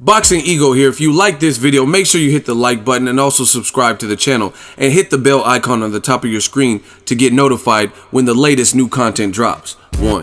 Boxingego here. If you like this video, make sure you hit the like button and also subscribe to the channel and hit the bell icon on the top of your screen to get notified when the latest new content drops. 1.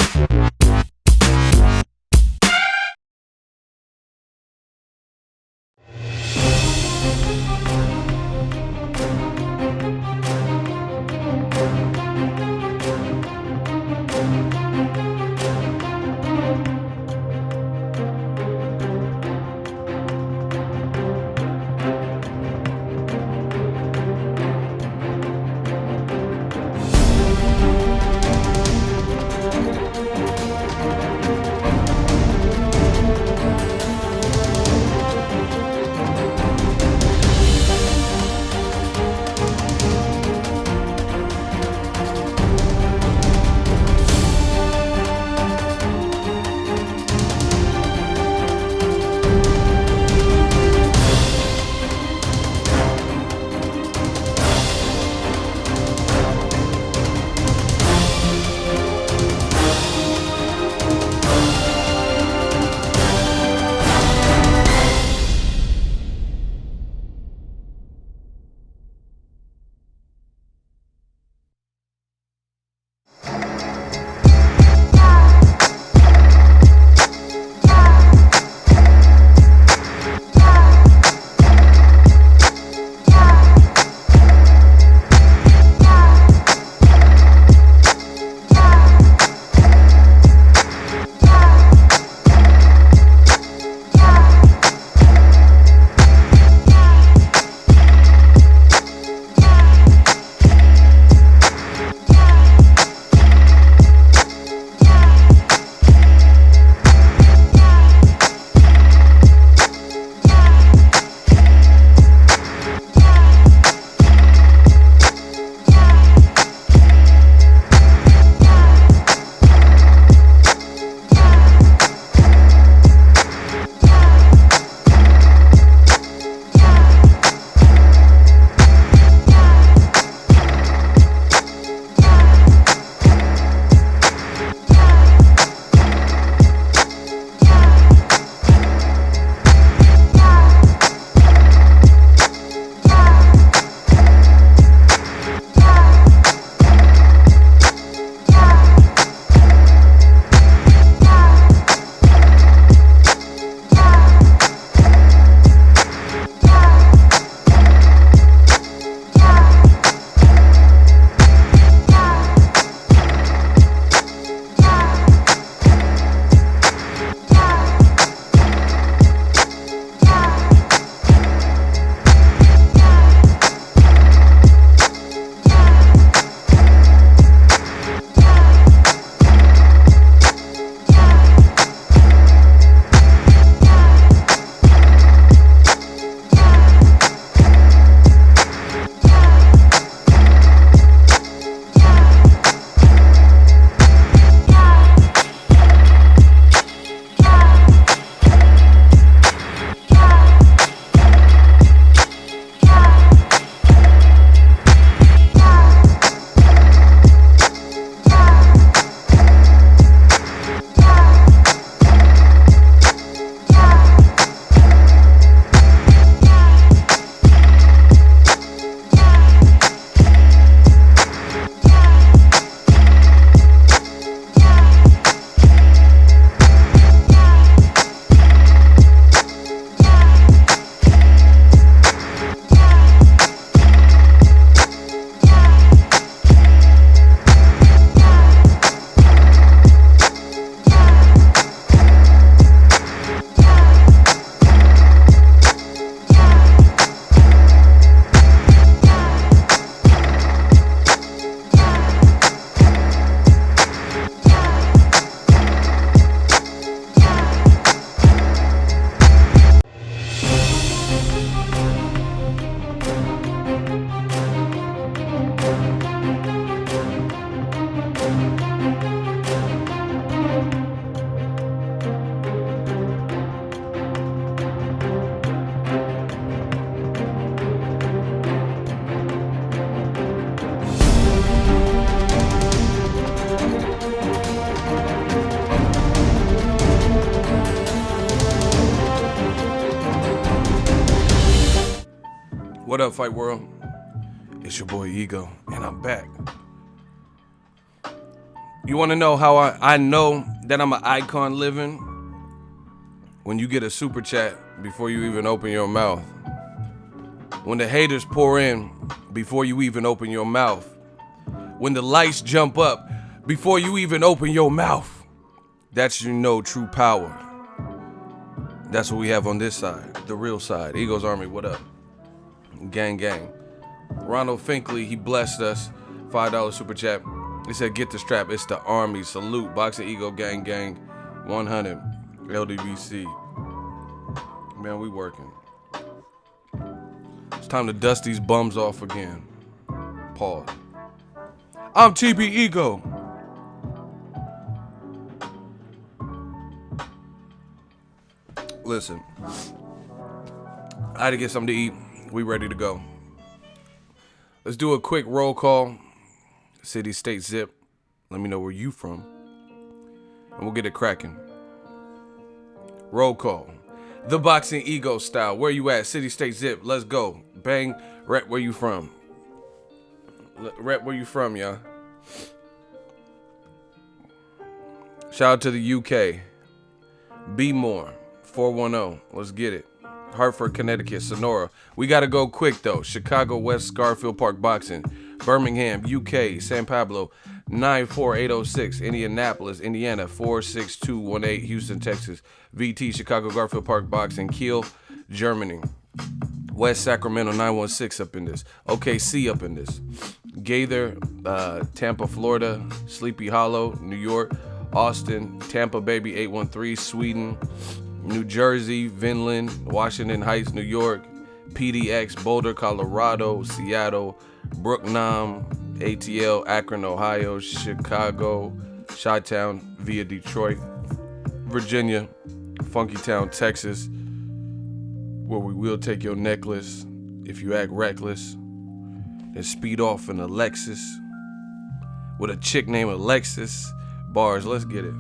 What up, Fight World? It's your boy Ego, and I'm back. You want to know how I know that I'm an icon living? When you get a super chat before you even open your mouth. When the haters pour in before you even open your mouth. When the lights jump up before you even open your mouth. That's, you know, true power. That's what we have on this side, the real side. Ego's Army, what up? Gang, gang. Ronald Finkley, he blessed us. $5 super chat. He said, get the strap. It's the Army. Salute. Boxingego, gang, gang. 100. LDBC. Man, we working. It's time to dust these bums off again. Pause. I'm TB Ego. Listen, I had to get something to eat. We ready to go. Let's do a quick roll call. City, state, zip. Let me know where you from. And we'll get it cracking. Roll call. The Boxingego style. Where you at? City, state, zip. Let's go. Bang. Rep, where you from? Rep, where you from, y'all? Shout out to the UK. Be more. 410. Let's get it. Hartford, Connecticut, Sonora. We got to go quick, though. Chicago, West Garfield Park Boxing. Birmingham, UK, San Pablo, 94806. Indianapolis, Indiana, 46218. Houston, Texas. VT, Chicago, Garfield Park Boxing. Kiel, Germany. West Sacramento, 916 up in this. OKC up in this. Gaither, Tampa, Florida. Sleepy Hollow, New York. Austin, Tampa, baby, 813. Sweden. New Jersey, Vinland, Washington Heights, New York, PDX, Boulder, Colorado, Seattle, Brooknam, ATL, Akron, Ohio, Chicago, Chi-Town via Detroit, Virginia, Funky Town, Texas, where we will take your necklace if you act reckless, and speed off in a Lexus with a chick named Alexis. Bars, let's get it.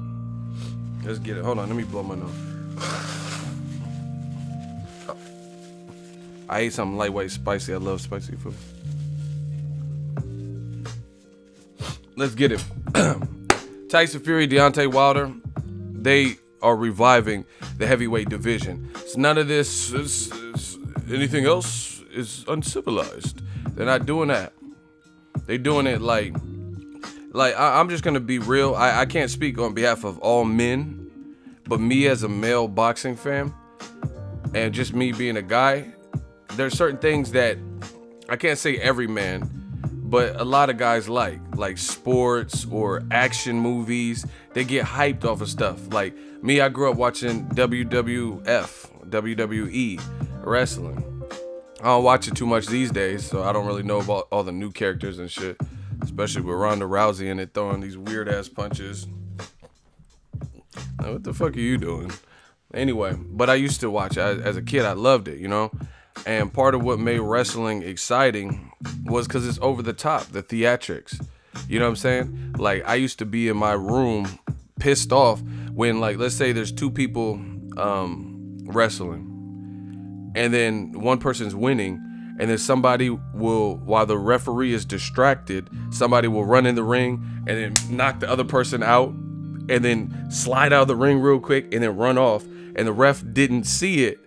Let's get it. Hold on, let me blow my nose. I ate something lightweight, spicy. I love spicy food. Let's get it. Tyson Fury, Deontay Wilder, they are reviving the heavyweight division. So none of this is anything else is uncivilized. They're not doing that. They're doing it like I'm just gonna be real. I can't speak on behalf of all men. But me as a male boxing fan, and just me being a guy, there's certain things that I can't say every man, but a lot of guys like sports or action movies. They get hyped off of stuff. Like me, I grew up watching WWE, wrestling. I don't watch it too much these days, so I don't really know about all the new characters and shit, especially with Ronda Rousey in it throwing these weird ass punches. What the fuck are you doing? Anyway, but I used to watch it. As a kid, I loved it, you know? And part of what made wrestling exciting was because it's over the top, the theatrics. You know what I'm saying? Like, I used to be in my room pissed off when, like, let's say there's two people wrestling. And then one person's winning. And then somebody will, while the referee is distracted, somebody will run in the ring and then knock the other person out. And then slide out of the ring real quick and then run off. And the ref didn't see it.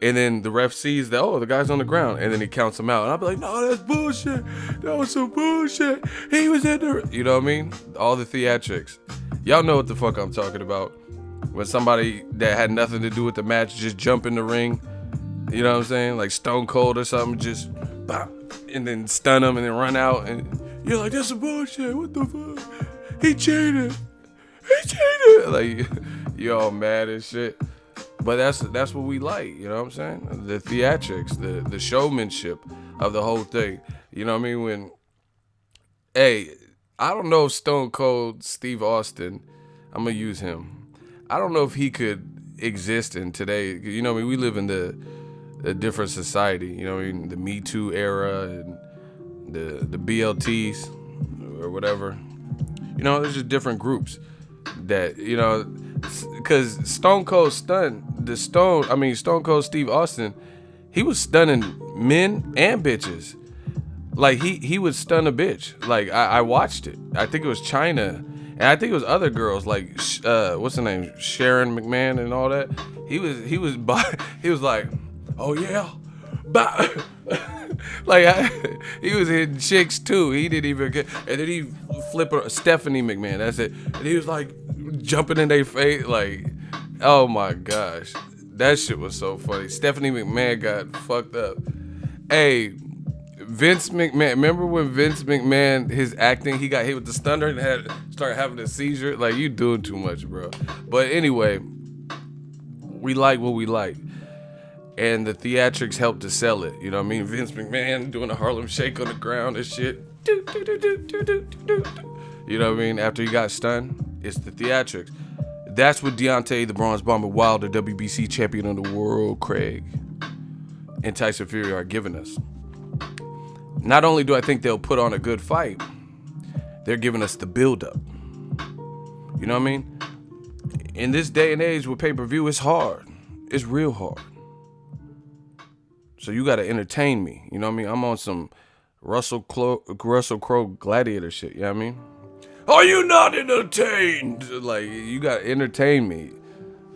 And then the ref sees that, oh, the guy's on the ground. And then he counts him out. And I'll be like, no, that's bullshit. That was some bullshit. He was in there. You know what I mean? All the theatrics. Y'all know what the fuck I'm talking about. When somebody that had nothing to do with the match just jump in the ring. You know what I'm saying? Like Stone Cold or something. Just, bah, and then stun him and then run out. And you're like, that's some bullshit. What the fuck? He cheated. Like, you all mad and shit. But that's what we like, you know what I'm saying? The theatrics, the showmanship of the whole thing. You know what I mean? I don't know if Stone Cold Steve Austin, I'm gonna use him. I don't know if he could exist in today. You know what I mean? We live in a different society. You know what I mean? The Me Too era and the BLTs or whatever. You know, there's just different groups that, you know, because Stone Cold Steve Austin, He was stunning men and bitches. Like he would stun a bitch. Like I watched it. I think it was China, and I think it was other girls like what's her name, Sharon McMahon and all that. He was he was like, oh yeah, bye. He was hitting chicks too. He didn't even get, and then he flipped her, Stephanie McMahon. That's it. And he was like jumping in their face, like, oh my gosh, that shit was so funny. Stephanie McMahon got fucked up. Hey, Vince McMahon. Remember when Vince McMahon, his acting, he got hit with the stunner and started having a seizure? Like, you doing too much, bro. But anyway, we like what we like. And the theatrics helped to sell it. You know what I mean? Vince McMahon doing a Harlem Shake on the ground and shit. You know what I mean? After he got stunned, it's the theatrics. That's what Deontay, the Bronze Bomber Wilder, WBC champion of the world, Craig, and Tyson Fury are giving us. Not only do I think they'll put on a good fight, they're giving us the build-up. You know what I mean? In this day and age with pay-per-view, it's hard. It's real hard. So you got to entertain me. You know what I mean? I'm on some Russell Crowe gladiator shit. You know what I mean? Are you not entertained? Like, you got to entertain me.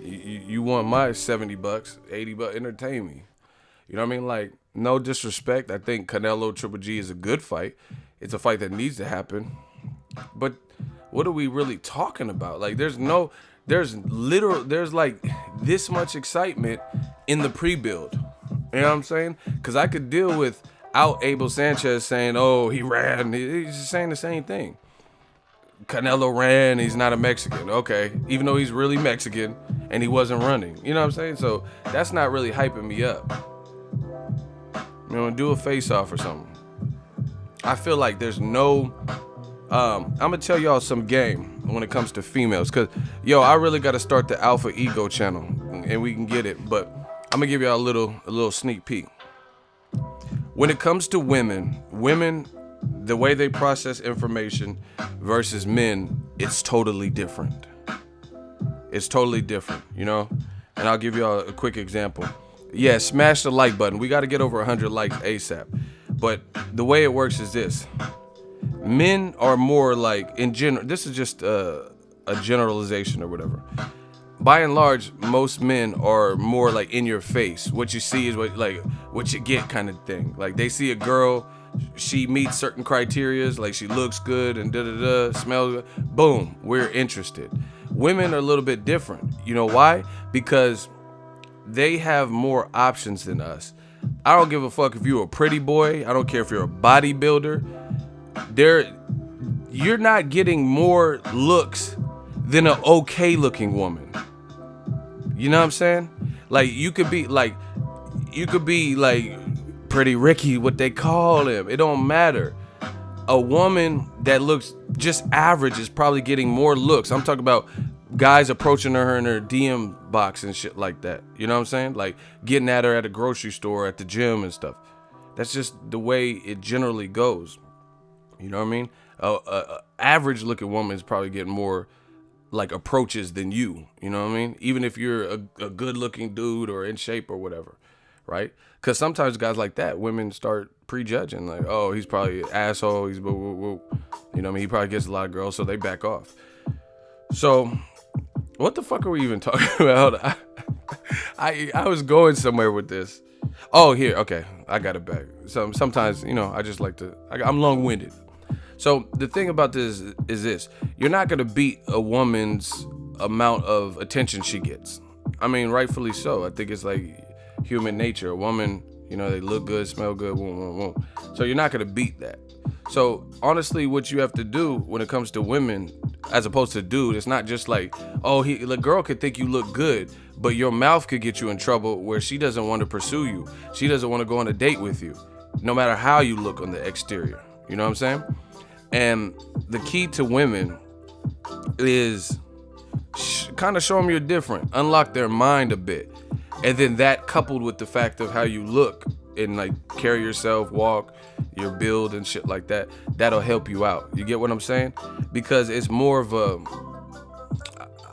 You want my $70, $80, entertain me. You know what I mean? Like, no disrespect. I think Canelo Triple G is a good fight. It's a fight that needs to happen. But what are we really talking about? Like, there's like this much excitement in the pre-build. You know what I'm saying? Because I could deal without Abel Sanchez saying, oh, he ran. He's just saying the same thing. Canelo ran. He's not a Mexican. Okay. Even though he's really Mexican and he wasn't running. You know what I'm saying? So that's not really hyping me up. You know, do a face-off or something. I feel like there's no... I'm going to tell y'all some game when it comes to females. Because, I really got to start the Alpha Ego channel. And we can get it. But I'm going to give y'all a little sneak peek. When it comes to women, the way they process information versus men, it's totally different. It's totally different, you know? And I'll give y'all a quick example. Yeah, smash the like button. We got to get over 100 likes ASAP. But the way it works is this. Men are more like, in general, this is just a generalization or whatever. By and large, most men are more like in your face. What you see is what you get kind of thing. Like, they see a girl, she meets certain criterias, like she looks good and smells good. Boom, we're interested. Women are a little bit different. You know why? Because they have more options than us. I don't give a fuck if you're a pretty boy. I don't care if you're a bodybuilder. You're not getting more looks than an okay looking woman. You know what I'm saying? Like, you could be like Pretty Ricky, what they call him. It don't matter. A woman that looks just average is probably getting more looks. I'm talking about guys approaching her in her DM box and shit like that. You know what I'm saying? Like, getting at her at a grocery store, at the gym and stuff. That's just the way it generally goes. You know what I mean? Average looking woman is probably getting more like approaches than you. You know what I mean? Even if you're a good looking dude or in shape or whatever, right? Because sometimes guys like that, women start prejudging, like, oh, he's probably an asshole. He's woo, woo, woo. You know what I mean? He probably gets a lot of girls, so they back off. So, what the fuck are we even talking about? I was going somewhere with this. Oh, here, okay, I got it back. Sometimes, I just like to. I'm long-winded. So the thing about this is this: you're not gonna beat a woman's amount of attention she gets. I mean, rightfully so. I think it's like human nature. A woman, they look good, smell good, so you're not gonna beat that. So honestly, what you have to do when it comes to women, as opposed to dude, it's not just like, oh, the girl could think you look good, but your mouth could get you in trouble where she doesn't want to pursue you. She doesn't want to go on a date with you, no matter how you look on the exterior. You know what I'm saying? And the key to women is kind of show them you're different, unlock their mind a bit. And then that coupled with the fact of how you look and like carry yourself, walk, your build and shit like that, that'll help you out. You get what I'm saying? Because it's more of a,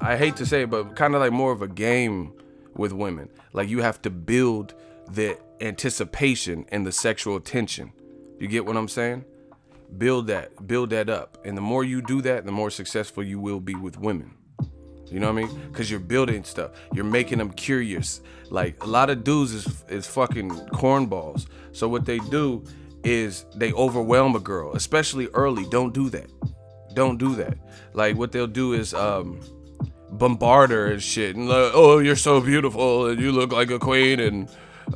I hate to say it, but kind of like more of a game with women. Like, you have to build the anticipation and the sexual tension. You get what I'm saying? Build that up. And the more you do that, the more successful you will be with women. You know what I mean? Because you're building stuff. You're making them curious. Like, a lot of dudes is fucking cornballs. So what they do is they overwhelm a girl, especially early. Don't do that. Don't do that. Like, what they'll do is bombard her and shit. And like, oh, you're so beautiful, and you look like a queen, and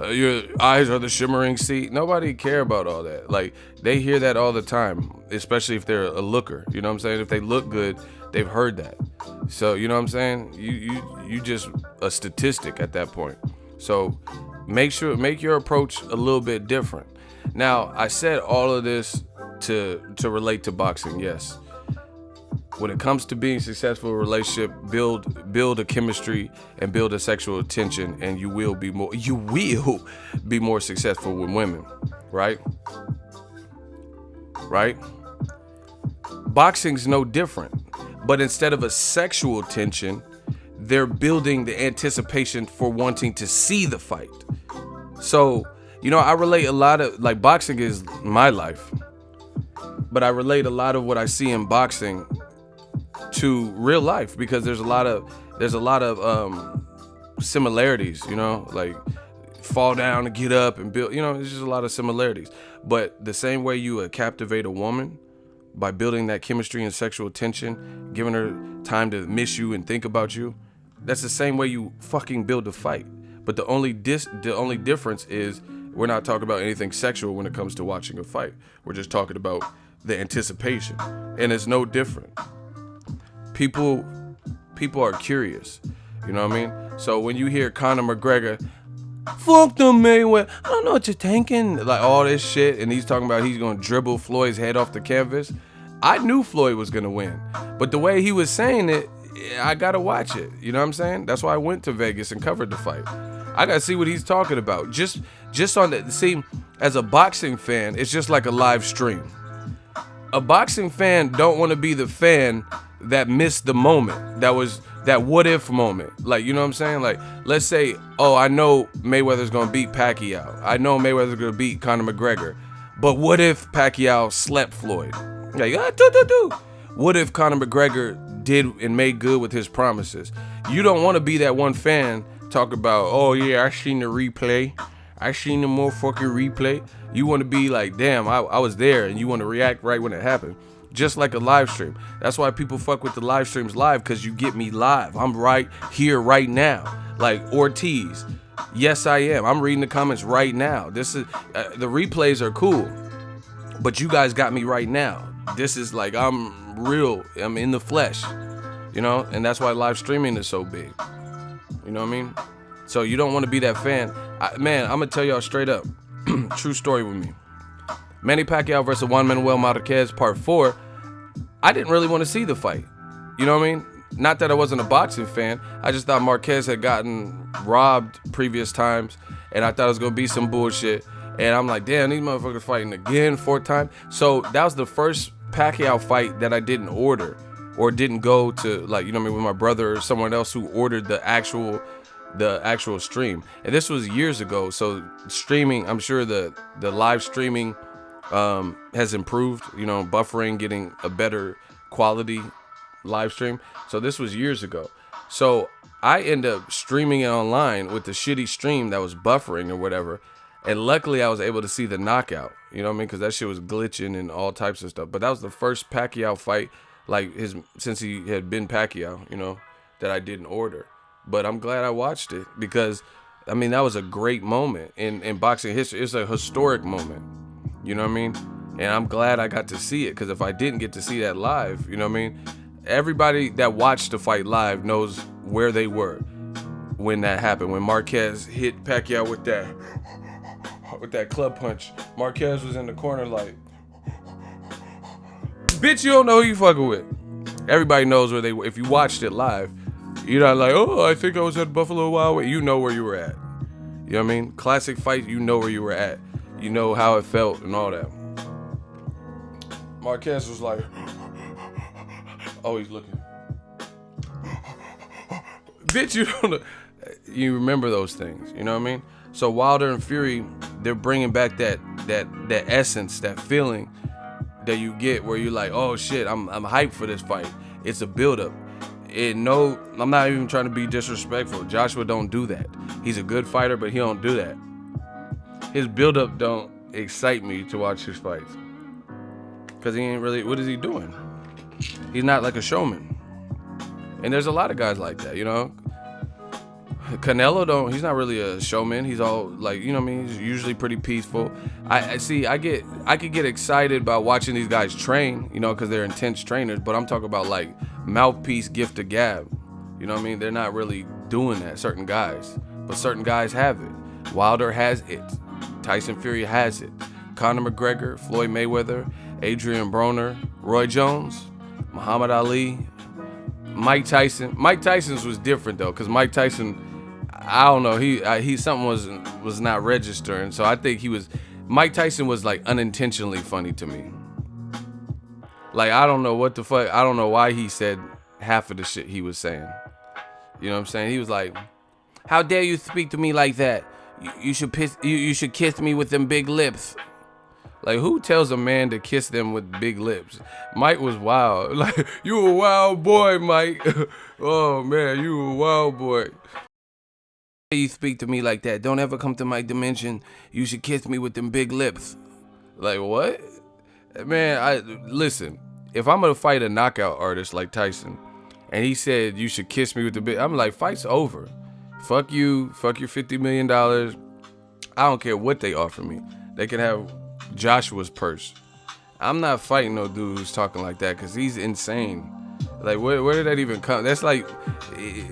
your eyes are the shimmering sea. Nobody care about all that. Like, they hear that all the time, especially if they're a looker. You know what I'm saying? If they look good, they've heard that. So, you know what I'm saying? You just a statistic at that point. So make your approach a little bit different. Now, I said all of this to relate to boxing, yes. When it comes to being successful in a relationship, build a chemistry and build a sexual tension, and you will be more successful with women, right? Right? Boxing's no different, but instead of a sexual tension, they're building the anticipation for wanting to see the fight. So, you know, I relate a lot of, like, boxing is my life, but I relate a lot of what I see in boxing to real life, because there's a lot of similarities, you know, like fall down and get up and build, you know, there's just a lot of similarities. But the same way you captivate a woman by building that chemistry and sexual tension, giving her time to miss you and think about you, that's the same way you fucking build a fight. But the only difference is we're not talking about anything sexual when it comes to watching a fight. We're just talking about the anticipation, and it's no different. People are curious, you know what I mean? So when you hear Conor McGregor, fuck the Mayweather, I don't know what you're thinking, like all this shit, and he's talking about he's gonna dribble Floyd's head off the canvas. I knew Floyd was gonna win, but the way he was saying it, I gotta watch it. You know what I'm saying? That's why I went to Vegas and covered the fight. I gotta see what he's talking about. Just on the, see, as a boxing fan, it's just like a live stream. A boxing fan don't want to be the fan that missed the moment. That was that what if moment. Like, you know what I'm saying? Like, let's say, oh, I know Mayweather's gonna beat Pacquiao. I know Mayweather's gonna beat Conor McGregor. But what if Pacquiao slept Floyd? Like, what if Conor McGregor did and made good with his promises? You don't want to be that one fan talk about, oh yeah, I seen the replay. I seen the motherfucking replay. You want to be like, damn, I was there, and you want to react right when it happened. Just like a live stream. That's why people fuck with the live streams live, because you get me live. I'm right here, right now. Like Ortiz. Yes, I am. I'm reading the comments right now. This is the replays are cool, but you guys got me right now. This is like, I'm real. I'm in the flesh, you know, and that's why live streaming is so big. You know what I mean? So you don't want to be that fan. Man, I'm gonna tell y'all straight up, true story with me. Manny Pacquiao versus Juan Manuel Marquez, Part 4. I didn't really want to see the fight. You know what I mean? Not that I wasn't a boxing fan. I just thought Marquez had gotten robbed previous times, and I thought it was gonna be some bullshit. And I'm like, damn, these motherfuckers fighting again, 4th time. So that was the first Pacquiao fight that I didn't order or didn't go to, like, you know what I mean, with my brother or someone else who ordered the actual stream. And this was years ago. So streaming, I'm sure the live streaming has improved, you know, buffering, getting a better quality live stream. So this was years ago. So I end up streaming it online with the shitty stream that was buffering or whatever. And luckily I was able to see the knockout, you know what I mean? Because that shit was glitching and all types of stuff. But that was the first Pacquiao fight, like since he had been Pacquiao, you know, that I didn't order. But I'm glad I watched it, because, I mean, that was a great moment in boxing history. It's a historic moment, you know what I mean? And I'm glad I got to see it, because if I didn't get to see that live, you know what I mean? Everybody that watched the fight live knows where they were when that happened. When Marquez hit Pacquiao with that club punch, Marquez was in the corner like, bitch, you don't know who you fucking with. Everybody knows where they were. If you watched it live, you're not like, oh, I think I was at Buffalo Wild Wings. You know where you were at. You know what I mean? Classic fight, you know where you were at. You know how it felt and all that. Marquez was like, oh, he's looking. Bitch, you don't know. You remember those things, you know what I mean? So Wilder and Fury, they're bringing back that essence, that feeling that you get where you're like, oh shit, I'm hyped for this fight. It's a buildup. No, I'm not even trying to be disrespectful. Joshua don't do that. He's a good fighter, but he don't do that. His buildup don't excite me to watch his fights. Because he ain't really, what is he doing? He's not like a showman. And there's a lot of guys like that, you know? Canelo he's not really a showman. He's all like, you know what I mean? He's usually pretty peaceful. I could get excited about watching these guys train, you know, because they're intense trainers, but I'm talking about like mouthpiece, gift of gab. You know what I mean? They're not really doing that, certain guys. But certain guys have it. Wilder has it. Tyson Fury has it. Conor McGregor, Floyd Mayweather, Adrian Broner, Roy Jones, Muhammad Ali, Mike Tyson. Mike Tyson's was different though, because Mike Tyson, I don't know, he something was not registering. So I think Mike Tyson was like unintentionally funny to me. Like, I don't know what the fuck, I don't know why he said half of the shit he was saying. You know what I'm saying? He was like, how dare you speak to me like that? You should kiss me with them big lips. Like, who tells a man to kiss them with big lips? Mike was wild. Like, you a wild boy, Mike. Oh man, you a wild boy. You speak to me like that. Don't ever come to my dimension. You should kiss me with them big lips. Like, what? Man, listen. If I'm gonna fight a knockout artist like Tyson, and he said you should kiss me with the big, I'm like, fight's over. Fuck you. Fuck your $50 million. I don't care what they offer me. They can have Joshua's purse. I'm not fighting no dude who's talking like that, because he's insane. Like, where did that even come? That's like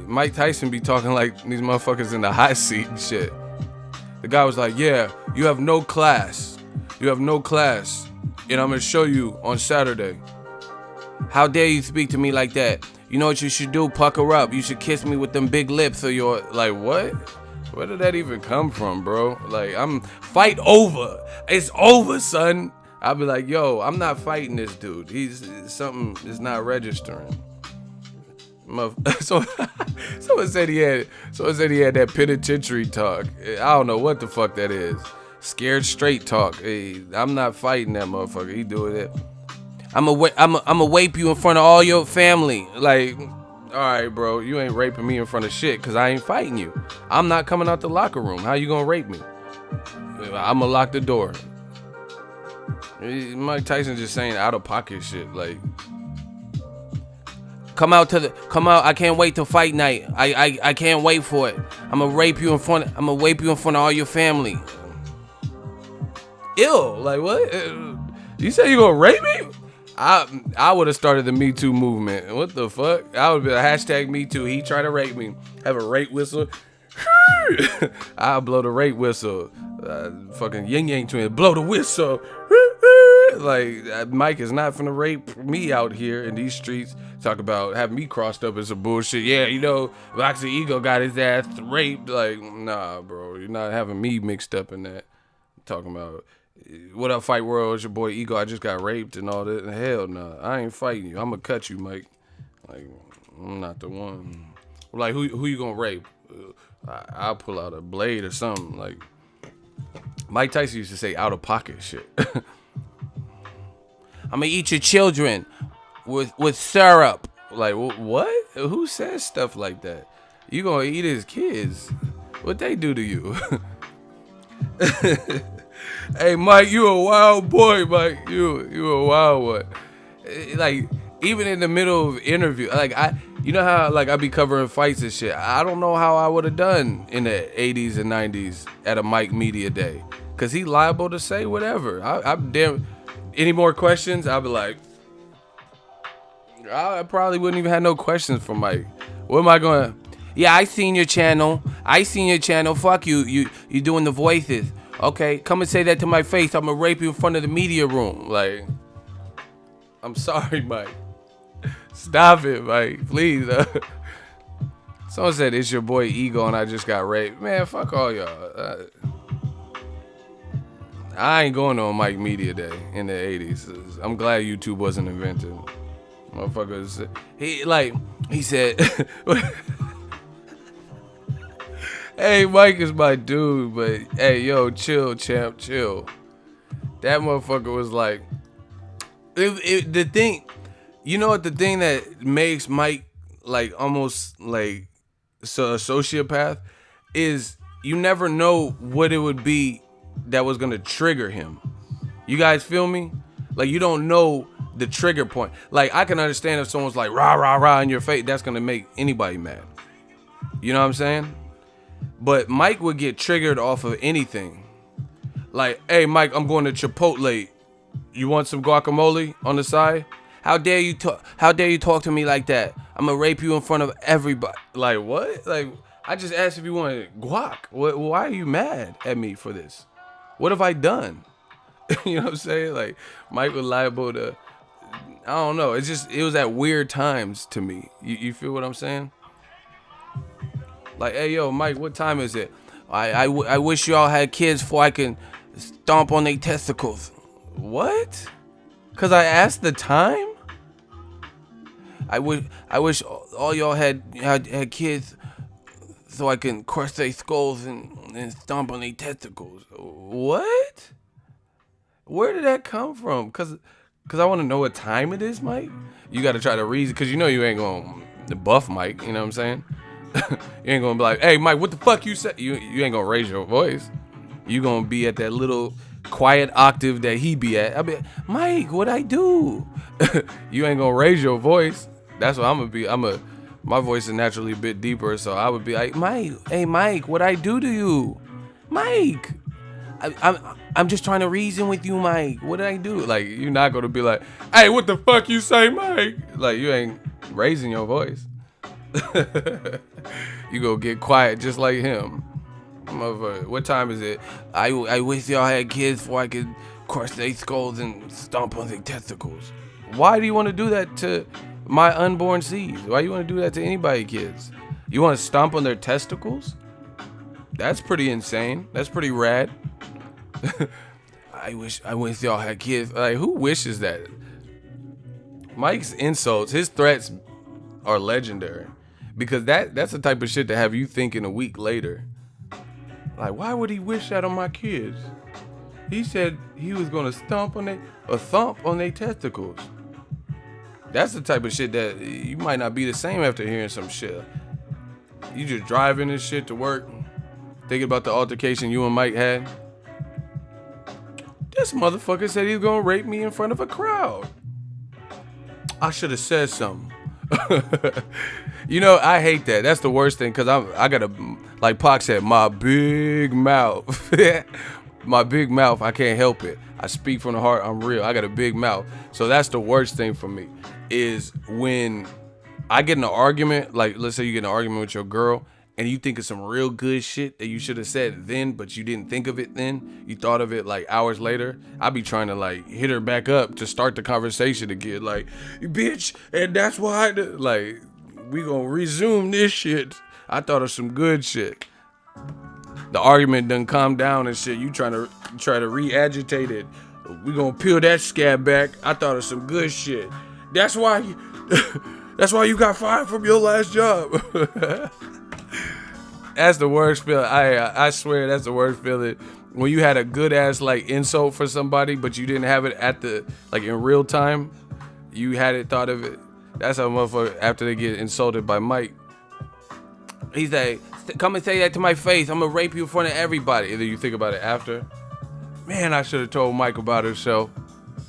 Mike Tyson be talking like these motherfuckers in the hot seat and shit. The guy was like, yeah, you have no class. You have no class. And I'm gonna show you on Saturday. How dare you speak to me like that? You know what you should do? Pucker up. You should kiss me with them big lips, or you're like, what? Where did that even come from, bro? Like, fight over. It's over, son. I'll be like, yo, I'm not fighting this dude. Something is not registering. So someone said he had that penitentiary talk. I don't know what the fuck that is. Scared straight talk. Hey, I'm not fighting that motherfucker. He doing it. I'ma rape you in front of all your family. Like, all right, bro, you ain't raping me in front of shit, because I ain't fighting you. I'm not coming out the locker room. How you gonna rape me? I'ma lock the door. Mike Tyson just saying out of pocket shit. Like, come out. I can't wait till fight night. I can't wait for it. I'ma rape you in front of all your family. Ew, like what? You say you gonna rape me? I would have started the Me Too movement. What the fuck? I would be a hashtag Me Too. He tried to rape me. Have a rape whistle. I'll blow the rape whistle. Fucking Yin Yang twin. Blow the whistle. Like, Mike is not finna rape me out here in these streets. Talk about having me crossed up as some bullshit. Yeah, you know, Boxingego got his ass raped. Like, nah, bro. You're not having me mixed up in that. Talking about, what up, Fight World? It's your boy Ego. I just got raped and all that. Hell nah. I ain't fighting you. I'm gonna cut you, Mike. Like, I'm not the one. Like, who you gonna rape? I'll pull out a blade or something. Like, Mike Tyson used to say out of pocket shit. I'm gonna eat your children with syrup. Like, what? Who says stuff like that? You gonna eat his kids? What they do to you? Hey, Mike, you a wild boy, Mike. You a wild one. Like, even in the middle of interview, like, you know how, like, I be covering fights and shit. I don't know how I would have done in the 80s and 90s at a Mike Media Day, cause he liable to say whatever. I'm damn. Any more questions? I'll be like, I probably wouldn't even have no questions for Mike. What am I going? Yeah, I seen your channel. Fuck you. You doing the voices. Okay, come and say that to my face. I'm gonna rape you in front of the media room. Like, I'm sorry, Mike. Stop it, Mike. Please. Someone said it's your boy Ego and I just got raped. Man, fuck all y'all. I ain't going on Mike Media Day in the 80s. I'm glad YouTube wasn't invented. Motherfuckers. He said, Hey, Mike is my dude, but hey, yo, chill, champ, chill. That motherfucker was like, the thing, you know what? The thing that makes Mike like almost like a sociopath is you never know what it would be that was gonna trigger him. You guys feel me? Like you don't know the trigger point. Like I can understand if someone's like rah rah rah in your face, that's gonna make anybody mad. You know what I'm saying? But Mike would get triggered off of anything. Like, hey Mike, I'm going to Chipotle. You want some guacamole on the side? How dare you talk? How dare you talk to me like that? I'm gonna rape you in front of everybody. Like what? Like I just asked if you wanted guac. Why are you mad at me for this? What have I done? You know what I'm saying? Like Mike was liable to. I don't know. It was at weird times to me. You feel what I'm saying? Like, hey yo, Mike, what time is it? I wish y'all had kids before I can stomp on their testicles. What? Cause I asked the time? I wish all y'all had kids so I can crush their skulls and stomp on their testicles. What? Where did that come from? Cause I want to know what time it is, Mike. You got to try to reason, cause you know you ain't gonna buff Mike. You know what I'm saying? You ain't gonna be like, hey Mike, what the fuck you said? You ain't gonna raise your voice. You gonna be at that little quiet octave that he be at. I'll be like, Mike, what I do? You ain't gonna raise your voice. That's what I'm gonna be. My voice is naturally a bit deeper, so I would be like, Mike, hey Mike, what I do to you? Mike, I'm just trying to reason with you, Mike. What did I do? Like, you're not gonna be like, hey, what the fuck you say, Mike? Like, you ain't raising your voice. You go get quiet just like him. What time is it? I wish y'all had kids before I could crush their skulls and stomp on their testicles. Why do you want to do that to my unborn seeds? Why do you want to do that to anybody's kids? You want to stomp on their testicles? That's pretty insane. That's pretty rad. I wish y'all had kids. Like, who wishes that? Mike's insults, his threats are legendary. Because that's the type of shit to have you thinking a week later. Like, why would he wish that on my kids? He said he was gonna thump on their testicles. That's the type of shit that you might not be the same after hearing some shit. You just driving this shit to work, thinking about the altercation you and Mike had. This motherfucker said he was gonna rape me in front of a crowd. I should have said something. You know, I hate that. That's the worst thing, because I got a, like Pac said, my big mouth. My big mouth, I can't help it. I speak from the heart, I'm real. I got a big mouth. So that's the worst thing for me, is when I get in an argument, like let's say you get in an argument with your girl, and you think of some real good shit that you should have said then, but you didn't think of it then. You thought of it like hours later. I be trying to like hit her back up to start the conversation again. Like, bitch, and that's why like, we gonna resume this shit. I thought of some good shit. The argument done calm down and shit. You try to re-agitate it. We gonna peel that scab back. I thought of some good shit. That's why you got fired from your last job. That's the worst feeling. I swear that's the worst feeling. When you had a good ass like insult for somebody, but you didn't have it at the like in real time. You had it, thought of it. That's how motherfucker after they get insulted by Mike. He's like, come and say that to my face. I'm gonna rape you in front of everybody. And then you think about it after. Man, I should have told Mike about himself.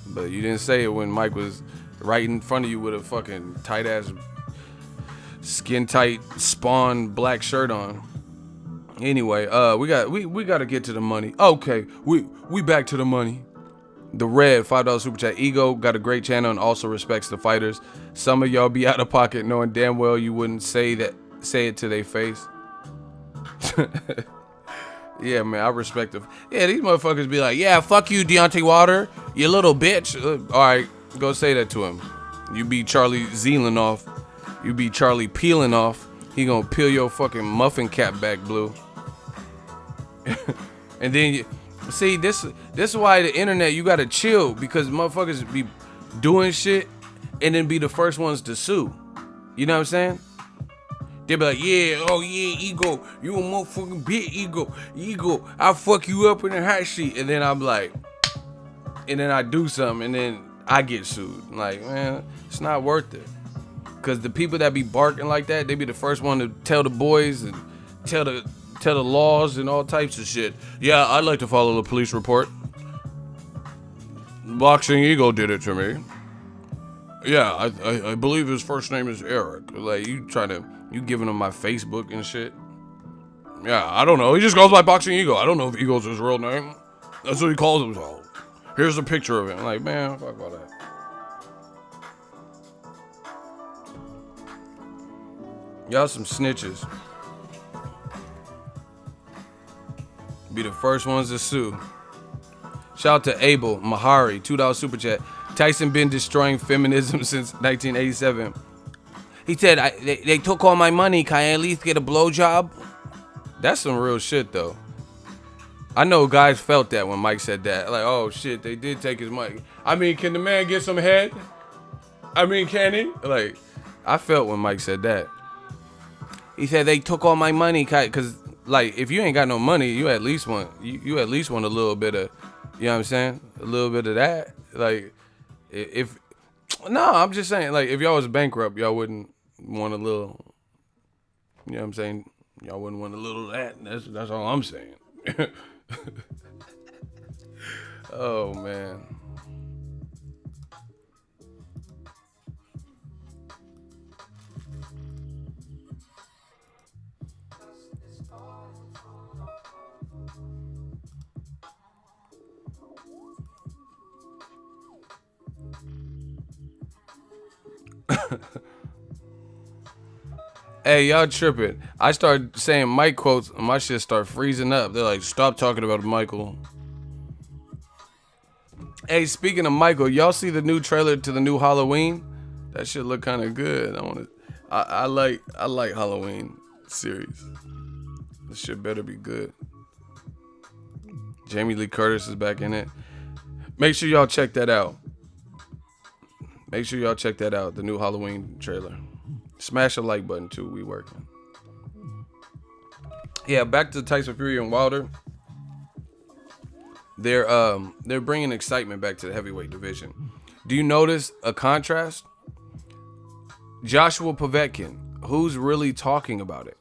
But you didn't say it when Mike was right in front of you with a fucking tight ass, skin tight Spawn black shirt on. Anyway, we gotta get to the money. Okay, we back to the money. The Red $5 super chat. Ego got a great channel and also respects the fighters. Some of y'all be out of pocket knowing damn well you wouldn't say it to their face. Yeah, man, I respect them. Yeah, these motherfuckers be like, yeah, fuck you, Deontay Wilder, you little bitch. All right, go say that to him. You be Charlie Zealand off. You be Charlie peeling off. He gonna peel your fucking muffin cap back, Blue. And then see, this is why the internet, you gotta chill, because motherfuckers be doing shit and then be the first ones to sue. You know what I'm saying? They be like, yeah, oh yeah, ego, you a motherfucking bitch, ego, I'll fuck you up in the hot sheet. And then I'm like, and then I do something, and then I get sued. Like, man, it's not worth it. Cause the people that be barking like that, they be the first one to tell the boys and tell the laws and all types of shit. Yeah, I'd like to follow the police report. Boxingego did it to me. Yeah, I believe his first name is Eric. Like, you giving him my Facebook and shit. Yeah, I don't know. He just goes by Boxingego. I don't know if Ego's his real name. That's what he calls himself. Here's a picture of him. Like, man, fuck all that. Y'all some snitches. Be the first ones to sue. Shout out to Abel Mahari, $2 super chat. Tyson been destroying feminism since 1987. He said, they took all my money. Can I at least get a blowjob? That's some real shit, though. I know guys felt that when Mike said that. Like, oh, shit, they did take his money. I mean, can the man get some head? I mean, can he? Like, I felt when Mike said that. He said, they took all my money. Because, like, if you ain't got no money, you at least want you at least want a little bit of, you know what I'm saying? A little bit of that. Like, no, I'm just saying, like, if y'all was bankrupt, y'all wouldn't want a little, you know what I'm saying? Y'all wouldn't want a little of that. That's all I'm saying. Oh, man. Hey, y'all tripping. I started saying Mike quotes and my shit start freezing up. They're like, stop talking about Michael. Hey, speaking of Michael, y'all see the new trailer to the new Halloween? That shit look kind of good. I like Halloween series. This shit better be good. Jamie Lee Curtis is back in it. Make sure y'all check that out. The new Halloween trailer. Smash the like button too. We working. Yeah, back to Tyson Fury and Wilder. They're bringing excitement back to the heavyweight division. Do you notice a contrast? Joshua Povetkin. Who's really talking about it?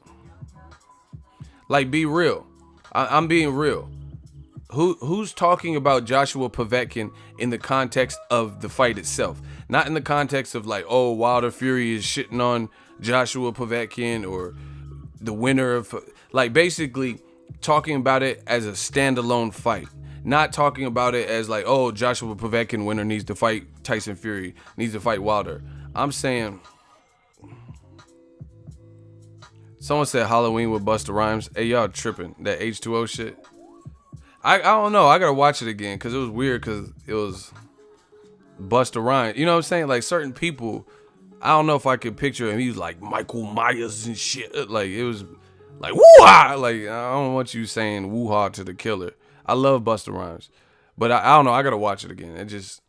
Like, be real. I'm being real. Who's talking about Joshua Povetkin in the context of the fight itself? Not in the context of like, oh, Wilder Fury is shitting on Joshua Povetkin or the winner of, like, basically talking about it as a standalone fight. Not talking about it as like, oh, Joshua Povetkin winner needs to fight Tyson Fury, needs to fight Wilder. I'm saying, someone said Halloween with Busta Rhymes. Hey, y'all tripping. That H2O shit. I don't know. I gotta watch it again because it was weird because it was Busta Rhymes. You know what I'm saying? Like, certain people, I don't know if I could picture him. He was like Michael Myers and shit. Like, it was like woo-ha! Like, I don't want you saying woo-ha to the killer. I love Busta Rhymes, but I don't know. I gotta watch it again. It just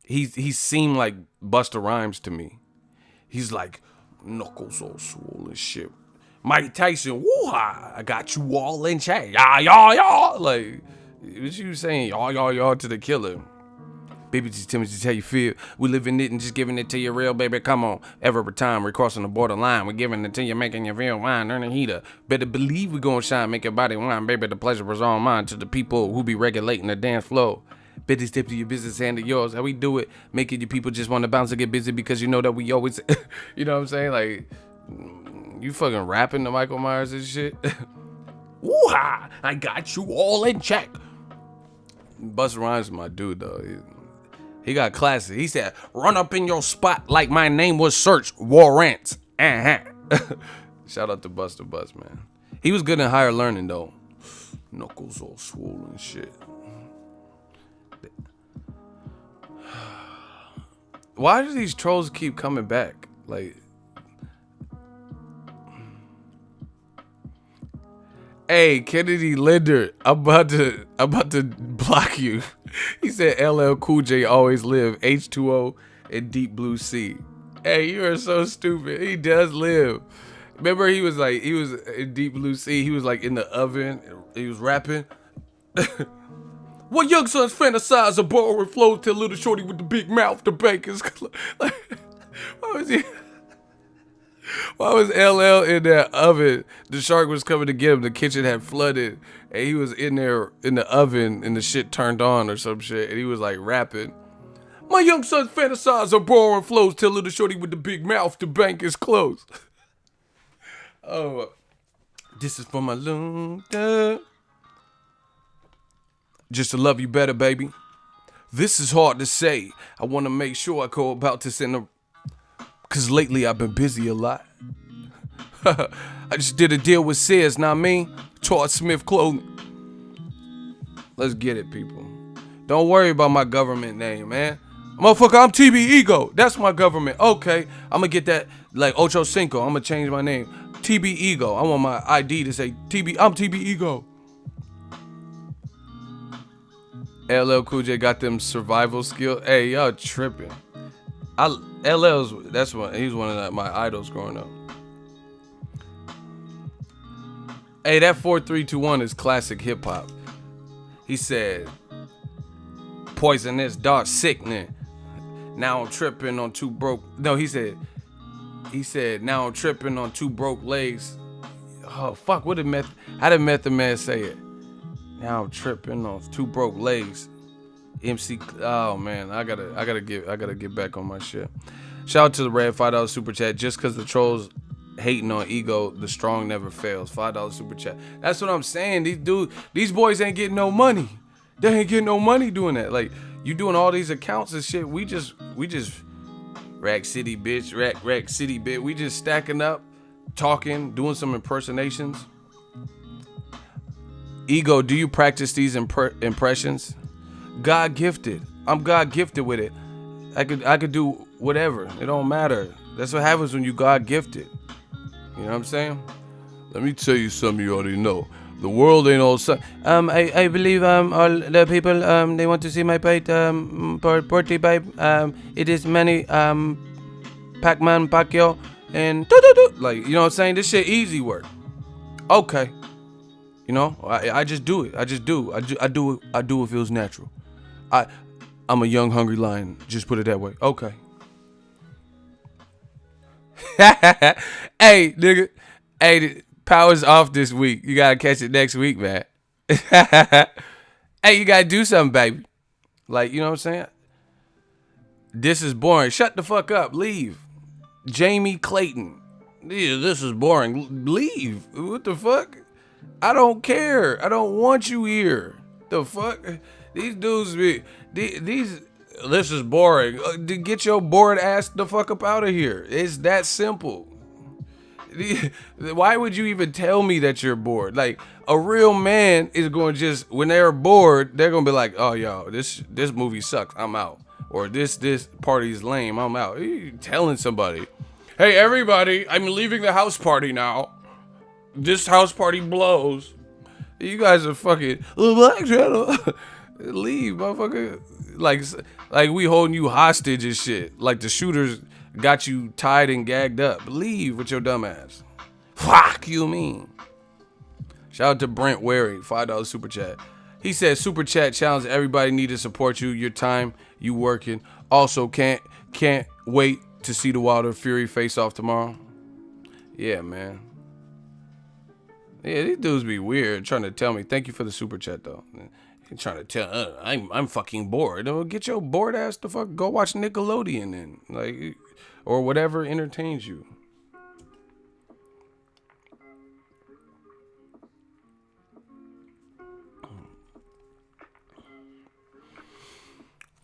he seemed like Busta Rhymes to me. He's like knuckles all swollen shit. Mike Tyson, woo-ha! I got you all in check. Y'all. Like, what you saying? Y'all to the killer. Baby, just tell me how you feel. We live in it and just giving it to you real, baby. Come on. Every time we're crossing the borderline, we're giving it to you, making you feel wine, earning heater. Better believe we gonna shine, make your body wine, baby. The pleasure was all mine to the people who be regulating the dance flow. Better step to your business, hand to yours. How we do it, making you people just want to bounce and get busy because you know that we always, you know what I'm saying? Like, you fucking rapping to Michael Myers and shit. Woo-ha! I got you all in check. Busta Rhymes is my dude, though. He got classy. He said, run up in your spot like my name was Search Warrant. Shout out to Busta Bust, man. He was good in Higher Learning, though. Knuckles all swollen shit. Why do these trolls keep coming back? Like, hey, Kennedy Linder, I'm about to block you. He said LL Cool J always live, H2O and Deep Blue Sea. Hey, you are so stupid. He does live. Remember, he was in Deep Blue Sea. He was like in the oven. He was rapping. What young sons fantasize of borrowing flows to a little shorty with the big mouth, the bankers. Like, why was he? Why was LL in that oven? The shark was coming to get him. The kitchen had flooded, and he was in there in the oven, and the shit turned on or some shit, and he was like rapping. My young sons fantasize of borrowing flows till little shorty with the big mouth, the bank is closed. Oh, this is for my Luna. Just to love you better, baby. This is hard to say. I want to make sure I go about this in a... Cause lately I've been busy a lot. I just did a deal with Sears, not me. Todd Smith Clothing. Let's get it, people. Don't worry about my government name, man. Motherfucker, I'm TB Ego. That's my government. Okay, I'm gonna get that like Ocho Cinco. I'm gonna change my name. TB Ego. I want my ID to say TB. I'm TB Ego. LL Cool J got them survival skills. Hey, y'all tripping. He's one of my idols growing up. Hey, that 4321 is classic hip hop. He said, poisonous, dark, sickening. Now I'm tripping on two broke. No, he said, now I'm tripping on two broke legs. Oh, fuck, how did Method Man say it? Now I'm tripping on two broke legs. MC, oh man, I gotta get back on my shit. Shout out to the Red $5 super chat. Just cause the trolls hating on Ego, the strong never fails. $5 super chat. That's what I'm saying. These boys ain't getting no money. They ain't getting no money doing that. Like, you doing all these accounts and shit. We just Rack City bitch, Rack City bitch. We just stacking up, talking, doing some impersonations. Ego, do you practice these impressions? God gifted. I'm God gifted with it. I could do whatever. It don't matter. That's what happens when you God gifted. You know what I'm saying? Let me tell you something you already know. The world ain't all sun. I believe all the people they want to see my bite birthday babe. It is many Pac-Man Pacquiao and like, you know what I'm saying? This shit easy work. Okay. You know, I just do it. I do it feels natural. I'm a young hungry lion. Just put it that way. Okay. Hey, nigga. Hey, power's off this week. You gotta catch it next week, man. Hey, you gotta do something, baby. Like, you know what I'm saying? This is boring. Shut the fuck up. Leave. Jamie Clayton. Yeah, this is boring. Leave. What the fuck? I don't care. I don't want you here. The fuck? These dudes be this is boring. Get your bored ass the fuck up out of here. It's that simple. Why would you even tell me that you're bored? Like, a real man is going to just, when they're bored, they're going to be like, oh, yo, this movie sucks. I'm out. Or this party's lame. I'm out. You telling somebody, hey, everybody, I'm leaving the house party now. This house party blows. You guys are fucking Black Channel. Leave, motherfucker. Like we holding you hostage and shit. Like the shooters got you tied and gagged up. Leave with your dumb ass. Fuck you mean. Shout out to Brent Wary, $5 super chat. He said super chat challenge. Everybody need to support you. Your time, you working. Also can't wait to see the Wilder Fury face off tomorrow. Yeah, man. Yeah, these dudes be weird trying to tell me. Thank you for the super chat though. You're trying to tell I'm fucking bored. Well, get your bored ass the fuck. Go watch Nickelodeon then, like, or whatever entertains you.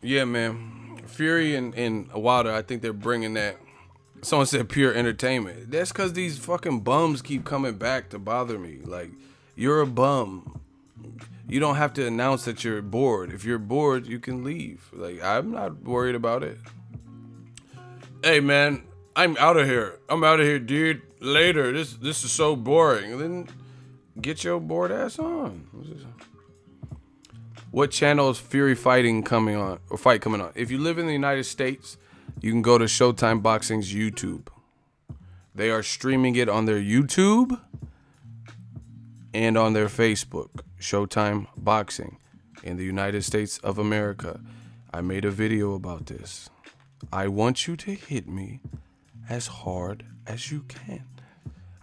Yeah, man. Fury and Wilder, I think they're bringing that. Someone said pure entertainment. That's because these fucking bums keep coming back to bother me. Like, you're a bum. You don't have to announce that you're bored. If you're bored, you can leave. Like, I'm not worried about it. Hey, man, I'm out of here. I'm out of here, dude. Later. This is so boring. Then get your bored ass on. What channel is Fury fighting coming on? If you live in the United States, you can go to Showtime Boxing's YouTube. They are streaming it on their YouTube and on their Facebook. Showtime Boxing in the United States of America. I made a video about this. I want you to hit me as hard as you can.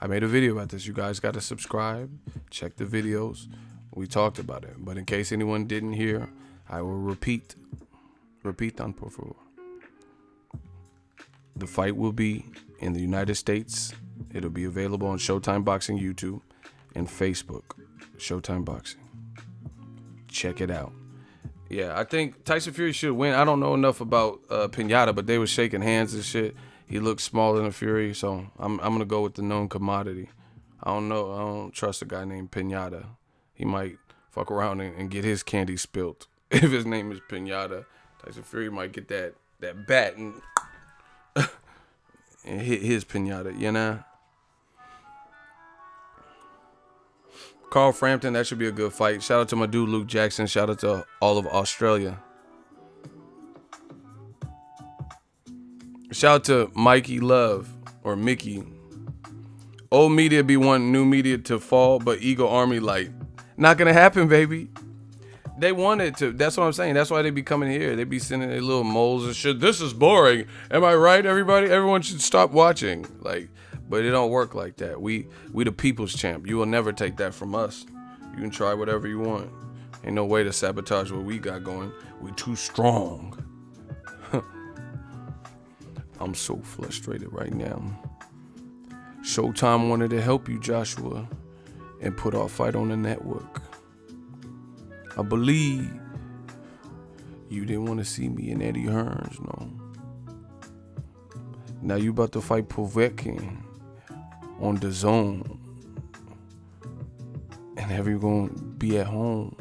I made a video about this. You guys got to subscribe. Check the videos. We talked about it. But in case anyone didn't hear, I will repeat. Repitan, por favor. The fight will be in the United States. It'll be available on Showtime Boxing YouTube and Facebook. Showtime Boxing. Check it out. Yeah, I think Tyson Fury should win. I don't know enough about Pinata, but they were shaking hands and shit. He looked smaller than Fury, so I'm gonna go with the known commodity. I don't know. I don't trust a guy named Pinata. He might fuck around and get his candy spilt. If his name is Pinata, Tyson Fury might get that bat and and hit his Pinata, you know? Carl Frampton, that should be a good fight. Shout out to my dude Luke Jackson. Shout out to all of Australia. Shout out to Mikey Love or Mickey. Old media be wanting new media to fall, but Eagle Army like, not gonna happen, baby. They wanted to. That's what I'm saying. That's why they be coming here. They be sending their little moles and shit. This is boring. Am I right, everybody? Everyone should stop watching. Like, but it don't work like that. We the people's champ. You will never take that from us. You can try whatever you want. Ain't no way to sabotage what we got going. We too strong. I'm so frustrated right now. Showtime wanted to help you, Joshua, and put our fight on the network. I believe you didn't want to see me in Eddie Hearns, no. Now you about to fight Povetkin on the zone. And everyone gonna be at home.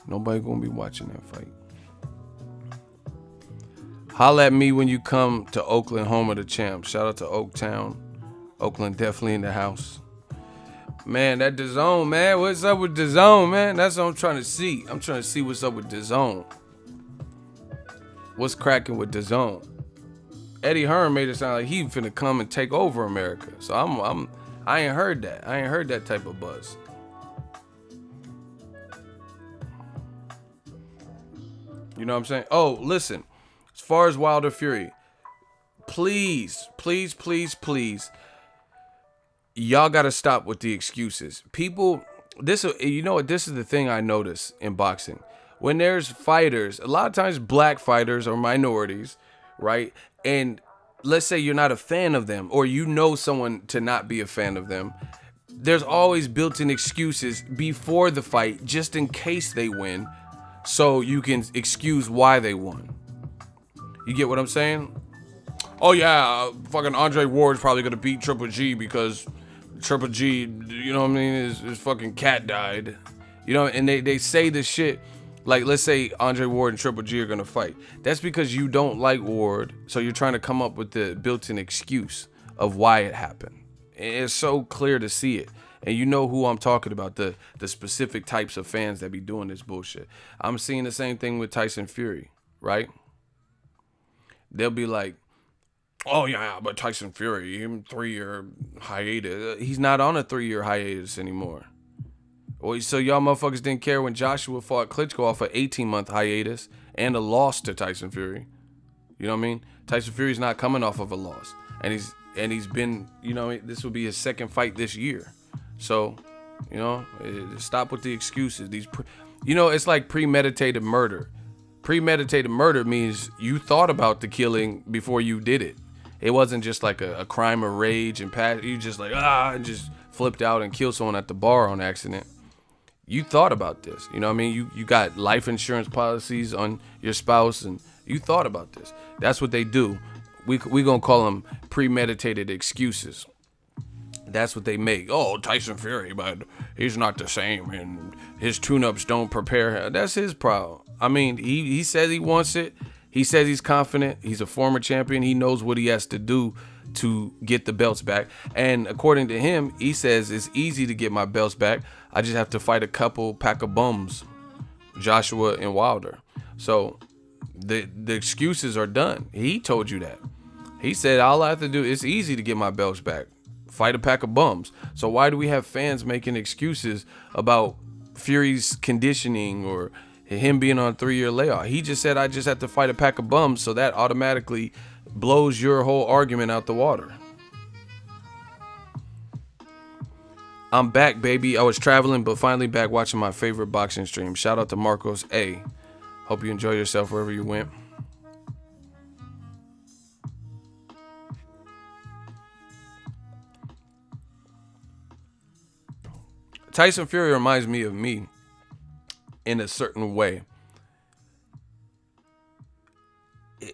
Nobody gonna be watching that fight. Holla at me when you come to Oakland, home of the champs. Shout out to Oaktown. Oakland definitely in the house. Man, that DAZN, man. What's up with DAZN, man? That's what I'm trying to see. I'm trying to see what's up with DAZN. What's cracking with DAZN? Eddie Hearn made it sound like he finna come and take over America. So I ain't heard that. I ain't heard that type of buzz. You know what I'm saying? Oh, listen. As far as Wilder Fury, please, please, please, please, y'all gotta stop with the excuses. People, you know what? This is the thing I notice in boxing. When there's fighters, a lot of times black fighters or minorities, right? And let's say you're not a fan of them, or you know someone to not be a fan of them. There's always built-in excuses before the fight, just in case they win, so you can excuse why they won. You get what I'm saying? Oh yeah, fucking Andre Ward's probably gonna beat Triple G because Triple G, you know what I mean, his fucking cat died. You know, and they say this shit, like let's say Andre Ward and Triple G are gonna fight. That's because you don't like Ward, so you're trying to come up with the built-in excuse of why it happened. It's so clear to see it. And you know who I'm talking about, the specific types of fans that be doing this bullshit. I'm seeing the same thing with Tyson Fury, right? They'll be like, oh yeah, but Tyson Fury, him 3-year hiatus. He's not on a 3-year hiatus anymore. Well, so y'all motherfuckers didn't care when Joshua fought Klitschko off an 18-month hiatus and a loss to Tyson Fury. You know what I mean? Tyson Fury's not coming off of a loss. And he's been, you know, this will be his second fight this year. So, you know, stop with the excuses. It's like premeditated murder. Premeditated murder means you thought about the killing before you did it. It wasn't just like a crime of rage and you just like, and just flipped out and killed someone at the bar on accident. You thought about this. You know what I mean? You got life insurance policies on your spouse and you thought about this. That's what they do. We gonna call them premeditated excuses. That's what they make. Oh, Tyson Fury, but he's not the same and his tune-ups don't prepare. That's his problem. I mean, he says he wants it. He says he's confident. He's a former champion. He knows what he has to do to get the belts back. And according to him, he says it's easy to get my belts back. I just have to fight a couple pack of bums, Joshua and Wilder. So the excuses are done. He told you that. He said, all I have to do, it's easy to get my belts back. Fight a pack of bums. So why do we have fans making excuses about Fury's conditioning or him being on a 3-year layoff? He just said, I just have to fight a pack of bums, so that automatically blows your whole argument out the water. I'm back, baby. I was traveling, but finally back watching my favorite boxing stream. Shout out to Marcos A. Hope you enjoy yourself wherever you went. Tyson Fury reminds me of me in a certain way.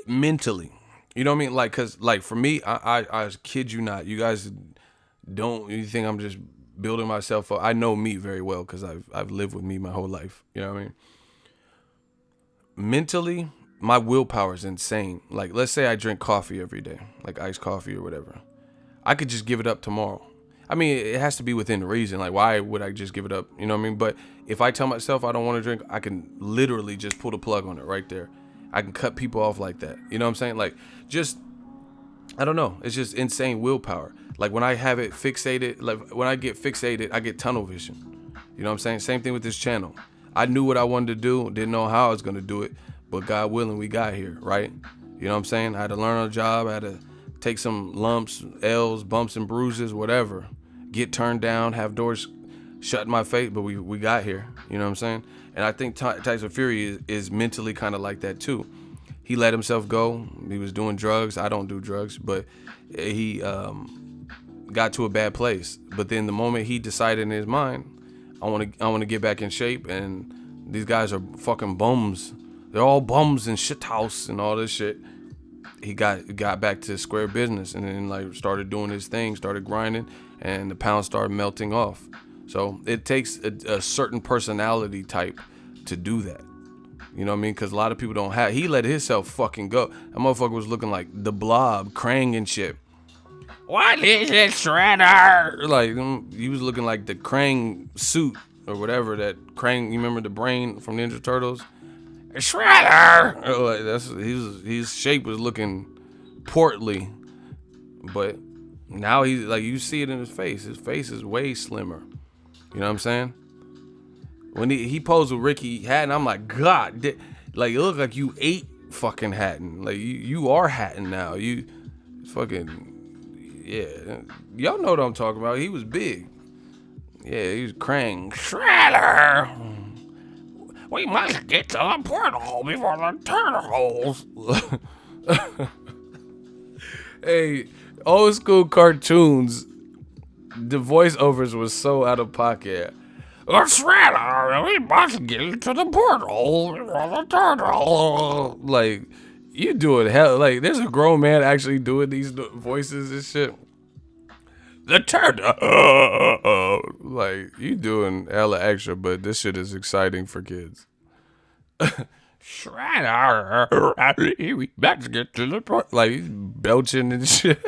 Mentally. You know what I mean? Like, cause like for me, I kid you not, you guys you think I'm just building myself up. I know me very well because I've lived with me my whole life. You know what I mean? Mentally, my willpower is insane. Like, let's say I drink coffee every day, like iced coffee or whatever. I could just give it up tomorrow. I mean, it has to be within reason. Like, why would I just give it up? You know what I mean? But if I tell myself I don't want to drink, I can literally just pull the plug on it right there. I can cut people off like that. You know what I'm saying? Like, just, I don't know. It's just insane willpower. Like, when I have it fixated, like when I get fixated, I get tunnel vision. You know what I'm saying? Same thing with this channel. I knew what I wanted to do, didn't know how I was going to do it, but God willing, we got here, right? You know what I'm saying? I had to learn on the job. I had to take some lumps, L's, bumps and bruises, whatever. Get turned down, have doors shut in my face, but we got here. You know what I'm saying? And I think Tyson Fury is mentally kind of like that too. He let himself go. He was doing drugs. I don't do drugs, but he got to a bad place. But then the moment he decided in his mind, I want to get back in shape, and these guys are fucking bums. They're all bums and shit house and all this shit. He got back to square business, and then like started doing his thing, started grinding, and the pounds started melting off. So it takes a certain personality type to do that. You know what I mean? Because a lot of people don't have. He let himself fucking go. That motherfucker was looking like the Blob, Krang and shit. What is it, Shredder? Like, he was looking like the Krang suit or whatever. That Krang, you remember the brain from Ninja Turtles? Shredder! Like, his shape was looking portly. But now he's like, you see it in his face. His face is way slimmer. You know what I'm saying? When he posed with Ricky Hatton, I'm like, God, like, it looked like you ate fucking Hatton. Like, you are Hatton now. You fucking, yeah. Y'all know what I'm talking about. He was big. Yeah, he was Krang. Shredder! We must get to the portal before the turtles. Hey, old school cartoons, the voiceovers was so out of pocket. Shredder, we must get to the portal before the turtle. Like, you doing hell? Like, there's a grown man actually doing these voices and shit. The turtle. Like, you doing hella extra, but this shit is exciting for kids. Shredder, we better get to the portal. Like, he's belching and shit.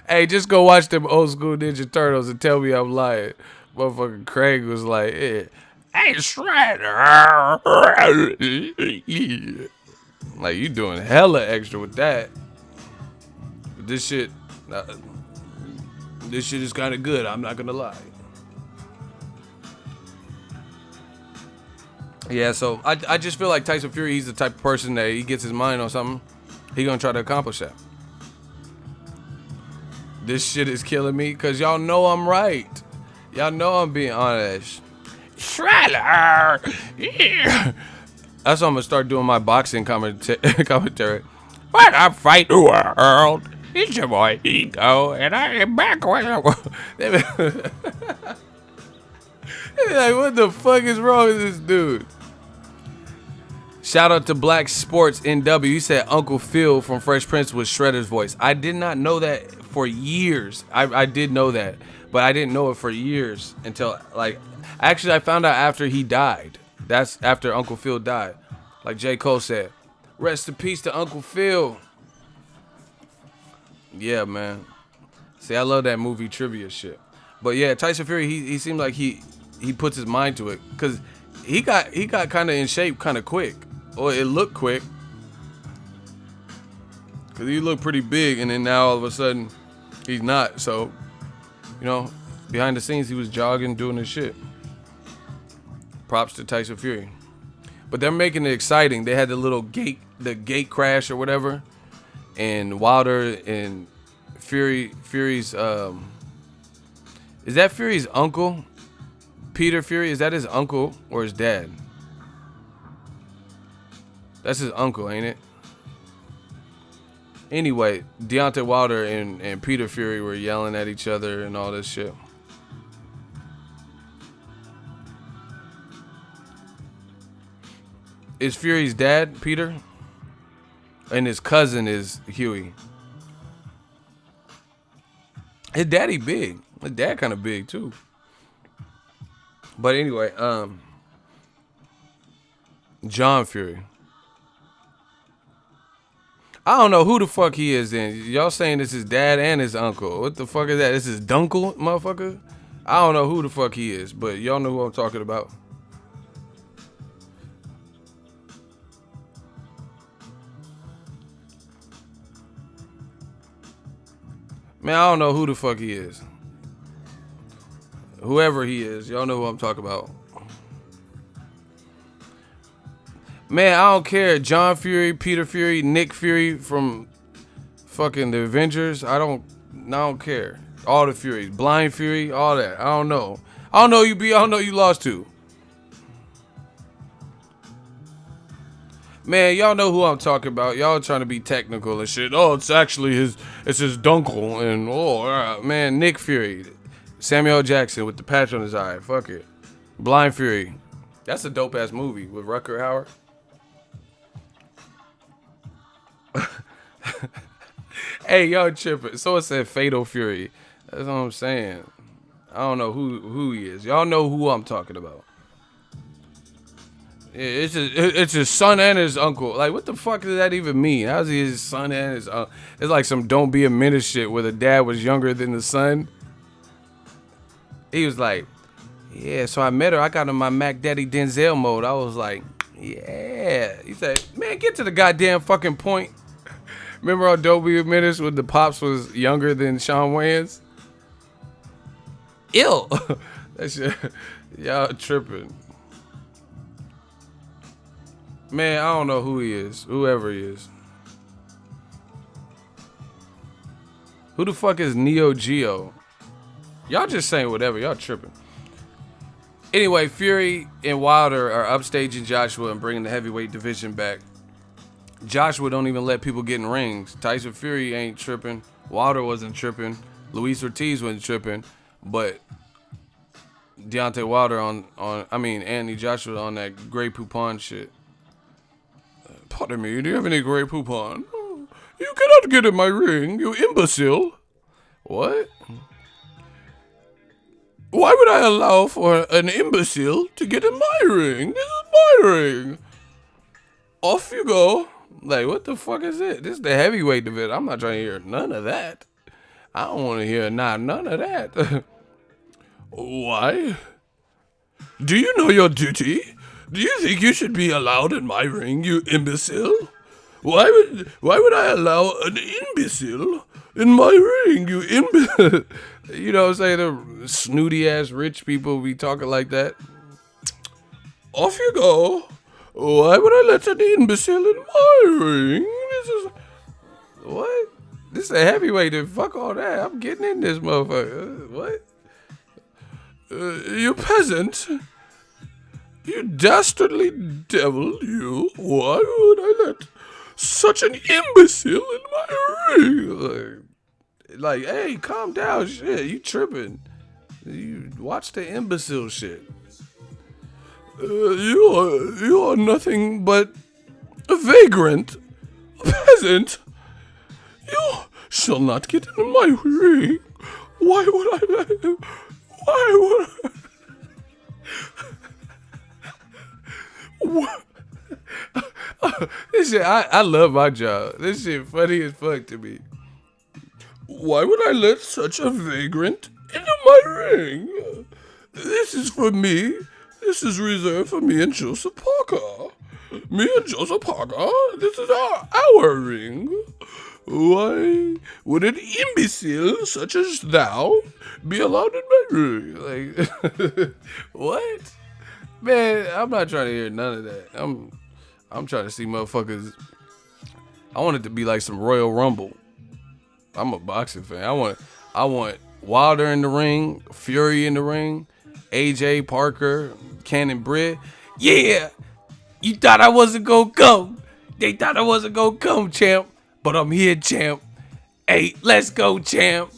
Hey, just go watch them old school Ninja Turtles and tell me I'm lying. Motherfucking Craig was like, hey, Shredder. Like, you doing hella extra with that. This shit is kind of good. I'm not gonna lie. Yeah, so I just feel like Tyson Fury, he's the type of person that he gets his mind on something, he gonna try to accomplish that. This shit is killing me because y'all know I'm right. Y'all know I'm being honest. Shredder! Yeah. That's what I'm gonna start doing my boxing commentary. But I fight the world. It's your boy Ego, and I am back with the world. They be like, what the fuck is wrong with this dude? Shout out to Black Sports NW. He said Uncle Phil from Fresh Prince was Shredder's voice. I did not know that for years. I did know that, but I didn't know it for years until, like, actually I found out after he died. That's after Uncle Phil died. Like J. Cole said, rest in peace to Uncle Phil. Yeah, man. See, I love that movie trivia shit. But yeah, Tyson Fury, he seemed like he puts his mind to it, because he got kind of in shape kind of quick, or it looked quick. Because he looked pretty big, and then now all of a sudden, he's not. So, you know, behind the scenes, he was jogging, doing his shit. Props to Tyson Fury. But they're making it exciting. They had the gate crash or whatever. And Wilder and Fury's, is that Fury's uncle? Peter Fury, is that his uncle or his dad? That's his uncle, ain't it? Anyway, Deontay Wilder and Peter Fury were yelling at each other and all this shit. Is Fury's dad Peter? And his cousin is Huey. His daddy big. His dad kind of big too. But anyway, John Fury. I don't know who the fuck he is then. Y'all saying this is dad and his uncle. What the fuck is that? This is Dunkle, motherfucker? I don't know who the fuck he is, but y'all know who I'm talking about. Man, I don't know who the fuck he is. Whoever he is, y'all know who I'm talking about. Man, I don't care. John Fury, Peter Fury, Nick Fury from fucking the Avengers. I don't care. All the Furies. Blind Fury, all that. I don't know. I don't know you be. I don't know you lost to. Man, y'all know who I'm talking about. Y'all trying to be technical and shit. Oh, it's his dunkle. And man, Nick Fury. Samuel L. Jackson with the patch on his eye. Fuck it. Blind Fury. That's a dope ass movie with Rutger Hauer. Hey, y'all tripping. So it said Fatal Fury. That's what I'm saying. I don't know who he is. Y'all know who I'm talking about. Yeah, it's his son and his uncle. Like, what the fuck does that even mean? How's he his son and his uncle? It's like some Don't Be a Menace shit where the dad was younger than the son. He was like, yeah, so I met her. I got in my Mac Daddy Denzel mode. I was like, yeah. He said, man, get to the goddamn fucking point. Remember on Don't Be a Menace when the pops was younger than Shawn Wayans? Ill. That shit, y'all tripping. Man, I don't know who he is. Whoever he is. Who the fuck is Neo Geo? Y'all just saying whatever. Y'all tripping. Anyway, Fury and Wilder are upstaging Joshua and bringing the heavyweight division back. Joshua don't even let people get in rings. Tyson Fury ain't tripping. Wilder wasn't tripping. Luis Ortiz wasn't tripping. But Deontay Wilder Anthony Joshua on that Grey Poupon shit. Pardon me, do you have any Grey Poupon? Oh, you cannot get in my ring, you imbecile. What? Why would I allow for an imbecile to get in my ring? This is my ring. Off you go. Like, what the fuck is it? This is the heavyweight division. I'm not trying to hear none of that. I don't want to hear none of that. Why? Do you know your duty? Do you think you should be allowed in my ring, you imbecile? Why would I allow an imbecile in my ring, you imbecile? You know what I'm saying? The snooty ass rich people be talking like that. Off you go. Why would I let an imbecile in my ring? This is... What? This is a heavyweight, then fuck all that. I'm getting in this motherfucker. What? You peasant. You dastardly devil, you. Why would I let such an imbecile in my ring? Like, hey, calm down, shit. You tripping. You watch the imbecile shit. You are nothing but a vagrant, a peasant. You shall not get in my ring. Why would I let him? Why would I? This shit, I love my job. This shit funny as fuck to me. Why would I let such a vagrant into my ring? This is for me. This is reserved for me and Joseph Parker. Me and Joseph Parker. This is our ring. Why would an imbecile such as thou be allowed in my room? Like, what? Man, I'm not trying to hear none of that. I'm trying to see motherfuckers. I want it to be like some Royal Rumble. I'm a boxing fan. I want Wilder in the ring, Fury in the ring, AJ Parker, Cannon Britt. Yeah, you thought I wasn't gonna come. They thought I wasn't gonna come, champ. But I'm here, champ. Hey, let's go, champ.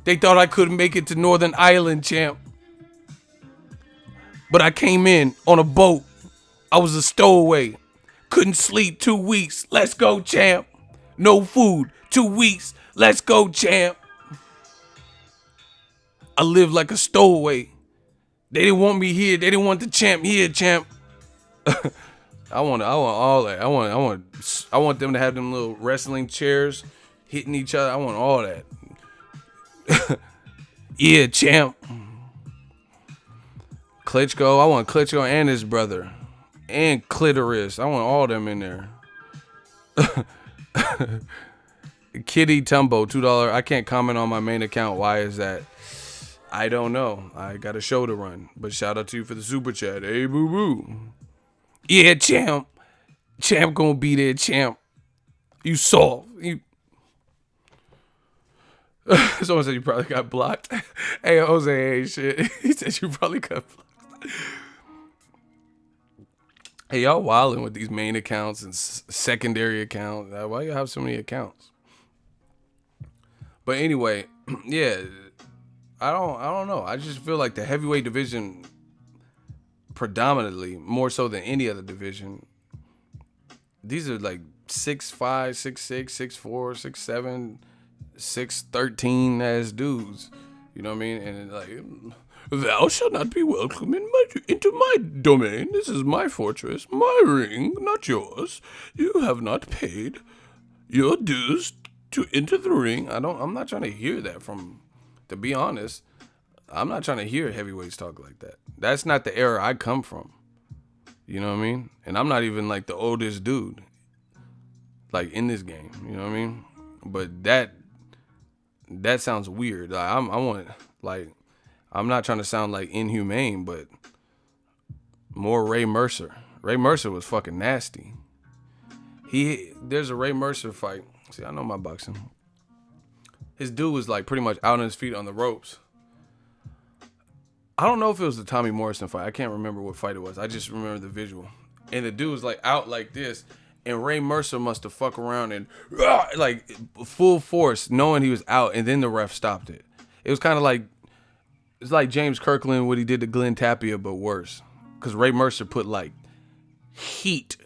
They thought I couldn't make it to Northern Ireland, champ. But I came in on a boat. I was a stowaway. Couldn't sleep 2 weeks. Let's go, champ. No food. 2 weeks. Let's go, champ. I live like a stowaway. They didn't want me here. They didn't want the champ here, champ. I want all that. I want them to have them little wrestling chairs hitting each other. I want all that. Yeah, champ. Klitschko. I want Klitschko and his brother. And Clitoris. I want all them in there. Kitty Tumbo, $2. I can't comment on my main account. Why is that? I don't know. I got a show to run. But shout out to you for the super chat. Hey, boo boo. Yeah, champ. Champ gonna be there, champ. You saw. Someone said you probably got blocked. Hey, Jose, hey, shit. He said you probably got blocked. Hey, y'all wilding with these main accounts and secondary accounts. Why you have so many accounts? But anyway, yeah, I don't know. I just feel like the heavyweight division, predominantly more so than any other division, these are like 6'5", 6'6", 6'4", 6'7", 6'13" ass dudes. You know what I mean? And like, thou shalt not be welcome into my domain. This is my fortress, my ring, not yours. You have not paid your dues to enter the ring. I'm not trying to hear that to be honest, I'm not trying to hear heavyweights talk like that. That's not the era I come from. You know what I mean? And I'm not even like the oldest dude, like in this game. You know what I mean? But that sounds weird. Like, I'm not trying to sound like inhumane, but more Ray Mercer. Ray Mercer was fucking nasty. There's a Ray Mercer fight. See, I know my boxing. His dude was like pretty much out on his feet on the ropes. I don't know if it was the Tommy Morrison fight. I can't remember what fight it was. I just remember the visual. And the dude was like out like this. And Ray Mercer must have fucked around and like full force, knowing he was out. And then the ref stopped it. It was kind of like, it's like James Kirkland, what he did to Glenn Tapia, but worse. Because Ray Mercer put like heat.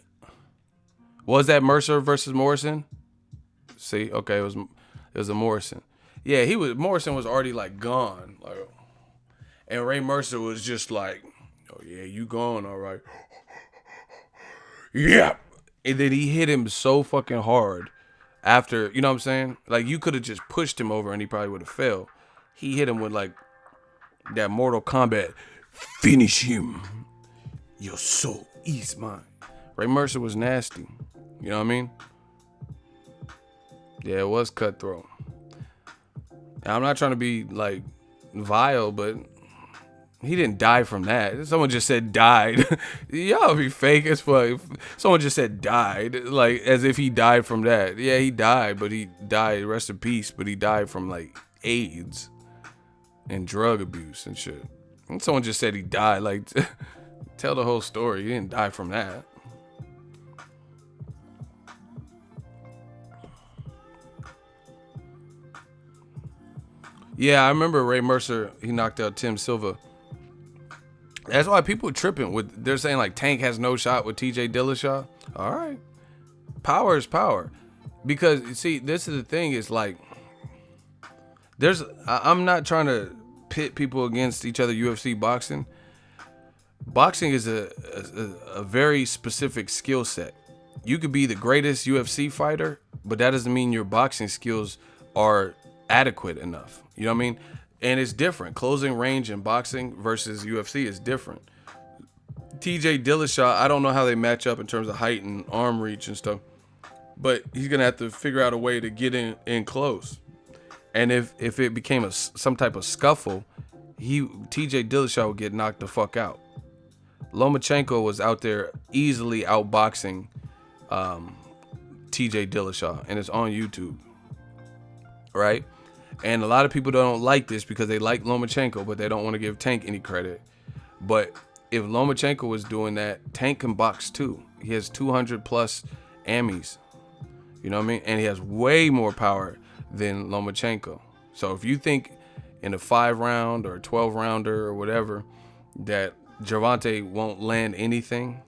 Was that Mercer versus Morrison? See, okay, it was a Morrison. Yeah, Morrison was already like gone. Like, and Ray Mercer was just like, oh yeah, you gone, all right. Yeah. And then he hit him so fucking hard after, you know what I'm saying? Like, you could have just pushed him over and he probably would have fell. He hit him with like that Mortal Kombat, finish him. Your soul is mine. Ray Mercer was nasty. You know what I mean? Yeah, it was cutthroat. I'm not trying to be like vile, but he didn't die from that. Someone just said died. Y'all be fake as fuck. Someone just said died, like as if he died from that. Yeah, he died, but he died, rest in peace, but he died from like AIDS and drug abuse and shit. And someone just said he died, like tell the whole story. He didn't die from that. Yeah, I remember Ray Mercer, he knocked out Tim Silva. That's why people are tripping with, they're saying like Tank has no shot with TJ Dillashaw. All right. Power is power. Because you see, this is the thing, is like, I'm not trying to pit people against each other, UFC boxing. Boxing is a very specific skill set. You could be the greatest UFC fighter, but that doesn't mean your boxing skills are adequate enough. You know what I mean? And it's different. Closing range in boxing versus UFC is different. TJ Dillashaw, I don't know how they match up in terms of height and arm reach and stuff. but he's gonna have to figure out a way to get in close. And if it became some type of scuffle, TJ Dillashaw would get knocked the fuck out. Lomachenko was out there easily outboxing TJ Dillashaw, and it's on YouTube, right? And a lot of people don't like this because they like Lomachenko, but they don't want to give Tank any credit. But if Lomachenko was doing that, Tank can box too. He has 200 plus Emmys, you know what I mean? And he has way more power than Lomachenko. So if you think in a 5-round or a 12-rounder or whatever that Gervonta won't land anything,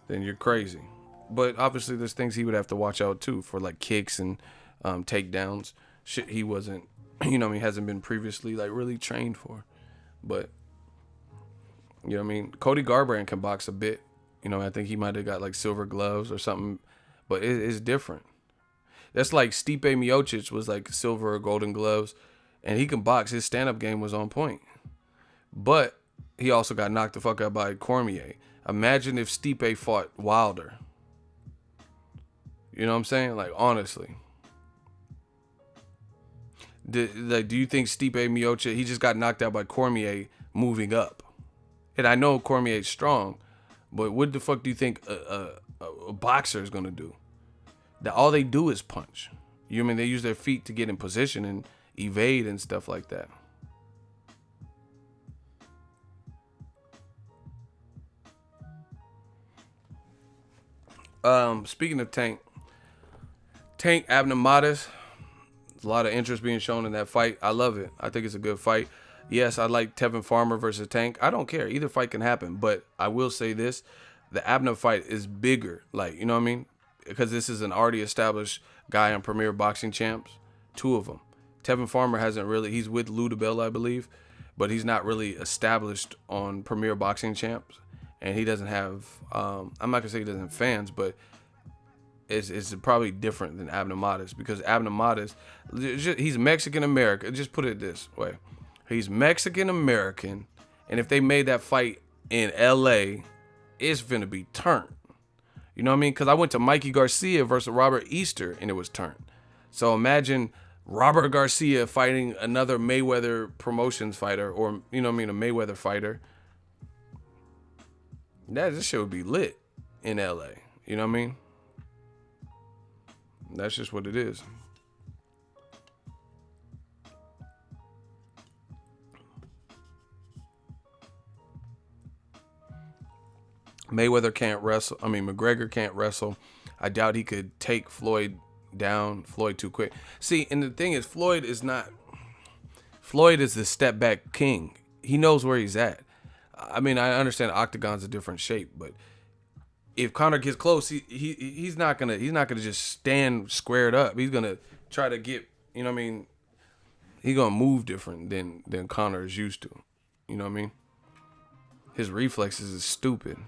then you're crazy. But obviously there's things he would have to watch out too for, like kicks and takedowns. Shit he wasn't, you know what I mean, hasn't been previously like really trained for. But you know what I mean? Cody Garbrandt can box a bit. You know, I think he might have got like silver gloves or something, but it's different. That's like Stipe Miocic was like silver or golden gloves, and he can box. His stand-up game was on point. But he also got knocked the fuck out by Cormier. Imagine if Stipe fought Wilder. You know what I'm saying? Like, honestly. Do you think Stipe Miocic, he just got knocked out by Cormier moving up? And I know Cormier's strong, but what the fuck do you think a boxer is going to do? That all they do is punch. You know what I mean? They use their feet to get in position and evade and stuff like that. Speaking of Tank Abnamatis, there's a lot of interest being shown in that fight. I love it. I think it's a good fight. Yes, I like Tevin Farmer versus Tank. I don't care. Either fight can happen. But I will say this. The Abner fight is bigger. Like, you know what I mean? Because this is an already established guy on Premier Boxing Champs. 2 of them. Tevin Farmer hasn't really... He's with Lou DeBell, I believe. But he's not really established on Premier Boxing Champs. And he doesn't have... I'm not going to say he doesn't have fans, but... It's probably different than Abner Matis, because Abner Matis, he's Mexican American. Just put it this way. He's Mexican American, and if they made that fight in LA, it's finna be turned. You know what I mean? Because I went to Mikey Garcia versus Robert Easter, and it was turned. So imagine Robert Garcia fighting another Mayweather Promotions fighter, or, you know what I mean, a Mayweather fighter. This shit would be lit in LA. You know what I mean? That's just what it is. Mayweather can't wrestle. I mean, McGregor can't wrestle. I doubt he could take Floyd down. Floyd too quick. See, and the thing is, Floyd is the step back king. He knows where he's at. I mean, I understand Octagon's a different shape, but if Conor gets close, he's not gonna just stand squared up. He's gonna try to get, you know what I mean? He's gonna move different than Conor is used to. You know what I mean? His reflexes is stupid.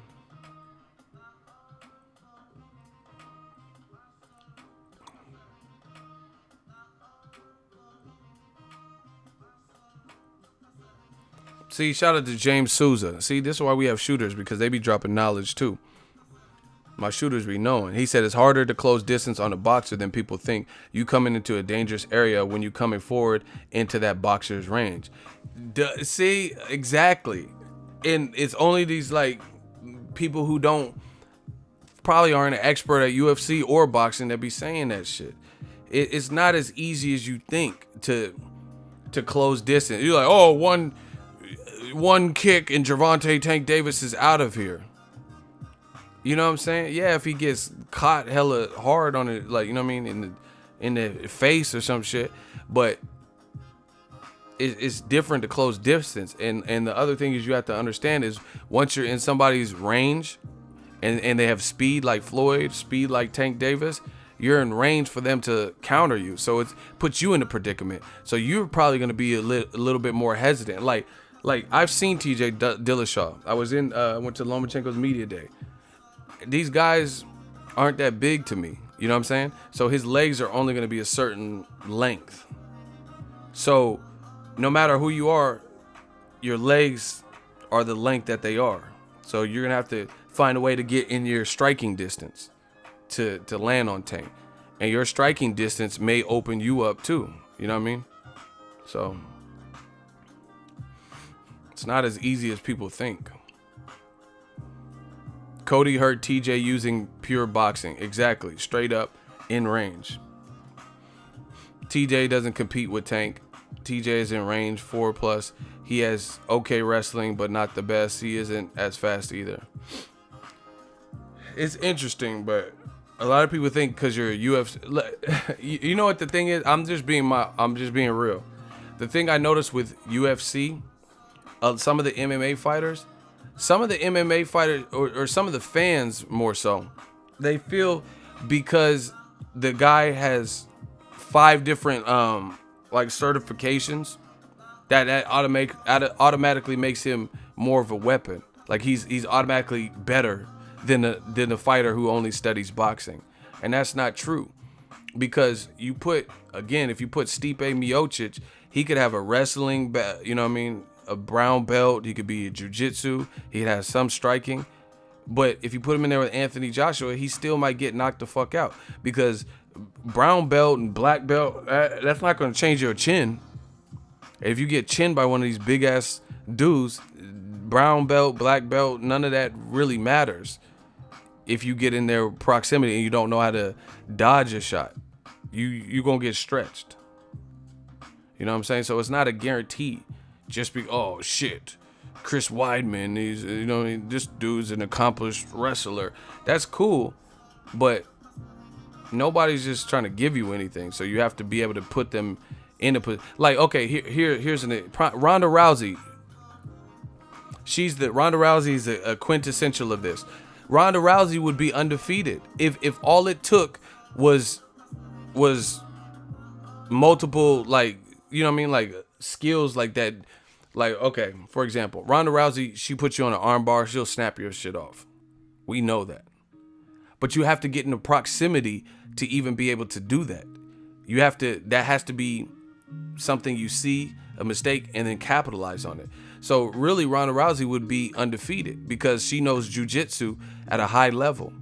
See, shout out to James Souza. See, this is why we have shooters, because they be dropping knowledge too. My shooters be knowing. He said it's harder to close distance on a boxer than people think. You coming into a dangerous area when you coming forward into that boxer's range. See, exactly. And it's only these like people who probably aren't an expert at UFC or boxing that be saying that shit. It's not as easy as you think to close distance. You're like, oh, one kick and Gervonta Tank Davis is out of here. You know what I'm saying? Yeah, if he gets caught hella hard on it, like, you know what I mean, in the face or some shit. But it's different to close distance. And the other thing is you have to understand is once you're in somebody's range and they have speed like Floyd, speed like Tank Davis, you're in range for them to counter you. So it puts you in a predicament. So you're probably going to be a little bit more hesitant. Like I've seen TJ Dillashaw. I went to Lomachenko's media day. These guys aren't that big to me. You know what I'm saying? So his legs are only going to be a certain length. So no matter who you are, your legs are the length that they are. So you're going to have to find a way to get in your striking distance. to land on Tank. And your striking distance may open you up too. You know what I mean? So it's not as easy as people think. Cody hurt TJ using pure boxing. Exactly. Straight up in range. TJ doesn't compete with Tank. TJ is in range 4+. He has okay wrestling, but not the best. He isn't as fast either. It's interesting, but a lot of people think because you're a UFC, you know what the thing is? I'm just being real. The thing I noticed with UFC, some of the MMA fighters, or some of the fans more so, they feel because the guy has 5 different like certifications that automatically makes him more of a weapon. Like he's automatically better than the fighter who only studies boxing. And that's not true. Because if you put Stipe Miocic, he could have a wrestling you know what I mean, a brown belt, he could be a jiu-jitsu, he has some striking. But if you put him in there with Anthony Joshua, he still might get knocked the fuck out. Because brown belt and black belt, that's not going to change your chin. If you get chinned by one of these big ass dudes, brown belt, black belt, none of that really matters. If you get in their proximity and you don't know how to dodge a shot, you gonna get stretched. You know what I'm saying? So it's not a guarantee. Just oh shit, Chris Weidman, this dude's an accomplished wrestler. That's cool, but nobody's just trying to give you anything. So you have to be able to put them in a position. Like, okay, here's Ronda Rousey. Ronda Rousey is a quintessential of this. Ronda Rousey would be undefeated if all it took was multiple, like, you know what I mean, like skills like that. Like, okay, for example, Ronda Rousey, she puts you on an arm bar, she'll snap your shit off. We know that. But you have to get in the proximity to even be able to do that. That has to be something you see, a mistake, and then capitalize on it. So really, Ronda Rousey would be undefeated because she knows jiu-jitsu at a high level,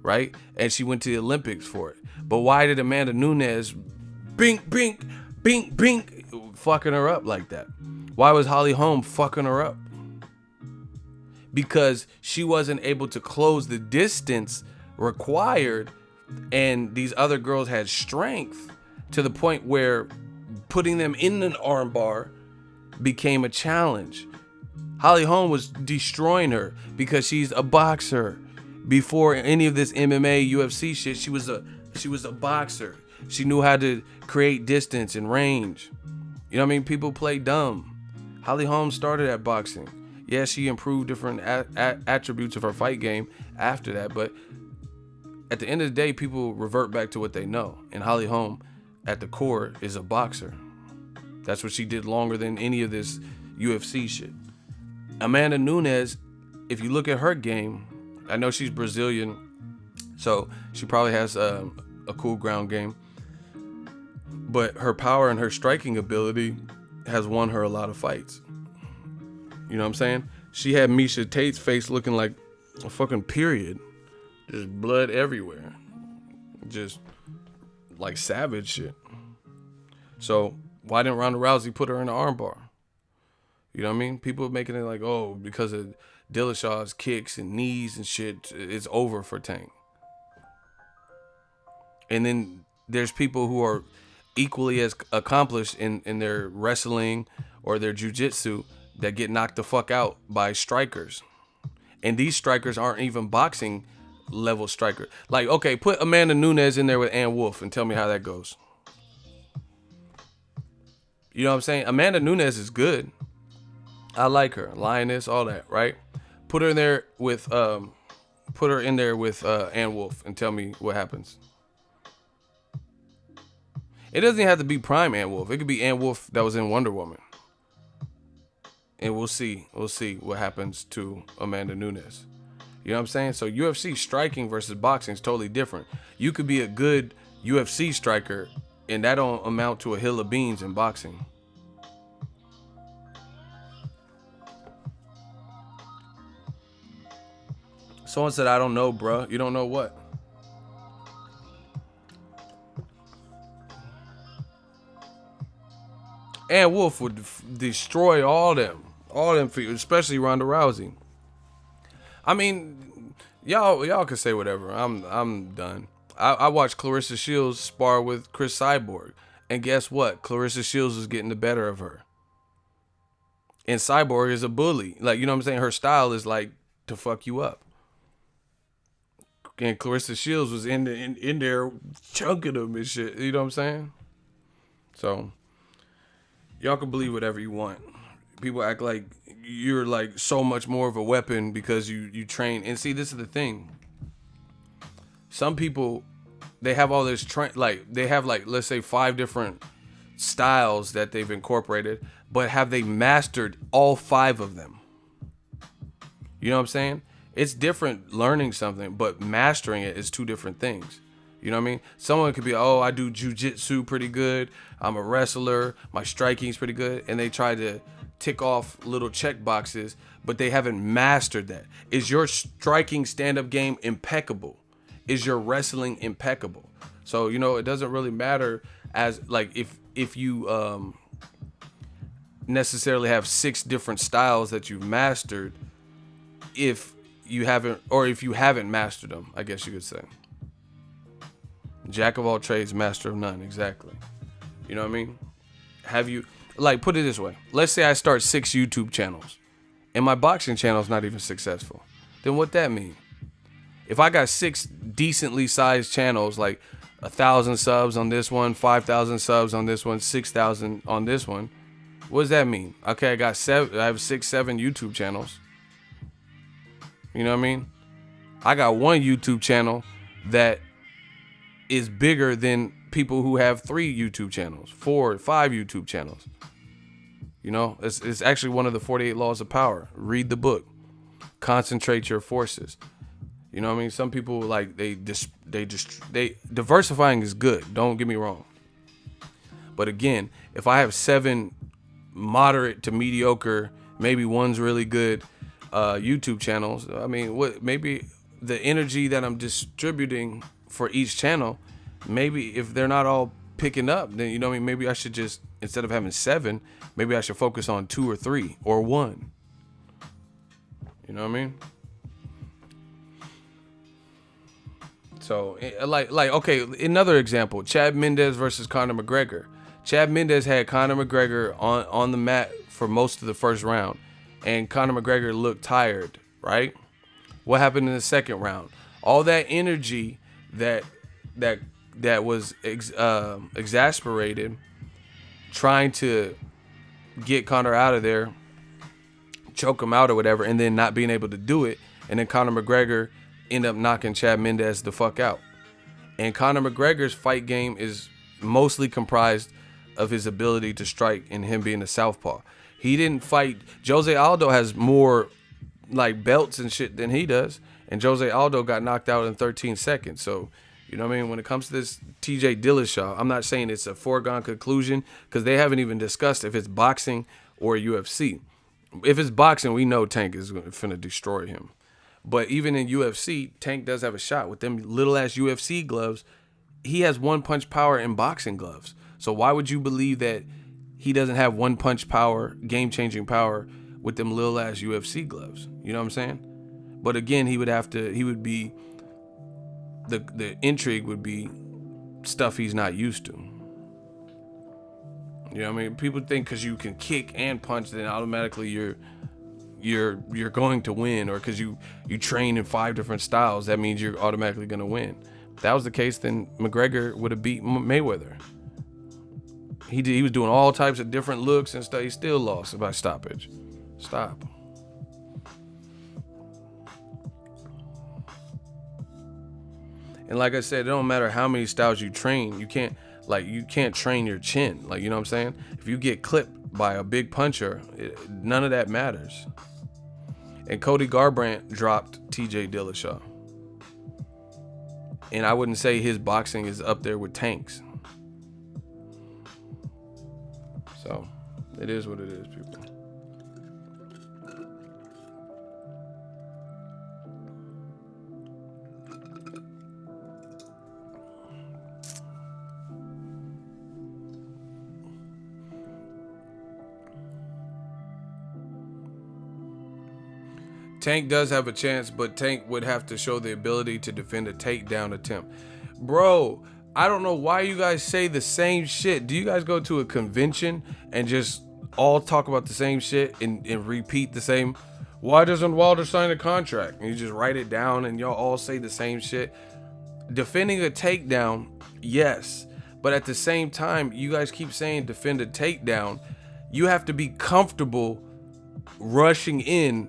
right? And she went to the Olympics for it. But why did Amanda Nunes bink, bink, bink, bink, fucking her up like that? Why was Holly Holm fucking her up? Because she wasn't able to close the distance required, and these other girls had strength to the point where putting them in an armbar became a challenge. Holly Holm was destroying her because she's a boxer. Before any of this MMA, UFC shit, she was a boxer. She knew how to create distance and range. You know what I mean? People play dumb. Holly Holm started at boxing. Yeah, she improved different attributes of her fight game after that, but at the end of the day, people revert back to what they know. And Holly Holm, at the core, is a boxer. That's what she did longer than any of this UFC shit. Amanda Nunes, if you look at her game, I know she's Brazilian, so she probably has a cool ground game. But her power and her striking ability has won her a lot of fights. You know what I'm saying? She had Misha Tate's face looking like a fucking period. Just blood everywhere. Just like savage shit. So why didn't Ronda Rousey put her in the armbar? You know what I mean? People are making it like, oh, because of Dillashaw's kicks and knees and shit, it's over for Tank. And then there's people who are equally as accomplished in their wrestling or their jiu-jitsu that get knocked the fuck out by strikers. And these strikers aren't even boxing level strikers. Like, okay, put Amanda Nunes in there with Ann Wolfe and tell me how that goes. You know what I'm saying? Amanda Nunes is good. I like her. Lioness, all that, right? Put her in there with Ann Wolfe and tell me what happens. It doesn't have to be prime Ann Wolfe. It could be Ann Wolfe that was in Wonder Woman. And we'll see what happens to Amanda Nunes. You know what I'm saying? So UFC striking versus boxing is totally different. You could be a good UFC striker, and that don't amount to a hill of beans in boxing. Someone said, I don't know, bruh. You don't know what? And Wolf would destroy all them, especially Ronda Rousey. I mean, y'all can say whatever. I'm done. I watched Clarissa Shields spar with Chris Cyborg, and guess what? Clarissa Shields was getting the better of her. And Cyborg is a bully. Like, you know what I'm saying? Her style is like to fuck you up. And Clarissa Shields was in there chunking them and shit. You know what I'm saying? So y'all can believe whatever you want. People act like you're like so much more of a weapon because you train. And see, this is the thing. Some people, they have all this like they have like, let's say 5 different styles that they've incorporated, but have they mastered all 5 of them? You know what I'm saying? It's different learning something, but mastering it is 2 different things. You know what I mean? Someone could be, oh, I do jujitsu pretty good. I'm a wrestler. My striking's pretty good. And they try to tick off little check boxes, but they haven't mastered that. Is your striking stand-up game impeccable? Is your wrestling impeccable? So, you know, it doesn't really matter as like if you necessarily have 6 different styles that you've mastered, if you haven't mastered them, I guess you could say. Jack of all trades, master of none. Exactly. You know what I mean? Have you, like, put it this way. Let's say I start 6 YouTube channels and my boxing channel is not even successful. Then what that mean? If I got 6 decently sized channels, like 1,000 subs on this one, 5,000 subs on this one, 6,000 on this one, what does that mean? Okay, I have 6, 7 YouTube channels. You know what I mean? I got one YouTube channel that is bigger than people who have 3 YouTube channels, 4, 5 YouTube channels. You know, it's actually one of the 48 laws of power. Read the book. Concentrate your forces. You know what I mean? Some people like they diversifying is good. Don't get me wrong. But again, if I have 7 moderate to mediocre, maybe one's really good YouTube channels, I mean, what maybe the energy that I'm distributing for each channel, maybe if they're not all picking up, then, you know what I mean, maybe I should just, instead of having 7, maybe I should focus on 2 or 3 or 1. You know what I mean? So, like, okay, another example, Chad Mendes versus Conor McGregor. Chad Mendes had Conor McGregor on the mat for most of the first round, and Conor McGregor looked tired, right? What happened in the second round? All that energy that was exasperated, trying to get Conor out of there, choke him out or whatever, and then not being able to do it, and then Conor McGregor end up knocking Chad Mendes the fuck out. And Conor McGregor's fight game is mostly comprised of his ability to strike and him being a southpaw. He didn't fight. Jose Aldo has more like belts and shit than he does, and Jose Aldo got knocked out in 13 seconds. So, you know what I mean? When it comes to this TJ Dillashaw, I'm not saying it's a foregone conclusion because they haven't even discussed if it's boxing or UFC. If it's boxing, we know Tank is finna destroy him. But even in UFC, Tank does have a shot with them little ass UFC gloves. He has 1-punch power in boxing gloves. So why would you believe that he doesn't have 1-punch power, game-changing power with them little ass UFC gloves? You know what I'm saying? But again, the intrigue would be stuff he's not used to. You know what I mean? People think because you can kick and punch, then automatically you're going to win, or because you train in 5 different styles, that means you're automatically going to win. If that was the case, then McGregor would have beat Mayweather. He was doing all types of different looks and stuff. He still lost by stoppage. Stop. And like I said, it don't matter how many styles you train. You can't train your chin. Like, you know what I'm saying? If you get clipped by a big puncher, none of that matters. And Cody Garbrandt dropped TJ Dillashaw. And I wouldn't say his boxing is up there with Tank's. So, it is what it is, people. Tank does have a chance, but Tank would have to show the ability to defend a takedown attempt. Bro, I don't know why you guys say the same shit. Do you guys go to a convention and just all talk about the same shit and repeat the same? Why doesn't Wilder sign a contract? And you just write it down and y'all all say the same shit. Defending a takedown, yes. But at the same time, you guys keep saying defend a takedown. You have to be comfortable rushing in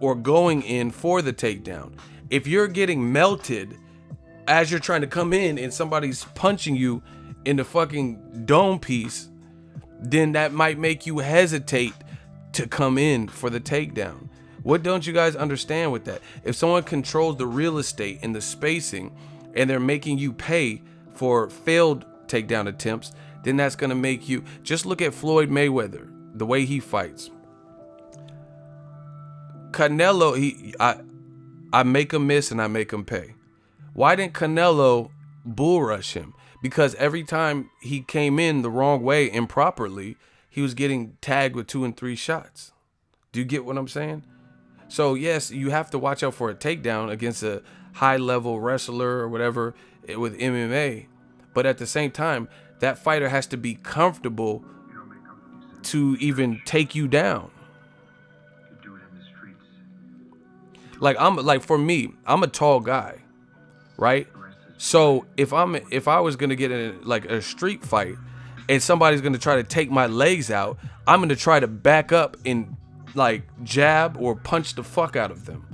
or going in for the takedown. If you're getting melted as you're trying to come in and somebody's punching you in the fucking dome piece, then that might make you hesitate to come in for the takedown. What don't you guys understand with that? If someone controls the real estate and the spacing and they're making you pay for failed takedown attempts, then that's going to make you... Just look at Floyd Mayweather, the way he fights. Canelo, I make him miss and I make him pay. Why didn't Canelo bull rush him? Because every time he came in the wrong way, improperly, he was getting tagged with 2 and 3 shots. Do you get what I'm saying? So yes, you have to watch out for a takedown against a high level wrestler or whatever with MMA. But at the same time, that fighter has to be comfortable to even take you down. Like for me, I'm a tall guy, right? So if I was gonna get in like a street fight and somebody's gonna try to take my legs out, I'm gonna try to back up and like jab or punch the fuck out of them.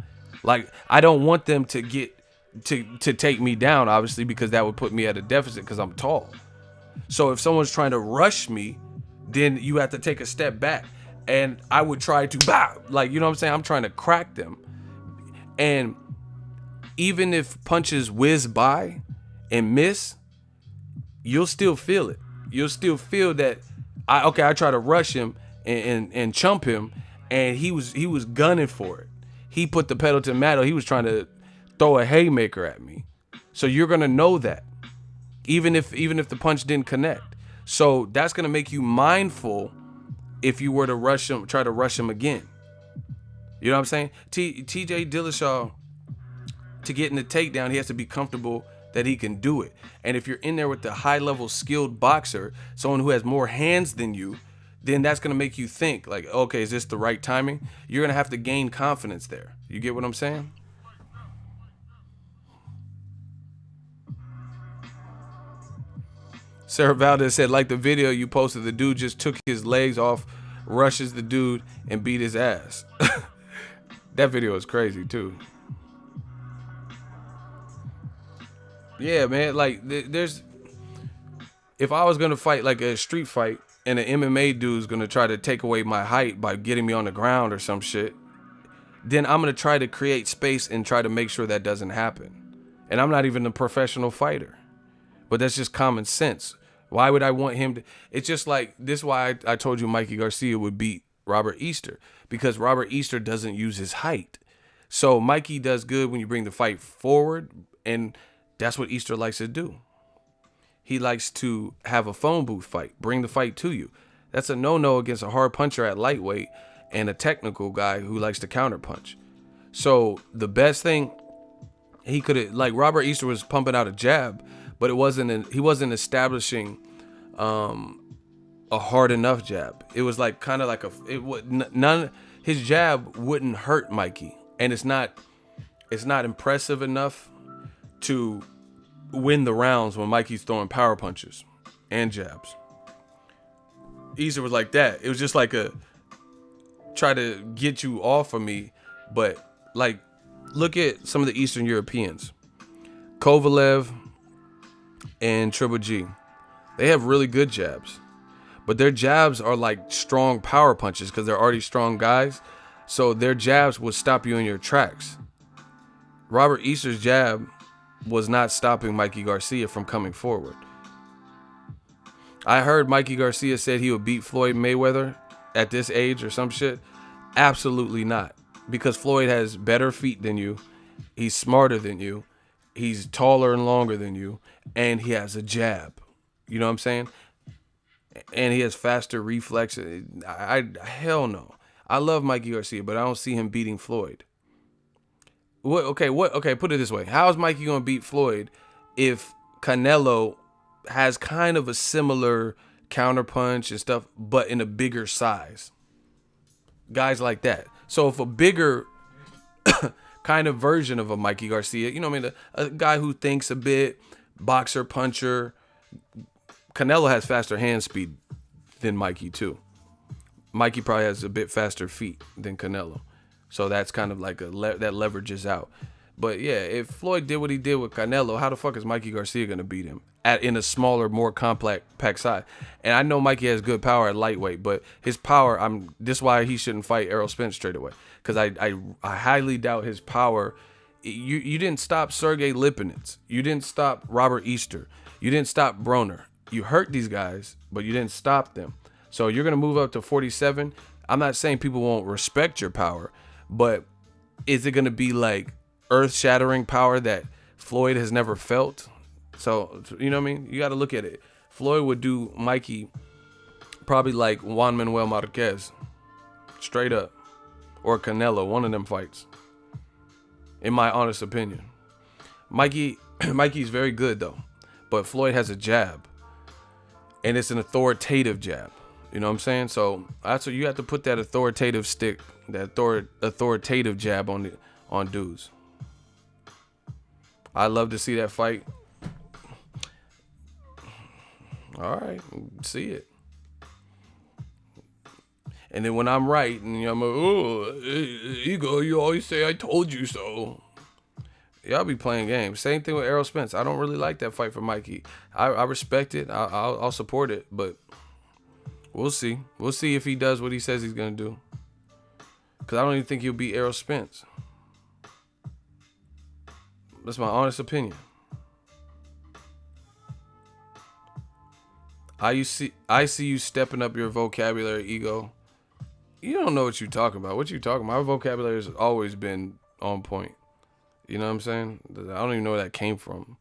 Like I don't want them to get to take me down, obviously, because that would put me at a deficit because I'm tall. So if someone's trying to rush me, then you have to take a step back, and I would try to like, you know what I'm saying? I'm trying to crack them. And even if punches whiz by and miss, you'll still feel it. You'll still feel that I try to rush him and chump him, and he was gunning for it. He put the pedal to the metal. He was trying to throw a haymaker at me. So you're gonna know that, even if the punch didn't connect. So that's gonna make you mindful if you were to rush him, try to rush him again. You know what I'm saying? TJ Dillashaw, to get in the takedown, he has to be comfortable that he can do it. And if you're in there with the high-level skilled boxer, someone who has more hands than you, then that's going to make you think, like, okay, is this the right timing? You're going to have to gain confidence there. You get what I'm saying? Sarah Valdez said, like the video you posted, the dude just took his legs off, rushes the dude, and beat his ass. That video is crazy, too. Yeah, man, like, there's... If I was going to fight, like, a street fight, and an MMA dude's going to try to take away my height by getting me on the ground or some shit, then I'm going to try to create space and try to make sure that doesn't happen. And I'm not even a professional fighter. But that's just common sense. Why would I want him to... It's just like, this is why I told you Mikey Garcia would beat Robert Easter. Because Robert Easter doesn't use his height. So Mikey does good when you bring the fight forward. And that's what Easter likes to do. He likes to have a phone booth fight. Bring the fight to you. That's a no-no against a hard puncher at lightweight and a technical guy who likes to counterpunch. So the best thing he could have... Like, Robert Easter was pumping out a jab, but he wasn't establishing a hard enough jab. It was like kind of like his jab wouldn't hurt Mikey, and it's not impressive enough to win the rounds when Mikey's throwing power punches and jabs. Easter was like that. It was just like a try to get you off of me, but like look at some of the Eastern Europeans, Kovalev and Triple G. They have really good jabs, but their jabs are like strong power punches because they're already strong guys. So their jabs would stop you in your tracks. Robert Easter's jab was not stopping Mikey Garcia from coming forward. I heard Mikey Garcia said he would beat Floyd Mayweather at this age or some shit. Absolutely not. Because Floyd has better feet than you. He's smarter than you. He's taller and longer than you. And he has a jab. You know what I'm saying? And he has faster reflexes. Hell no. I love Mikey Garcia, but I don't see him beating Floyd. Okay, put it this way. How is Mikey going to beat Floyd if Canelo has kind of a similar counterpunch and stuff, but in a bigger size? Guys like that. So if a bigger kind of version of a Mikey Garcia, you know what I mean? A guy who thinks a bit, boxer, puncher. Canelo has faster hand speed than Mikey too. Mikey probably has a bit faster feet than Canelo. So that's kind of like that leverages out. But yeah, if Floyd did what he did with Canelo, how the fuck is Mikey Garcia going to beat him in a smaller, more compact pack size? And I know Mikey has good power at lightweight, but his power, this is why he shouldn't fight Errol Spence straight away. Because I highly doubt his power. You didn't stop Sergey Lipinets. You didn't stop Robert Easter. You didn't stop Broner. You hurt these guys, but you didn't stop them. So you're going to move up to 47. I'm not saying people won't respect your power, but is it going to be like earth-shattering power that Floyd has never felt? So, you know what I mean? You got to look at it. Floyd would do Mikey probably like Juan Manuel Marquez, straight up, or Canelo, one of them fights, in my honest opinion. Mikey's very good, though, but Floyd has a jab, and it's an authoritative jab. You know what I'm saying? So that's what you have to put, that authoritative stick, that authoritative jab on dudes. I love to see that fight. All right, see it. And then when I'm right, and I'm like, oh, ego, you always say I told you so. Y'all be playing games. Same thing with Errol Spence. I don't really like that fight for Mikey. I respect it. I'll support it, but we'll see. We'll see if he does what he says he's going to do. Because I don't even think he'll beat Errol Spence. That's my honest opinion. I see you stepping up your vocabulary, ego. You don't know what you're talking about. What you talking about? My vocabulary has always been on point. You know what I'm saying? I don't even know where that came from.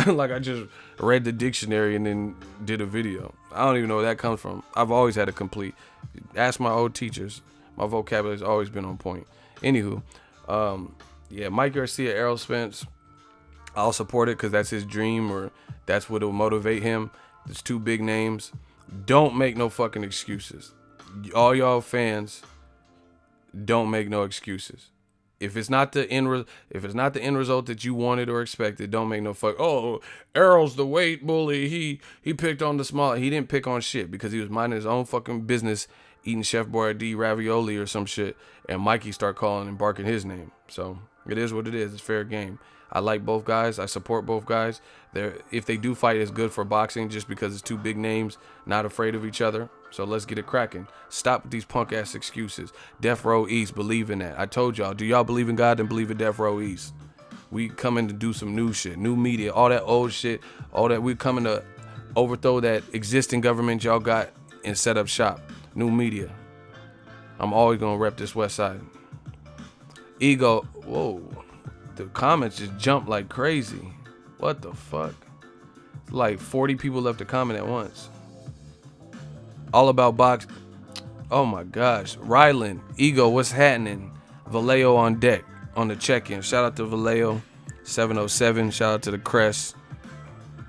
Like I just read the dictionary and then did a video. I don't even know where that comes from. I've always had a complete. Ask my old teachers. My vocabulary's always been on point. Anywho, yeah, Mike Garcia, Errol Spence. I'll support it because that's his dream, or that's what will motivate him. There's two big names. Don't make no fucking excuses. All y'all fans, don't make no excuses. If it's not the end result that you wanted or expected, don't make no fuck. Oh, Errol's the weight bully. He picked on the small. He didn't pick on shit because he was minding his own fucking business, eating Chef Boyardee ravioli or some shit, and Mikey start calling and barking his name. So it is what it is. It's fair game. I like both guys. I support both guys. If they do fight, it's good for boxing just because it's two big names, not afraid of each other. So let's get it cracking. Stop with these punk ass excuses. Death Row East, believe in that. I told y'all, do y'all believe in God? Then believe in Death Row East. We coming to do some new shit, new media, all that old shit, all that. We coming to overthrow that existing government y'all got and set up shop. New media. I'm always gonna rep this West Side. Ego, whoa. The comments just jumped like crazy. What the fuck? Like 40 people left a comment at once. All about box. Oh my gosh. Rylan, Ego, what's happening? Vallejo on deck on the check-in. Shout out to Vallejo 707. Shout out to the Crest,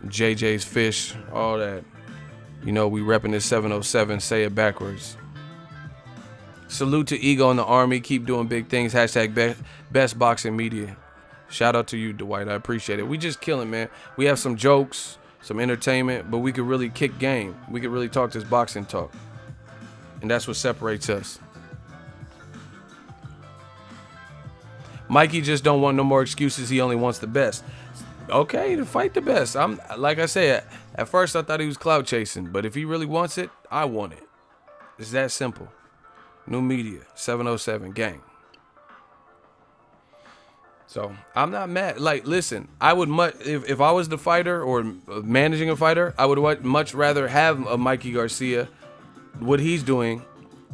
JJ's Fish, all that. You know, we repping this 707. Say it backwards. Salute to Ego in the Army. Keep doing big things. Hashtag best boxing media. Shout out to you, Dwight. I appreciate it. We just killing, man. We have some jokes, some entertainment, but we could really kick game. We could really talk this boxing talk. And that's what separates us. Mikey just don't want no more excuses. He only wants the best. Okay, to fight the best. Like I said, at first I thought he was clout chasing, but if he really wants it, I want it. It's that simple. New media, 707 gang. So I'm not mad. Like, listen, I would if I was the fighter or managing a fighter, I would much rather have a Mikey Garcia, what he's doing,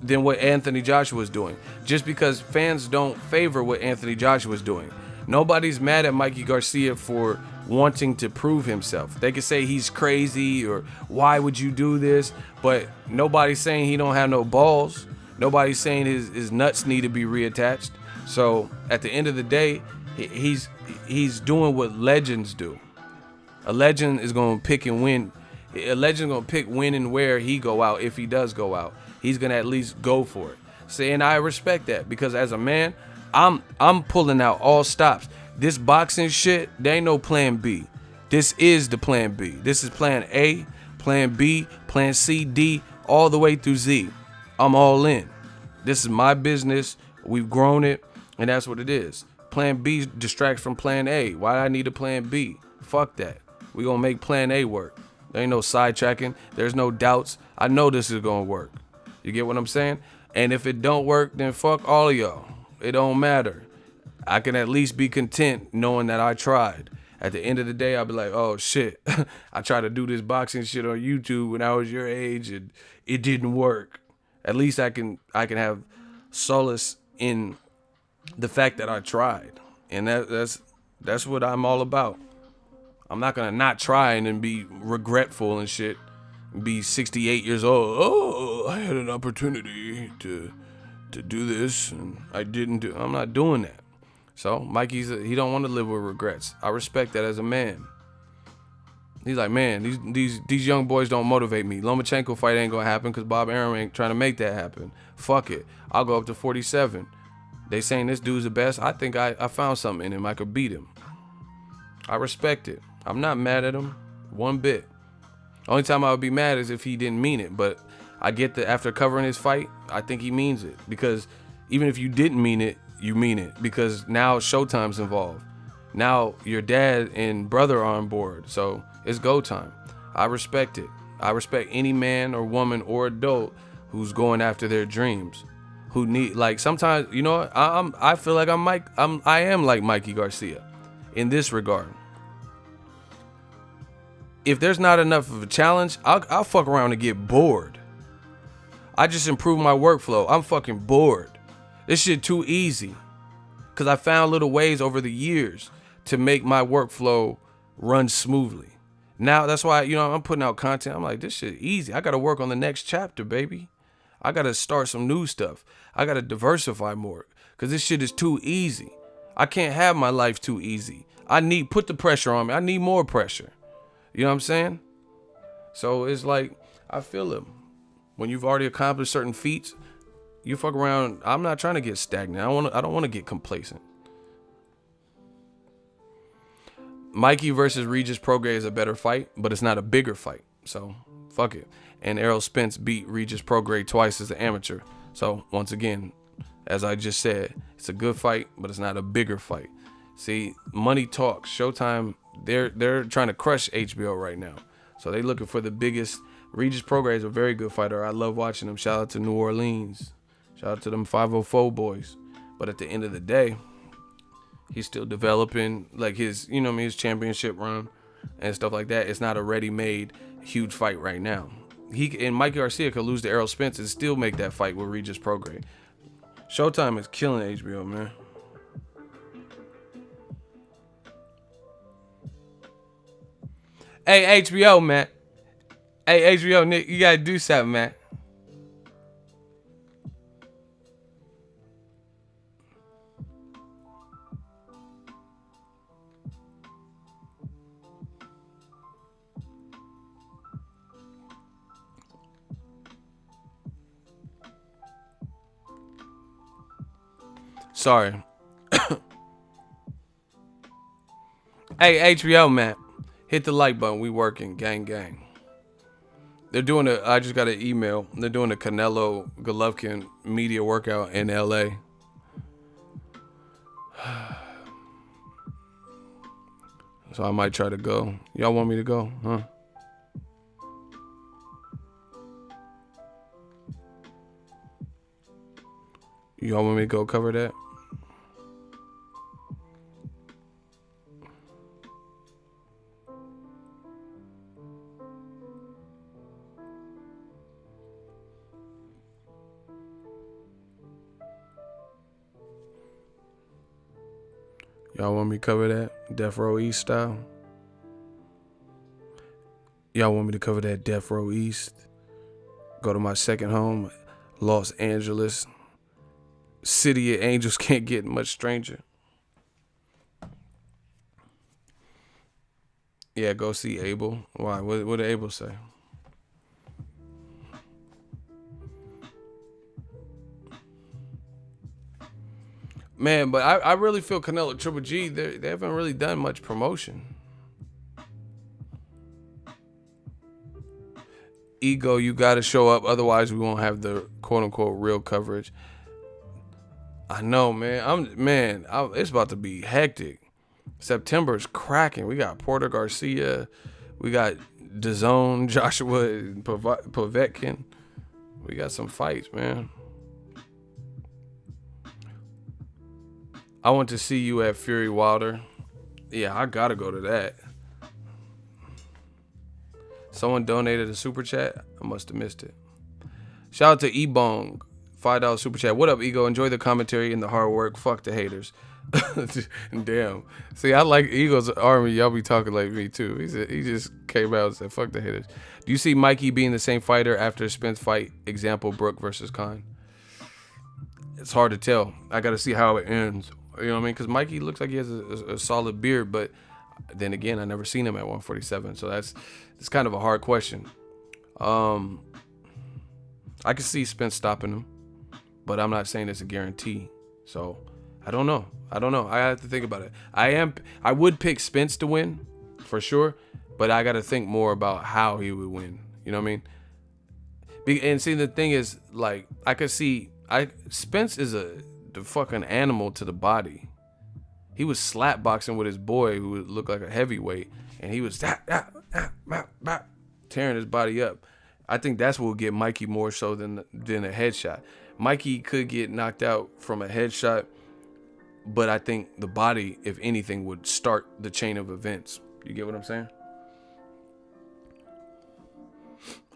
than what Anthony Joshua's doing. Just because fans don't favor what Anthony Joshua's doing. Nobody's mad at Mikey Garcia for wanting to prove himself. They could say he's crazy or why would you do this, but nobody's saying he don't have no balls. Nobody's saying his nuts need to be reattached. So at the end of the day, he's doing what legends do. A legend is gonna pick and win. A legend gonna pick when and where he go out. If he does go out, he's gonna at least go for it. See, and I respect that, because as a man, I'm pulling out all stops. This boxing shit, there ain't no plan B. This is the plan B. This is plan A, plan B, plan C, D, all the way through Z. I'm all in. This is my business. We've grown it, and that's what it is. Plan B distracts from plan A. Why do I need a plan B? Fuck that. We gonna make plan A work. There ain't no sidetracking. There's no doubts. I know this is gonna work. You get what I'm saying? And if it don't work, then fuck all of y'all. It don't matter. I can at least be content knowing that I tried. At the end of the day, I'll be like, oh shit, I tried to do this boxing shit on YouTube when I was your age and it didn't work. At least I can have solace in the fact that I tried. And that's what I'm all about. I'm not gonna not try and then be regretful and shit. Be 68 years old. Oh, I had an opportunity to do this and I didn't do. I'm not doing that. So he don't want to live with regrets. I respect that as a man. He's like, man, these young boys don't motivate me. Lomachenko fight ain't gonna happen because Bob Arum ain't trying to make that happen. Fuck it. I'll go up to 47. They saying this dude's the best. I think I found something in him. I could beat him. I respect it. I'm not mad at him one bit. Only time I would be mad is if he didn't mean it. But I get that after covering his fight, I think he means it. Because even if you didn't mean it, you mean it. Because now Showtime's involved. Now your dad and brother are on board. So it's go time. I respect it. I respect any man or woman or adult who's going after their dreams. Who need, like, sometimes, you know what? I feel like I am like Mikey Garcia in this regard. If there's not enough of a challenge, I'll fuck around and get bored. I just improve my workflow. I'm fucking bored. This shit too easy. Cause I found little ways over the years to make my workflow run smoothly. Now that's why, I'm putting out content. I'm like, this shit easy. I gotta work on the next chapter, baby. I gotta start some new stuff. I gotta diversify more. Cause this shit is too easy. I can't have my life too easy. Put the pressure on me. I need more pressure. You know what I'm saying? So it's like, I feel him. When you've already accomplished certain feats, you fuck around. I'm not trying to get stagnant. I don't want to get complacent. Mikey versus Regis Prograis is a better fight, but it's not a bigger fight. So fuck it. And Errol Spence beat Regis Prograis twice as an amateur. So once again, as I just said, it's a good fight, but it's not a bigger fight. See, money talks. Showtime, they're trying to crush HBO right now. So they looking for the biggest. Regis Prograis is a very good fighter. I love watching him. Shout out to New Orleans. Shout out to them 504 boys. But at the end of the day, he's still developing like his championship run and stuff like that. It's not a ready-made huge fight right now. And Mike Garcia could lose to Errol Spence and still make that fight with Regis Prograis. Showtime is killing HBO, man. Hey, HBO, man. Hey, HBO, Nick, you gotta do something, man. Sorry. Hey, HBO, man. Hit the like button. We working. Gang, gang. I just got an email. They're doing a Canelo Golovkin media workout in LA. So I might try to go. Y'all want me to go, huh? Y'all want me to go cover that? Y'all want me to cover that Death Row East style? Y'all want me to cover that Death Row East? Go to my second home, Los Angeles, City of Angels can't get much stranger. Yeah, go see Abel. Why? What did Abel say? Man, but I really feel Canelo Triple G, they haven't really done much promotion. Ego, you got to show up. Otherwise, we won't have the quote unquote real coverage. I know, man. It's about to be hectic. September is cracking. We got Porter Garcia. We got DAZN, Joshua Povetkin. We got some fights, man. I want to see you at Fury Wilder. Yeah, I gotta go to that. Someone donated a super chat. I must have missed it. Shout out to Ebong, $5 super chat. What up, Ego? Enjoy the commentary and the hard work. Fuck the haters. Damn. See, I like Ego's army. Y'all be talking like me too. He just came out and said, "Fuck the haters." Do you see Mikey being the same fighter after Spence fight? Example: Brook versus Khan. It's hard to tell. I got to see how it ends. You know what I mean? Because Mikey looks like he has a solid beard, but then again, I never seen him at 147, so it's kind of a hard question. I can see Spence stopping him, but I'm not saying it's a guarantee. So I don't know. I have to think about it. I would pick Spence to win for sure, but I got to think more about how he would win. You know what I mean? And see, the thing is, like, I could see Spence is the fucking animal to the body. He was slap boxing with his boy who would look like a heavyweight, and he was tearing his body up. I think that's what will get Mikey more so than a headshot. Mikey could get knocked out from a headshot, but I think the body, if anything, would start the chain of events. You get what I'm saying?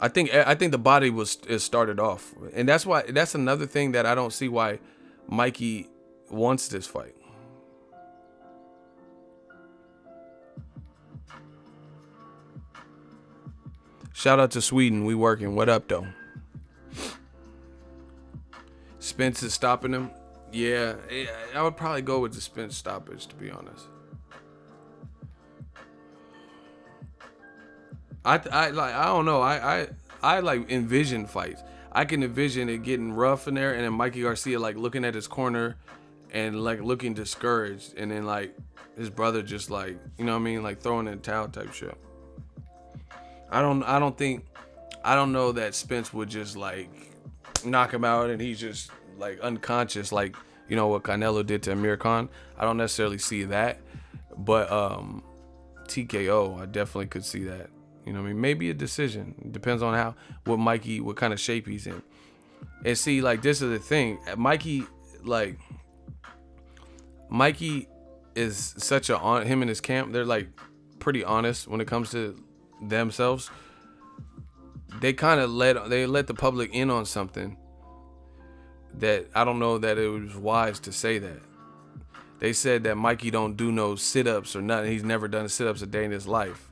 I think the body is started off, and that's another thing that I don't see why Mikey wants this fight. Shout out to Sweden. We working. What up, though? Spence is stopping him. Yeah, I would probably go with the Spence stoppage, to be honest. I don't know. I like envision fights. I can envision it getting rough in there, and then Mikey Garcia like looking at his corner and like looking discouraged, and then like his brother just like, you know what I mean, like throwing in the towel type shit. I don't know that Spence would just like knock him out and he's just like unconscious, like, you know what Canelo did to Amir Khan. I don't necessarily see that, but TKO, I definitely could see that. You know what I mean? Maybe a decision. It depends on what kind of shape he's in. And see, like, this is the thing. Mikey is such him and his camp, they're like pretty honest when it comes to themselves. They kind of let the public in on something that I don't know that it was wise to say that. They said that Mikey don't do no sit-ups or nothing. He's never done sit-ups a day in his life.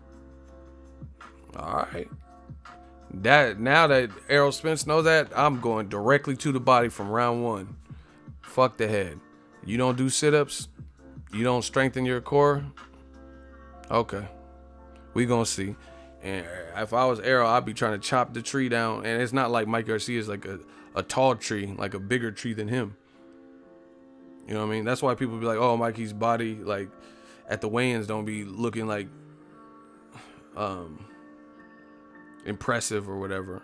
All right. Now that Errol Spence knows that, I'm going directly to the body from round one. Fuck the head. You don't do sit-ups? You don't strengthen your core? Okay. We gonna see. And if I was Errol, I'd be trying to chop the tree down. And it's not like Mike Garcia is like a tall tree, like a bigger tree than him. You know what I mean? That's why people be like, oh, Mikey's body, like, at the weigh-ins don't be looking like impressive or whatever.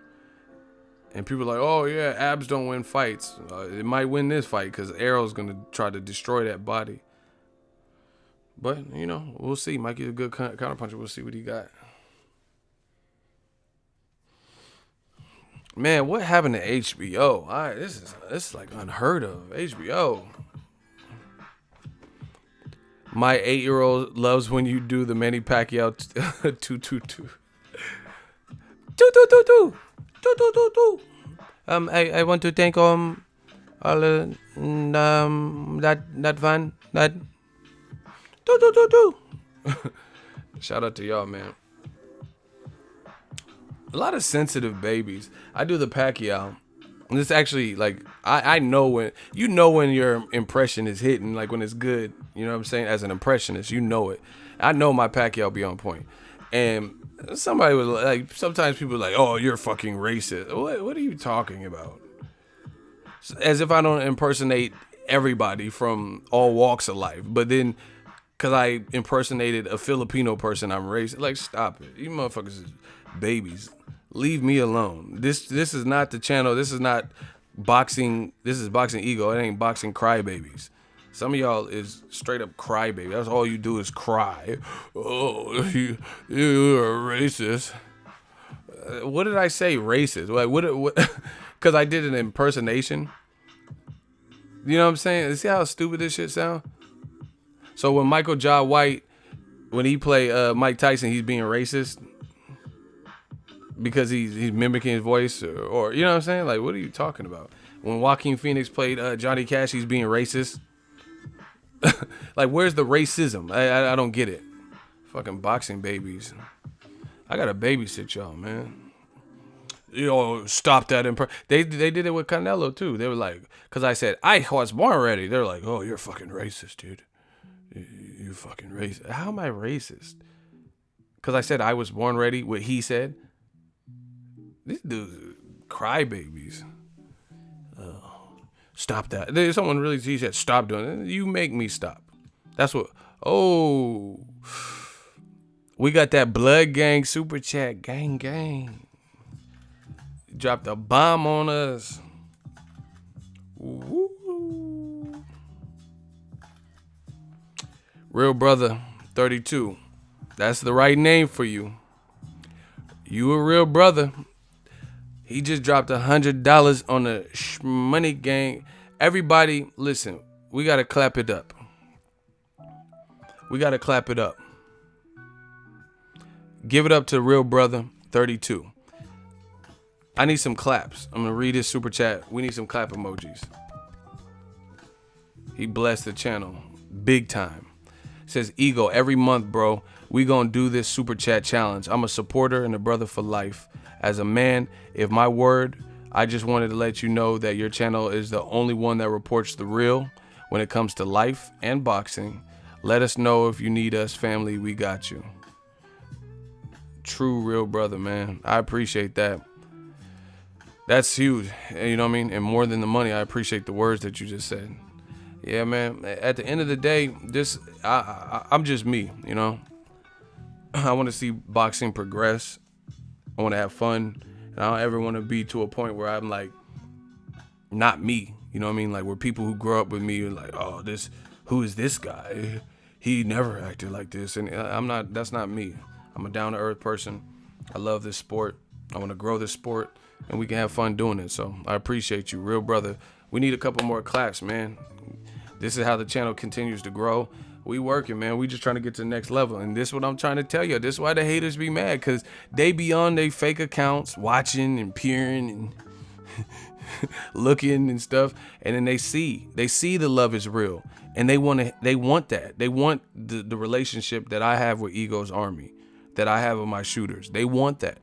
And people are like, oh, yeah, abs don't win fights. It might win this fight because Errol's going to try to destroy that body. But, you know, we'll see. Mikey's a good counterpuncher. We'll see what he got. Man, what happened to HBO? This is like unheard of. HBO. My 8-year-old loves when you do the Manny Pacquiao 2-2-2. 2-2-2-2. 2-2-2-2. I want to thank all that fan that 2-2-2-2. Shout out to y'all, man. A lot of sensitive babies. I do the Pacquiao. And it's actually like I know when your impression is hitting, like when it's good. You know what I'm saying? As an impressionist, you know it. I know my Pacquiao be on point. And somebody was like, sometimes people are like, "Oh, you're fucking racist." What are you talking about? As if I don't impersonate everybody from all walks of life. But then, because I impersonated a Filipino person, I'm racist. Like, stop it. You motherfuckers is babies. Leave me alone. This is not the channel. This is not boxing. This is Boxingego. It ain't boxing crybabies. Some of y'all is straight up crybaby. That's all you do is cry. Oh, you're a racist. What did I say? Racist? Like what? Because I did an impersonation. You know what I'm saying? See how stupid this shit sound? So when Michael Jai White, when he play Mike Tyson, he's being racist because he's mimicking his voice, or you know what I'm saying? Like, what are you talking about? When Joaquin Phoenix played Johnny Cash, he's being racist. Like, where's the racism? I don't get it. Fucking boxing babies. I gotta babysit y'all, man. Stop that. They did it with Canelo too. They were like, because I said I was born ready. They're like, oh, you're fucking racist, dude. You fucking racist. How am I racist? Because I said I was born ready. What he said. These dudes crybabies. Stop that. There's someone really. He said, stop doing it. You make me stop. That's what. Oh, we got that blood gang super chat. Gang. Dropped a bomb on us. Woo. Real brother 32. That's the right name for you. You a real brother. He just dropped $100 on the money gang. Everybody, listen. We gotta clap it up. Give it up to real brother 32. I need some claps. I'm gonna read his super chat. We need some clap emojis. He blessed the channel big time. Says Ego, every month, bro, we gonna do this super chat challenge. I'm a supporter and a brother for life. As a man, if my word, I just wanted to let you know that your channel is the only one that reports the real when it comes to life and boxing. Let us know if you need us, family. We got you. True real brother, man. I appreciate that. That's huge. You know what I mean? And more than the money, I appreciate the words that you just said. Yeah, man. At the end of the day, I'm just me, you know? I want to see boxing progress. I want to have fun. And I don't ever want to be to a point where I'm like, not me. You know what I mean? Like, where people who grow up with me are like, oh, who is this guy? He never acted like this. And that's not me. I'm a down to earth person. I love this sport. I want to grow this sport. And we can have fun doing it. So I appreciate you, real brother. We need a couple more claps, man. This is how the channel continues to grow. We working, man. We just trying to get to the next level. And this is what I'm trying to tell you. This is why the haters be mad. Because they be on their fake accounts watching and peering and looking and stuff. And then they see the love is real. And they want that. They want the relationship that I have with Ego's Army, that I have with my shooters. They want that.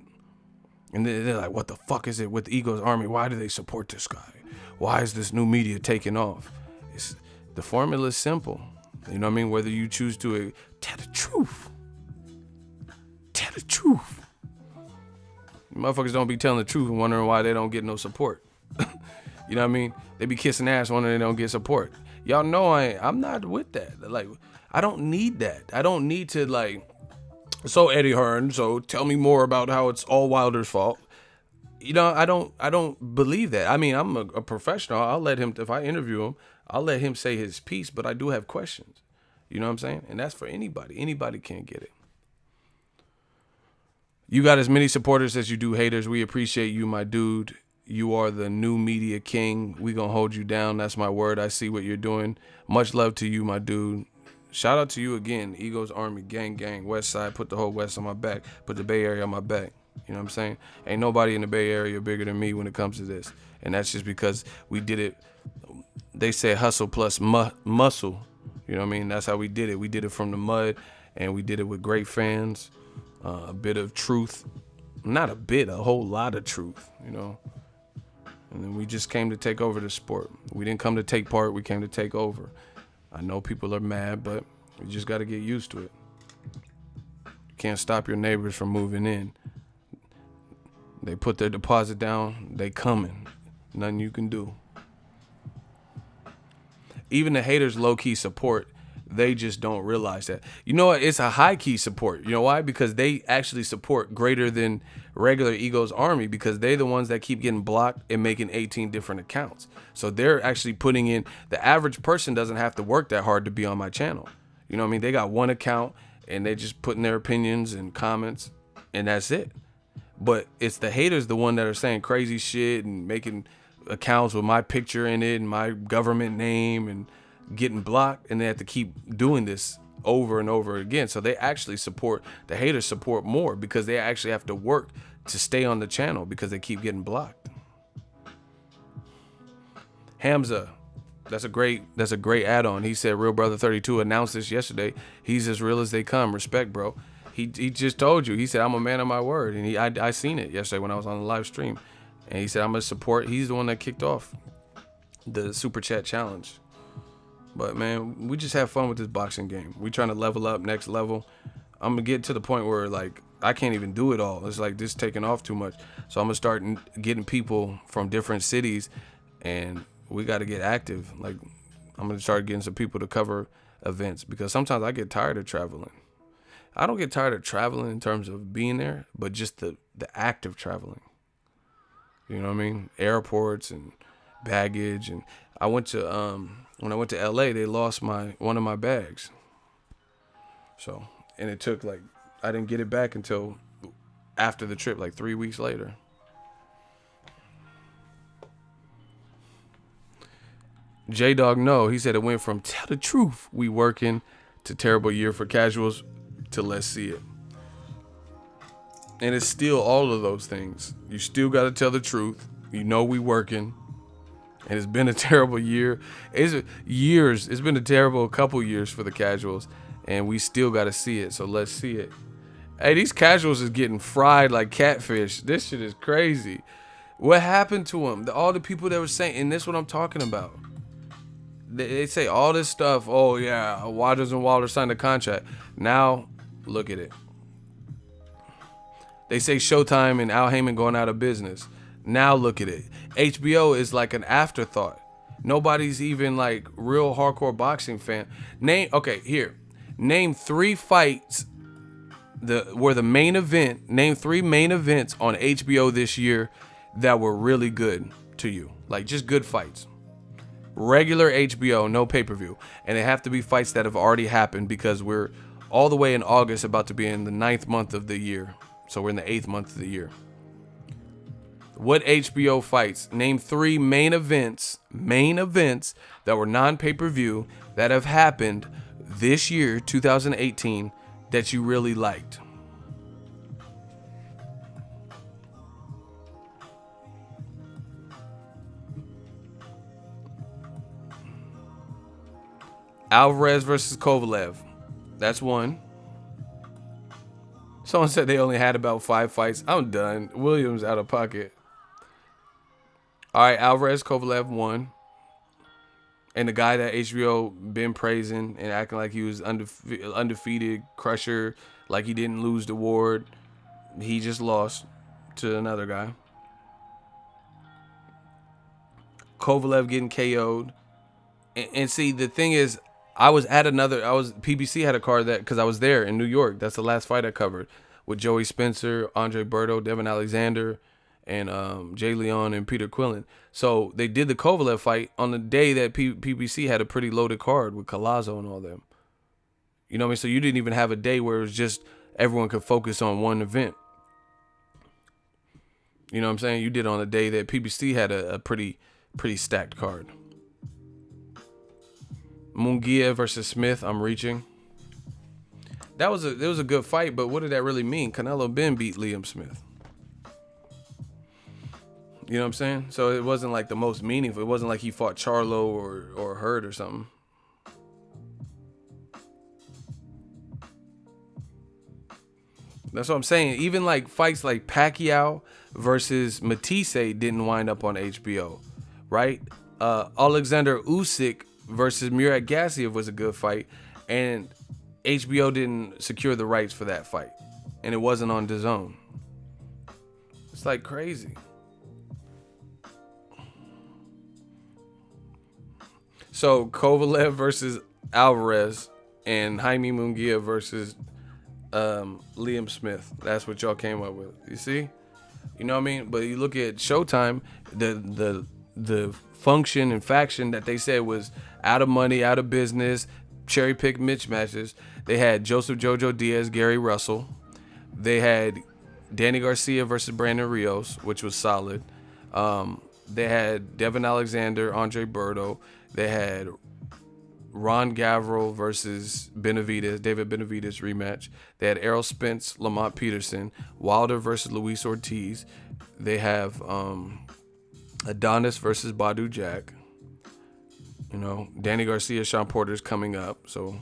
And they're like, what the fuck is it with Ego's Army? Why do they support this guy? Why is this new media taking off? The formula is simple. You know what I mean? Whether you choose to tell the truth. Tell the truth. Motherfuckers don't be telling the truth and wondering why they don't get no support. You know what I mean? They be kissing ass wondering they don't get support. Y'all know I'm not with that. Like, I don't need that. I don't need to, like, so Eddie Hearn, so tell me more about how it's all Wilder's fault. You know, I don't believe that. I mean, I'm a professional. I'll let him, if I interview him, I'll let him say his piece, but I do have questions. You know what I'm saying? And that's for anybody. Anybody can get it. You got as many supporters as you do haters. We appreciate you, my dude. You are the new media king. We gonna hold you down. That's my word. I see what you're doing. Much love to you, my dude. Shout out to you again. Ego's Army, gang, West Side. Put the whole West on my back. Put the Bay Area on my back. You know what I'm saying? Ain't nobody in the Bay Area bigger than me when it comes to this. And that's just because we did it. They say hustle plus muscle. You know what I mean? That's how we did it. We did it from the mud, and we did it with great fans. A bit of truth. Not a bit, a whole lot of truth, you know. And then we just came to take over the sport. We didn't come to take part. We came to take over. I know people are mad, but you just got to get used to it. You can't stop your neighbors from moving in. They put their deposit down. They coming. Nothing you can do. Even the haters low-key support. They just don't realize that. You know what? It's a high-key support. You know why? Because they actually support greater than regular Ego's army, because they're the ones that keep getting blocked and making 18 different accounts. So they're actually putting in, the average person doesn't have to work that hard to be on my channel. You know what I mean? They got one account and they just putting their opinions and comments, and that's it. But it's the haters, the one that are saying crazy shit and making accounts with my picture in it and my government name and getting blocked, and they have to keep doing this over and over again. So they actually support, the haters support more, because they actually have to work to stay on the channel because they keep getting blocked. Hamza, that's a great add-on. He said Real Brother 32 announced this yesterday. He's as real as they come. Respect, bro. He just told you. He said, I'm a man of my word. And I seen it yesterday when I was on the live stream. And he said, I'm going to support. He's the one that kicked off the Super Chat Challenge. But, man, we just have fun with this boxing game. We trying to level up, next level. I'm going to get to the point where, like, I can't even do it all. It's like this taking off too much. So I'm going to start getting people from different cities, and we got to get active. Like, I'm going to start getting some people to cover events, because sometimes I get tired of traveling. I don't get tired of traveling in terms of being there, but just the act of traveling. You know what I mean? Airports and baggage. And I went to when I went to LA, they lost one of my bags. So, and it took I didn't get it back until after the trip, 3 weeks later. J-Dog, no, he said it went from tell the truth, we working, to terrible year for casuals, to let's see it. And it's still all of those things. You still got to tell the truth. You know we working. And it's been a terrible year. It's been a terrible couple years for the casuals. And we still got to see it. So let's see it. Hey, these casuals is getting fried like catfish. This shit is crazy. What happened to them? All the people that were saying, and this is what I'm talking about. They say all this stuff. Oh, yeah, Waters and Wilder signed a contract. Now, look at it. They say Showtime and Al Heyman going out of business. Now look at it. HBO is like an afterthought. Nobody's even real hardcore boxing fan. Name 3 fights were the main event. Name 3 main events on HBO this year that were really good to you. Just good fights. Regular HBO, no pay-per-view. And they have to be fights that have already happened, because we're all the way in August, about to be in the 9th month of the year. So we're in the 8th month of the year. What HBO fights? Name 3 main events that were non-pay-per-view that have happened this year, 2018, that you really liked. Alvarez versus Kovalev. That's one. Someone said they only had about 5 fights. I'm done. Williams out of pocket. All right, Alvarez, Kovalev, 1. And the guy that HBO been praising and acting like he was undefeated crusher, like he didn't lose the award, he just lost to another guy. Kovalev getting KO'd. And see, the thing is, PBC had a card that, because I was there in New York. That's the last fight I covered with Joey Spencer, Andre Berto, Devin Alexander, and Jay Leon and Peter Quillen. So they did the Kovalev fight on the day that PBC had a pretty loaded card with Collazo and all them. You know what I mean? So you didn't even have a day where it was just everyone could focus on one event. You know what I'm saying? You did on a day that PBC had a pretty stacked card. Munguia versus Smith, I'm reaching. It was a good fight, but what did that really mean? Canelo Ben beat Liam Smith. You know what I'm saying? So it wasn't the most meaningful. It wasn't like he fought Charlo or Hurd or something. That's what I'm saying. Even like fights like Pacquiao versus Matisse didn't wind up on HBO, right? Alexander Usyk versus Murat Gassiev was a good fight, and HBO didn't secure the rights for that fight, and it wasn't on DAZN. It's like crazy. So Kovalev versus Alvarez and Jaime Munguia versus Liam Smith. That's what y'all came up with. You see? You know what I mean? But you look at Showtime, the function and faction that they said was out of money, out of business, cherry pick mismatches. They had Joseph Jojo Diaz, Gary Russell. They had Danny Garcia versus Brandon Rios, which was solid. They had Devin Alexander, Andre Berto. They had Ron Gavril versus Benavidez, David Benavidez rematch. They had Errol Spence, Lamont Peterson, Wilder versus Luis Ortiz. They have Adonis versus Badu Jack. You know, Danny Garcia, Sean Porter's coming up, so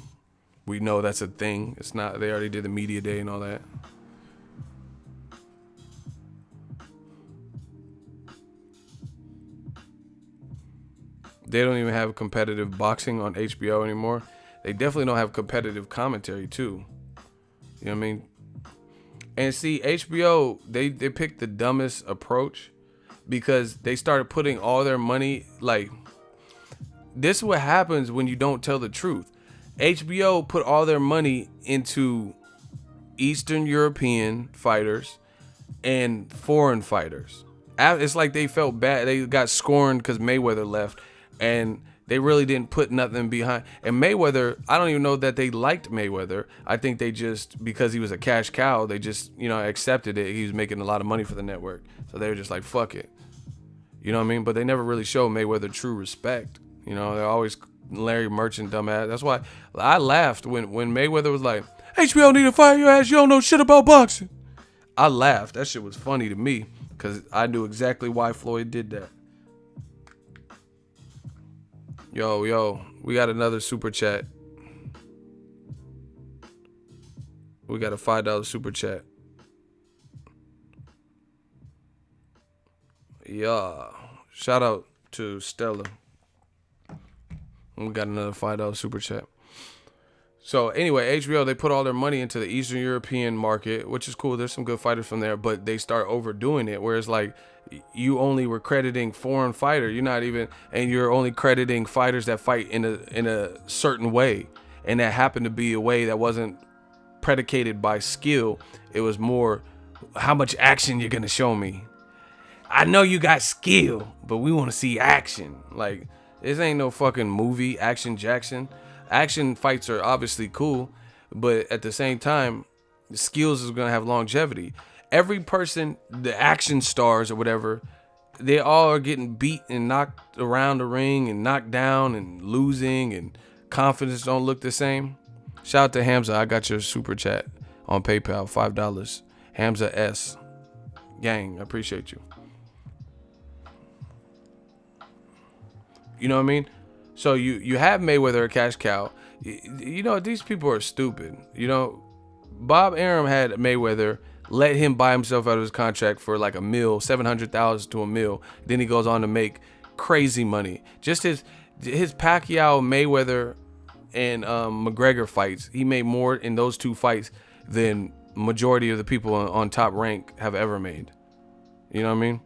we know that's a thing. It's not. They already did the media day and all that. They don't even have competitive boxing on HBO anymore. They definitely don't have competitive commentary too. You know what I mean? And see, HBO, they picked the dumbest approach because they started putting all their money, like, this is what happens when you don't tell the truth. HBO put all their money into Eastern European fighters and foreign fighters. It's like they felt bad. They got scorned because Mayweather left, and they really didn't put nothing behind. And Mayweather, I don't even know that they liked Mayweather. I think they just, because he was a cash cow, they just, accepted it. He was making a lot of money for the network. So they were just like, fuck it. You know what I mean? But they never really showed Mayweather true respect. They're always Larry Merchant dumbass. That's why I laughed when Mayweather was like, HBO need to fire your ass. You don't know shit about boxing. I laughed. That shit was funny to me because I knew exactly why Floyd did that. Yo, we got another super chat. We got a $5 super chat. Yeah. Shout out to Stella. We got another $5 super chat. So anyway, HBO, they put all their money into the Eastern European market, which is cool. There's some good fighters from there, but they start overdoing it. Whereas like you only were crediting foreign fighter. You're only crediting fighters that fight in a certain way. And that happened to be a way that wasn't predicated by skill. It was more how much action you're going to show me. I know you got skill, but we want to see action. Like, this ain't no fucking movie, Action Jackson. Action fights are obviously cool, but at the same time, the skills is going to have longevity. Every person, the action stars or whatever, they all are getting beat and knocked around the ring and knocked down and losing, and confidence don't look the same. Shout out to Hamza. I got your super chat on PayPal, $5. Hamza S. Gang, I appreciate you. You know what I mean? So you have Mayweather, a cash cow. These people are stupid. Bob Arum had Mayweather, let him buy himself out of his contract for like $1 million, $700,000 to $1 million. Then he goes on to make crazy money. Just his Pacquiao, Mayweather, and McGregor fights. He made more in those two fights than majority of the people on Top Rank have ever made. You know what I mean?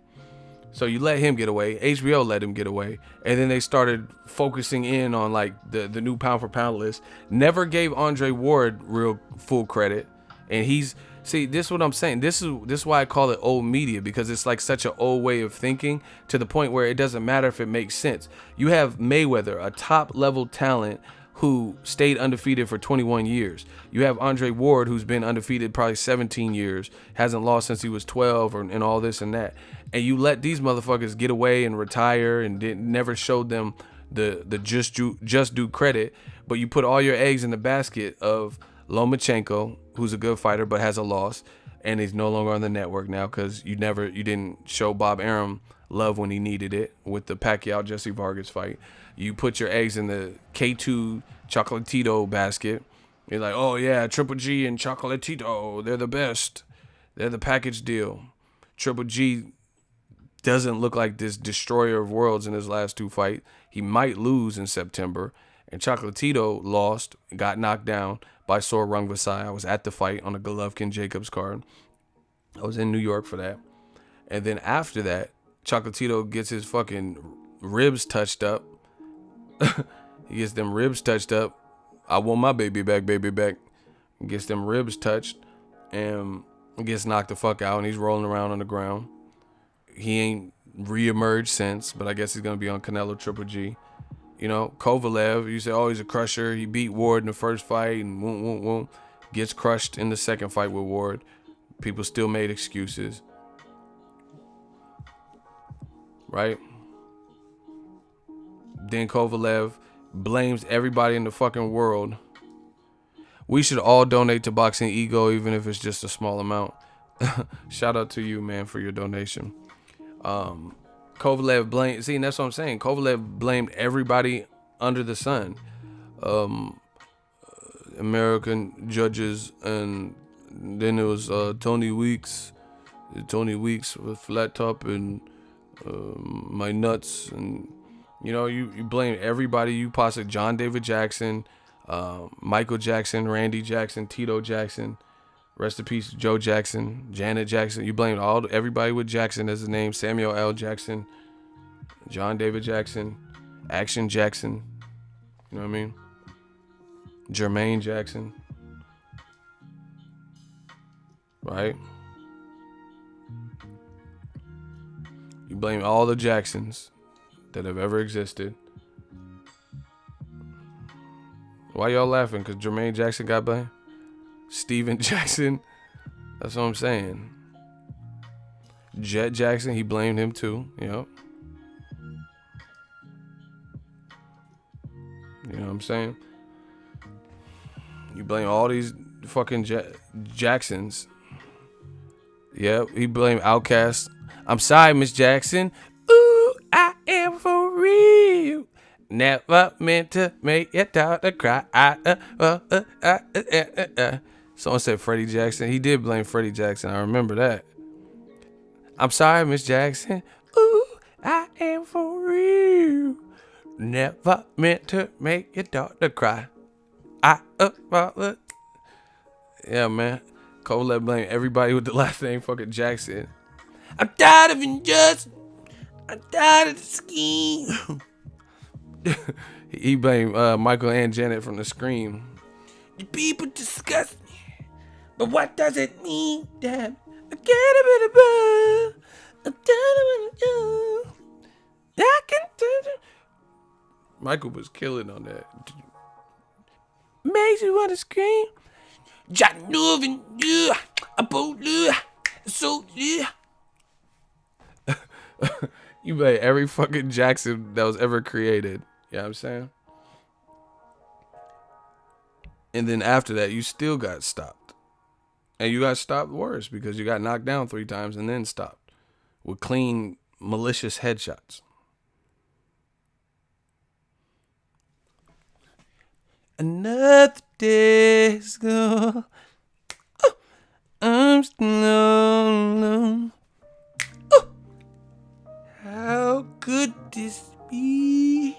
So you let him get away. HBO let him get away. And then they started focusing in on like the new pound for pound list. Never gave Andre Ward real full credit. And this is what I'm saying. This is why I call it old media, because it's like such an old way of thinking to the point where it doesn't matter if it makes sense. You have Mayweather, a top level talent who stayed undefeated for 21 years. You have Andre Ward, who's been undefeated probably 17 years, hasn't lost since he was 12, and all this and that. And you let these motherfuckers get away and retire and never showed them the just due credit, but you put all your eggs in the basket of Lomachenko, who's a good fighter but has a loss, and he's no longer on the network now because you didn't show Bob Arum love when he needed it with the Pacquiao Jesse Vargas fight. You put your eggs in the K2 Chocolatito basket You're like, oh yeah, Triple G and Chocolatito, they're the best. They're the package deal. Triple G doesn't look like this destroyer of worlds in his last two fights. He might lose in September. And Chocolatito lost, got knocked down by Sor Rungvisai. I was at the fight on a Golovkin-Jacobs card. I was in New York for that. And then after that, Chocolatito gets his fucking ribs touched up. He gets them ribs touched up. I want my baby back, baby back. Gets them ribs touched and gets knocked the fuck out, and he's rolling around on the ground. He ain't reemerged since, but I guess he's gonna be on Canelo Triple G. You know, Kovalev, you say, oh, he's a crusher. He beat Ward in the first fight and whoom. Gets crushed in the second fight with Ward. People still made excuses. Right? Then Kovalev blames everybody in the fucking world. We should all donate to Boxingego, even if it's just a small amount. Shout out to you, man, for your donation. Kovalev blamed. See, that's what I'm saying. Kovalev blamed everybody under the sun. American judges, and then it was Tony Weeks. Tony Weeks with flat top and my nuts, and you know, you blame everybody you possibly. John David Jackson, Michael Jackson, Randy Jackson, Tito Jackson. Rest in peace, Joe Jackson, Janet Jackson. You blamed everybody with Jackson as the name. Samuel L. Jackson, John David Jackson, Action Jackson. You know what I mean? Jermaine Jackson. Right? You blame all the Jacksons that have ever existed. Why y'all laughing? Because Jermaine Jackson got blamed? Steven Jackson, that's what I'm saying. Jet Jackson, he blamed him too. Yep. You know what I'm saying? You blame all these fucking Jacksons. Yep, he blamed Outkast. I'm sorry, Miss Jackson. Ooh, I am for real. Never meant to make your daughter cry. Someone said Freddie Jackson. He did blame Freddie Jackson. I remember that. I'm sorry, Miss Jackson. Ooh, I am for real. Never meant to make your daughter cry. Yeah, man. Kovalev blamed everybody with the last name fucking Jackson. I'm tired of injustice. I'm tired of the scheme. He blamed Michael and Janet from The Scream. The people disgust me. But what does it mean that I can't be I'm tired of you. I can do it. Michael was killing on that. Makes you want to scream. You blame every fucking Jackson that was ever created. You know what I'm saying? And then after that, you still got stopped. And you got stopped worse because you got knocked down 3 times and then stopped with clean, malicious headshots. Another day's gone. I'm still alone. How could this be?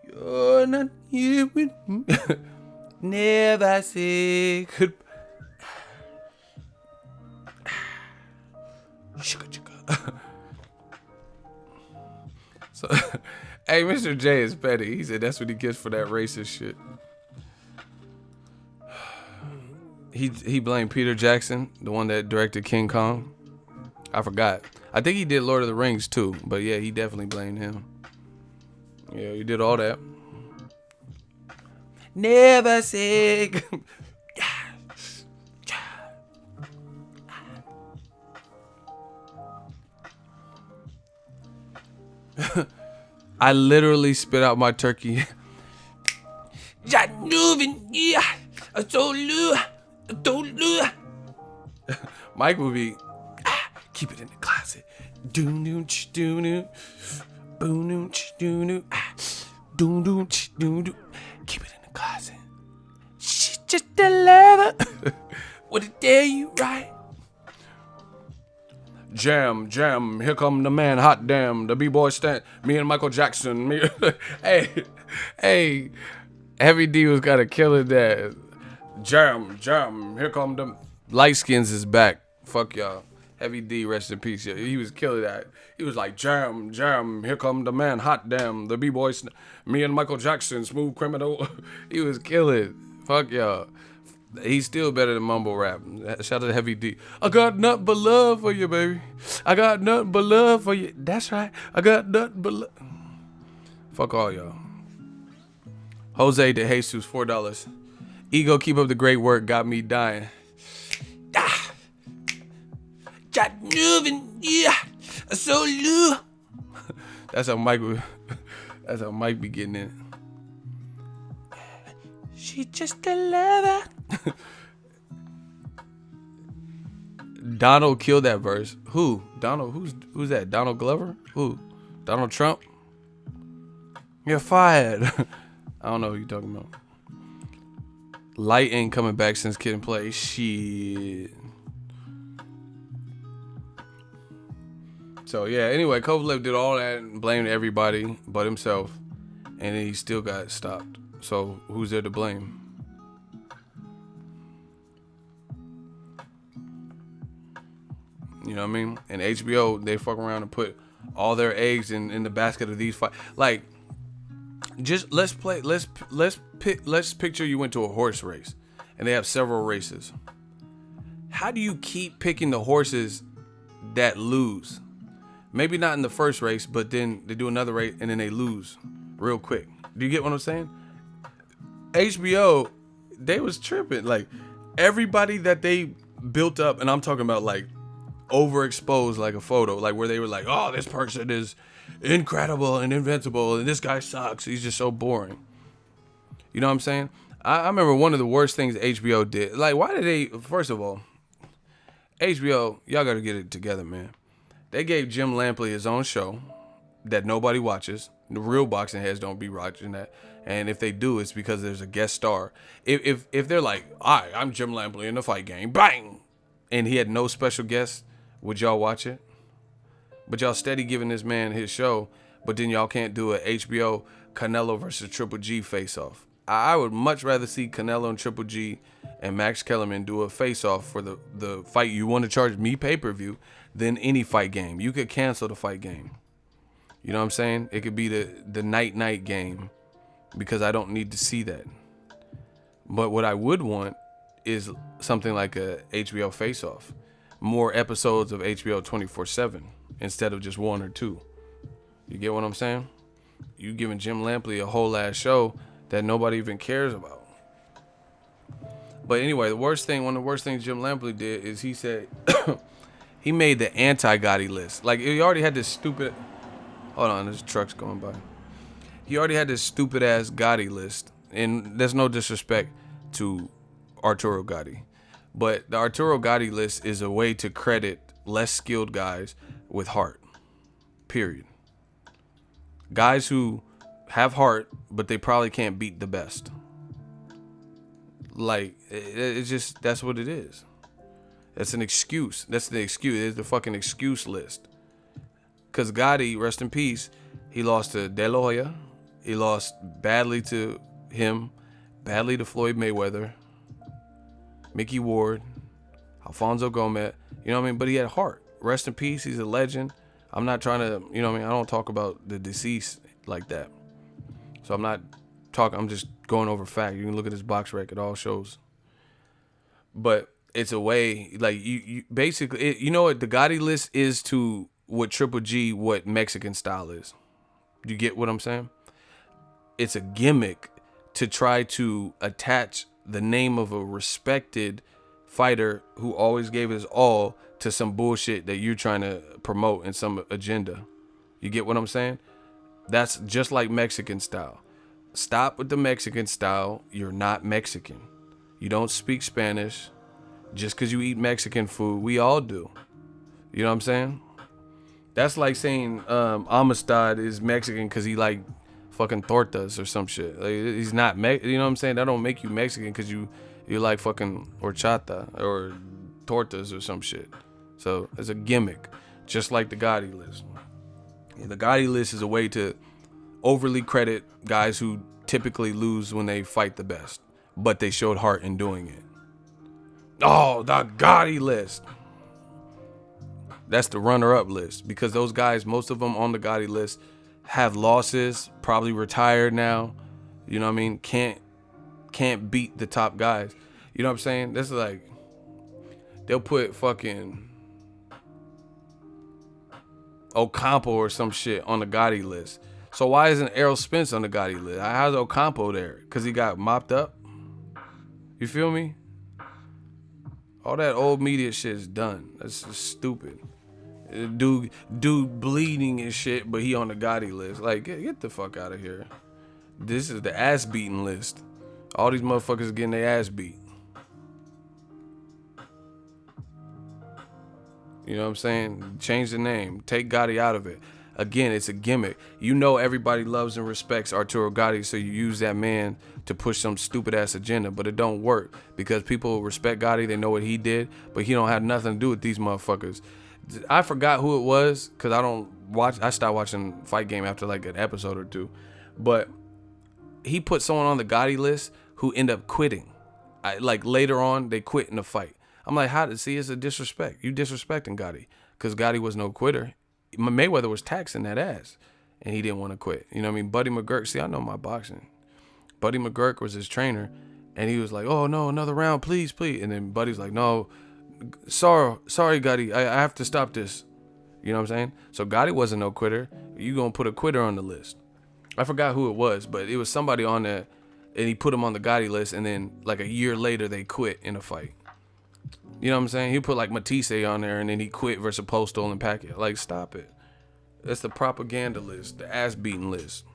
You're not here with me. Never say goodbye. So, hey, Mr. J is petty. He said that's what he gets for that racist shit. He blamed Peter Jackson, the one that directed King Kong. I forgot. I think he did Lord of the Rings too, but yeah, he definitely blamed him. Yeah, he did all that. Never say goodbye. I literally spit out my turkey. Mike would be, keep it in the closet. Keep it in the closet. just a lover. Would it dare you right? Jam, jam, here come the man, hot damn, the B-boy stand, me and Michael Jackson, me, hey, Heavy D was gotta kill it that. Jam, jam, here come the, Light Skins is back, fuck y'all. Heavy D, rest in peace, he was killing that. He was like, jam, jam, here come the man, hot damn, the B-boy me and Michael Jackson, smooth criminal. He was killing, fuck y'all. He's still better than mumble rap. Shout out to Heavy D. I got nothing but love for you, baby. I got nothing but love for you. That's right. I got nothing but love. Fuck all y'all. Jose de Jesus, $4. Ego, keep up the great work. Got me dying. Ah. Got moving. Yeah. So low. That's how Mike be getting in. She just a lover. Donald killed that verse. Who? Donald? Who's that? Donald Glover? Who? Donald Trump? You're fired. I don't know who you're talking about. Light ain't coming back since Kid and Play. Shit. So yeah, anyway, Kovalev did all that and blamed everybody but himself. And then he still got stopped. So who's there to blame? You know what I mean? And HBO, they fuck around and put all their eggs in the basket of these fights. Like, just let's picture you went to a horse race and they have several races. How do you keep picking the horses that lose? Maybe not in the first race, but then they do another race and then they lose real quick. Do you get what I'm saying? HBO, they was tripping. Like, everybody that they built up, and I'm talking about like overexposed, like a photo, like where they were like, oh, this person is incredible and invincible and this guy sucks, he's just so boring. You know what I'm saying? I remember one of the worst things HBO did. Like, why did they, first of all, HBO, y'all gotta get it together, man. They gave Jim Lampley his own show that nobody watches. The real boxing heads don't be watching that. And if they do, it's because there's a guest star. If they're like, hi, I'm Jim Lampley in the fight game, bang, and he had no special guests, would y'all watch it? But y'all steady giving this man his show, but then y'all can't do a HBO Canelo versus Triple G face-off. I would much rather see Canelo and Triple G and Max Kellerman do a face-off for the fight you want to charge me pay-per-view than any fight game. You could cancel the fight game. You know what I'm saying? It could be the night game because I don't need to see that. But what I would want is something like a HBO face-off. More episodes of HBO 24/7 instead of just one or two. You get what I'm saying? You giving Jim Lampley a whole ass show that nobody even cares about. But anyway, one of the worst things Jim Lampley did is he said he made the anti-Gotti list. Like, he already had this stupid, hold on, there's trucks going by. He already had this stupid ass Gotti list, and there's no disrespect to Arturo Gotti. But the Arturo Gotti list is a way to credit less skilled guys with heart. Period. Guys who have heart, but they probably can't beat the best. Like, it's just, that's what it is. That's an excuse. That's the excuse. It's the fucking excuse list. Because Gotti, rest in peace, he lost to De La Hoya. He lost badly to him, badly to Floyd Mayweather, Mickey Ward, Alfonso Gomez, you know what I mean? But he had heart. Rest in peace. He's a legend. I'm not trying to, you know what I mean? I don't talk about the deceased like that. So I'm just going over fact. You can look at his box record, all shows. But it's a way, like, you basically, you know what the Gotti list is to what Triple G, what Mexican style is. You get what I'm saying? It's a gimmick to try to attach the name of a respected fighter who always gave his all to some bullshit that you're trying to promote in some agenda. You get what I'm saying? That's just like Mexican style. Stop with the Mexican style. You're not Mexican. You don't speak Spanish. Just because you eat Mexican food, we all do. You know what I'm saying? That's like saying Amistad is Mexican because he like fucking tortas or some shit. Like, he's not, you know what I'm saying? That don't make you Mexican because you You like fucking horchata or tortas or some shit. So it's a gimmick, just like the Gotti list. The Gotti list is a way to overly credit guys who typically lose when they fight the best, but they showed heart in doing it. Oh, the Gotti list. That's the runner-up list, because those guys, most of them on the Gotti list, have losses, probably retired now. You know what I mean? Can't beat the top guys. You know what I'm saying? This is like, they'll put fucking Ocampo or some shit on the Gotti list. So why isn't Errol Spence on the Gotti list? How's Ocampo there? Because he got mopped up? You feel me? All that old media shit is done. That's just stupid. Dude bleeding and shit, but he on the Gotti list. Like, get the fuck out of here. This is the ass beating list. All these motherfuckers getting their ass beat. You know what I'm saying? Change the name. Take Gotti out of it. Again, it's a gimmick. You know everybody loves and respects Arturo Gotti, so you use that man to push some stupid ass agenda, but it don't work because people respect Gotti. They know what he did, but he don't have nothing to do with these motherfuckers. I forgot who it was because I stopped watching Fight Game after like an episode or two, but he put someone on the Gotti list who ended up quitting. Like later on, they quit in the fight. I'm like, how to see? It's a disrespect. You disrespecting Gotti because Gotti was no quitter. Mayweather was taxing that ass, and he didn't want to quit. You know what I mean? Buddy McGurk. See, I know my boxing. Buddy McGurk was his trainer, and he was like, "Oh no, another round, please, please." And then Buddy's like, "No, sorry, Gotti, I have to stop this." You know what I'm saying? So Gotti wasn't no quitter. You gonna put a quitter on the list? I forgot who it was, but it was somebody on there, and he put him on the Gotti list, and then like a year later they quit in a fight. You know what I'm saying? He put like Matisse on there, and then he quit versus Postal and Pacquiao. Like, stop it. That's the propaganda list, the ass beating list.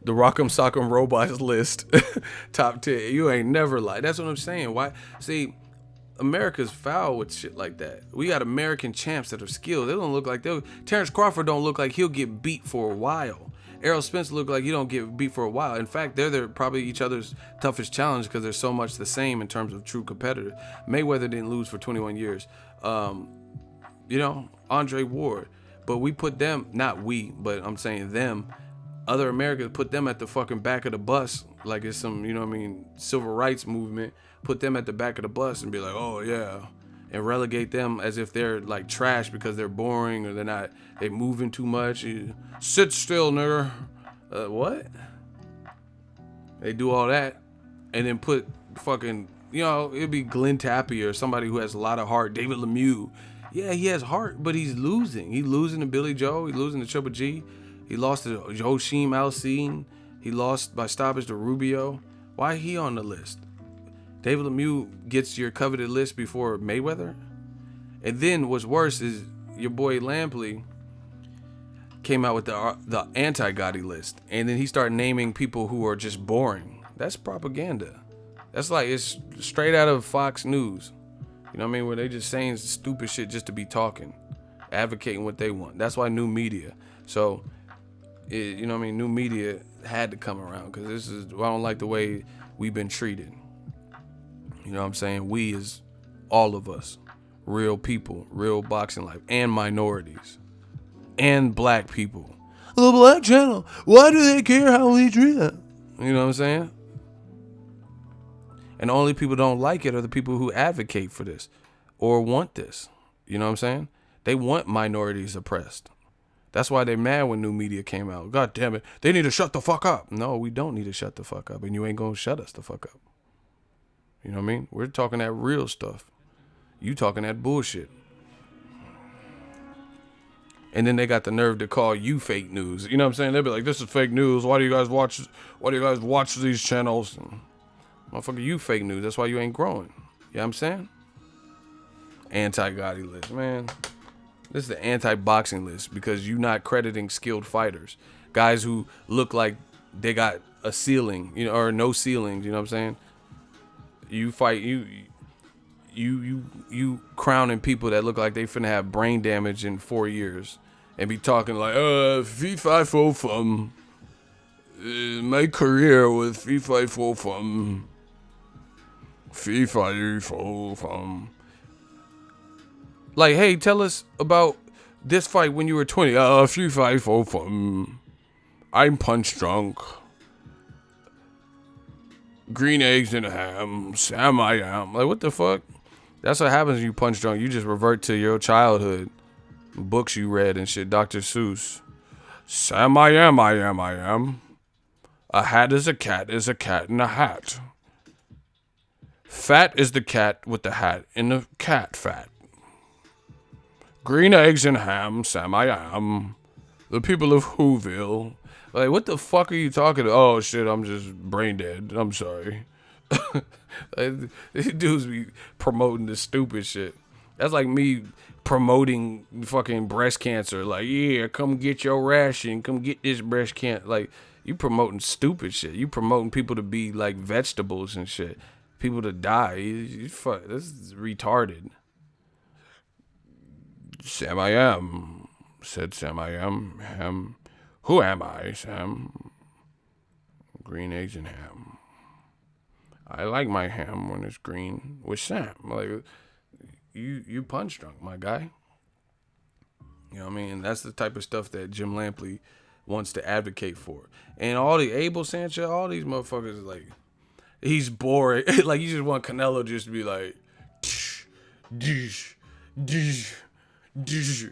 The Rock'em Sock'em Robots list, top 10. You ain't never lied. That's what I'm saying. Why? See, America's foul with shit like that. We got American champs that are skilled. They don't look like they'll. Terrence Crawford don't look like he'll get beat for a while. Errol Spence look like you don't get beat for a while. In fact, they're probably each other's toughest challenge because they're so much the same in terms of true competitors. Mayweather didn't lose for 21 years. You know, Andre Ward. But we put them, not we, but I'm saying them, other Americans put them at the fucking back of the bus like it's some, you know what I mean, civil rights movement. Put them at the back of the bus and be like, oh yeah. And relegate them as if they're like trash because they're boring or they moving too much. You sit still, nigga. What? They do all that and then put fucking, you know, it'd be Glenn Tappy or somebody who has a lot of heart. David Lemieux. Yeah, he has heart, but he's losing. He's losing to Billy Joe. He's losing to Triple G. He lost to Joachim Alcine. He lost by stoppage to Rubio. Why he on the list? David Lemieux gets your coveted list before Mayweather. And then what's worse is your boy Lampley came out with the anti-Gotti list. And then he started naming people who are just boring. That's propaganda. That's like, it's straight out of Fox News. You know what I mean? Where they just saying stupid shit just to be talking. Advocating what they want. That's why new media. So, you know what I mean? New media had to come around. Because I don't like the way we've been treated. You know what I'm saying? We is all of us. Real people. Real boxing life. And minorities. And black people. The Black Channel. Why do they care how we treat it? You know what I'm saying? And the only people who don't like it are the people who advocate for this. Or want this. You know what I'm saying? They want minorities oppressed. That's why they're mad when new media came out. God damn it. They need to shut the fuck up. No, we don't need to shut the fuck up. And you ain't gonna shut us the fuck up. You know what I mean? We're talking that real stuff. You talking that bullshit. And then they got the nerve to call you fake news. You know what I'm saying? They'll be like, this is fake news. Why do you guys watch these channels? Motherfucker, you fake news. That's why you ain't growing. You know what I'm saying? Anti-Gotti list, man. This is the anti-boxing list because you not crediting skilled fighters. Guys who look like they got a ceiling, you know, or no ceilings, you know what I'm saying? You fight, you crowning people that look like they finna have brain damage in 4 years and be talking like, fee fi fo fum. My career with FIFA from FIFA from. Like, hey, tell us about this fight when you were 20. FIFA from. I'm punch drunk. Green eggs and ham. Sam I am. Like, what the fuck? That's what happens when you punch drunk. You just revert to your childhood. Books you read and shit. Dr. Seuss. Sam I am. A hat is a cat in a hat. Fat is the cat with the hat in the cat fat. Green eggs and ham, Sam I am. The people of Whoville. Like, what the fuck are you talking about? Oh shit, I'm just brain dead. I'm sorry. Like, these dudes be promoting this stupid shit. That's like me promoting fucking breast cancer. Like, yeah, come get your ration. Come get this breast cancer. Like, you promoting stupid shit. You promoting people to be like vegetables and shit. People to die. Fuck, this is retarded. Sam I am. Said Sam I am. Ham. Who am I, Sam? Green eggs and ham. I like my ham when it's green with Sam. Like, you punch drunk, my guy. You know what I mean? That's the type of stuff that Jim Lampley wants to advocate for. And all the Abel Sanchez, all these motherfuckers, like, he's boring. Like, you just want Canelo just to be like, dish, dish, dish.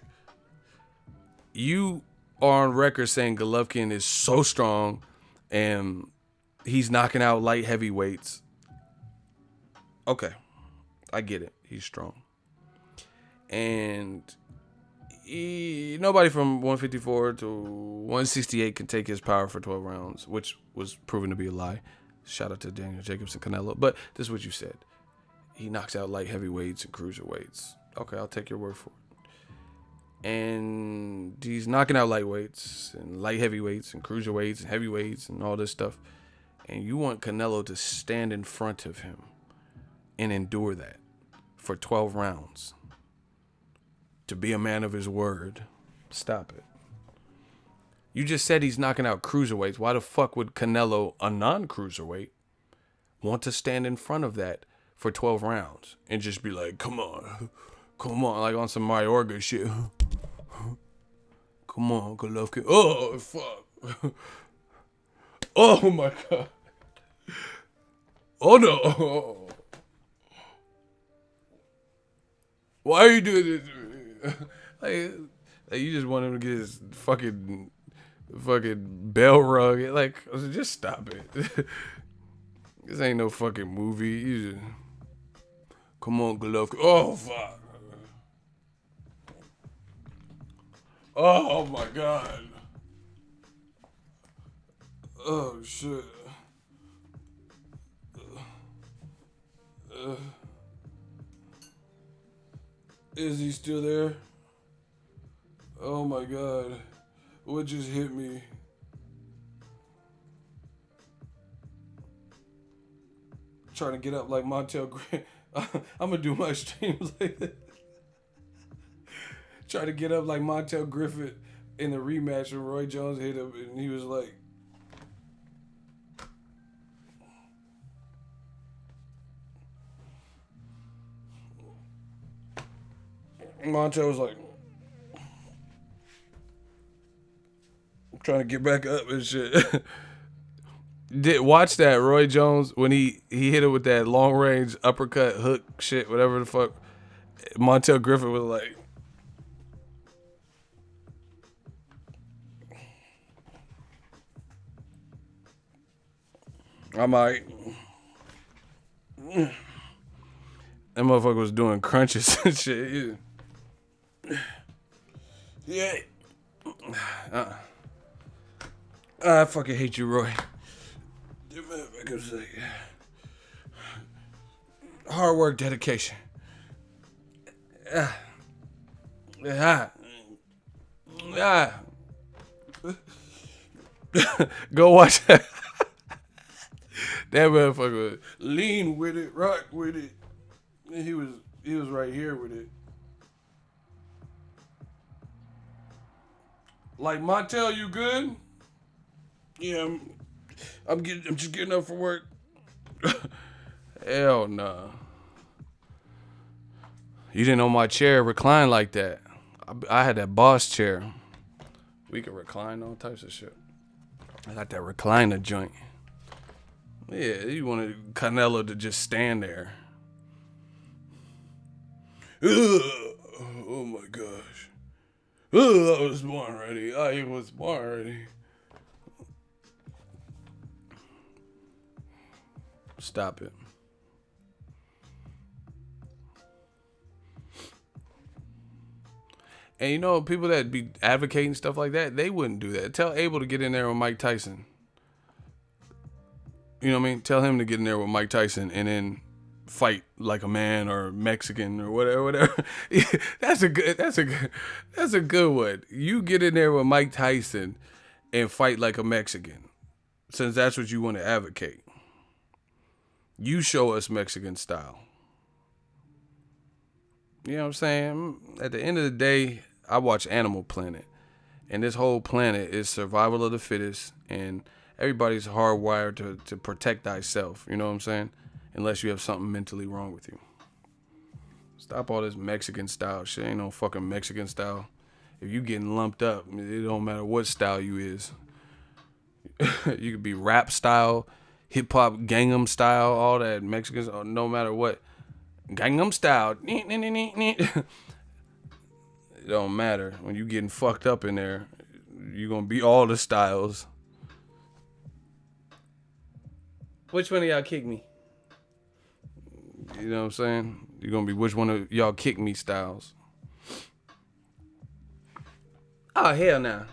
You are on record saying Golovkin is so strong and he's knocking out light heavyweights. Okay, I get it. He's strong. And nobody from 154 to 168 can take his power for 12 rounds, which was proven to be a lie. Shout out to Daniel Jacobs and Canelo. But this is what you said. He knocks out light heavyweights and cruiserweights. Okay, I'll take your word for it. And he's knocking out lightweights and light heavyweights and cruiserweights and heavyweights and all this stuff. And you want Canelo to stand in front of him and endure that for 12 rounds. To be a man of his word. Stop it. You just said he's knocking out cruiserweights. Why the fuck would Canelo, a non-cruiserweight, want to stand in front of that for 12 rounds and just be like, come on, like on some Mayorga shit. Come on, Golovkin. Oh, fuck. Oh, my God. Oh, no. Why are you doing this to me? Like, you just want him to get his fucking bell rug. Like, just stop it. This ain't no fucking movie. You just, come on, Golovkin. Oh, fuck. Oh, my God. Oh, shit. Is he still there? Oh, my God. What just hit me? Trying to get up like Montel Grant. I'm going to do my streams like that. Try to get up like Montel Griffith in the rematch when Roy Jones hit him, and he was like, Montel was like, trying to get back up and shit. Watch that Roy Jones when he hit it with that long range uppercut hook shit, whatever the fuck. Montel Griffith was like, I might. That motherfucker was doing crunches and shit. Yeah. I fucking hate you, Roy. Hard work, dedication. Go watch that. That motherfucker was lean with it, rock with it. And he was right here with it. Like, Montel, you good? Yeah, I'm just getting up for work. Hell nah. You didn't know my chair reclined like that. I had that boss chair. We could recline all types of shit. I got that recliner joint. Yeah, you wanted Canelo to just stand there. Oh my gosh. I was born ready. I was born ready. Stop it. And you know, people that be advocating stuff like that, they wouldn't do that. Tell Abel to get in there with Mike Tyson. You know what I mean? Tell him to get in there with Mike Tyson and then fight like a man or Mexican or whatever. That's a good one. You get in there with Mike Tyson and fight like a Mexican, since that's what you want to advocate. You show us Mexican style. You know what I'm saying? At the end of the day, I watch Animal Planet, and this whole planet is survival of the fittest, and everybody's hardwired to protect thyself. You know what I'm saying? Unless you have something mentally wrong with you. Stop all this Mexican style shit. Ain't no fucking Mexican style. If you getting lumped up, it don't matter what style you is. You could be rap style, hip hop, Gangnam style, all that Mexicans. No matter what, Gangnam style. It don't matter. When you getting fucked up in there, you gonna be all the styles. Which one of y'all kick me? You know what I'm saying? You're gonna be which one of y'all kick me styles. Oh hell nah.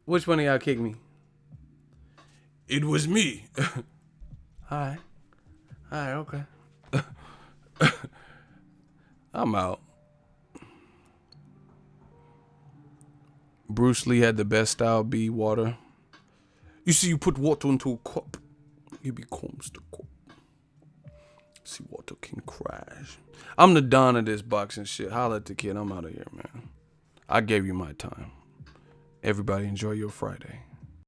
Which one of y'all kick me? It was me. Alright, okay. I'm out. Bruce Lee had the best style, be water. You see, you put water into a cup, it becomes the cup. See, water can crash. I'm the Don of this boxing shit. Holla at the kid. I'm out of here, man. I gave you my time. Everybody enjoy your Friday.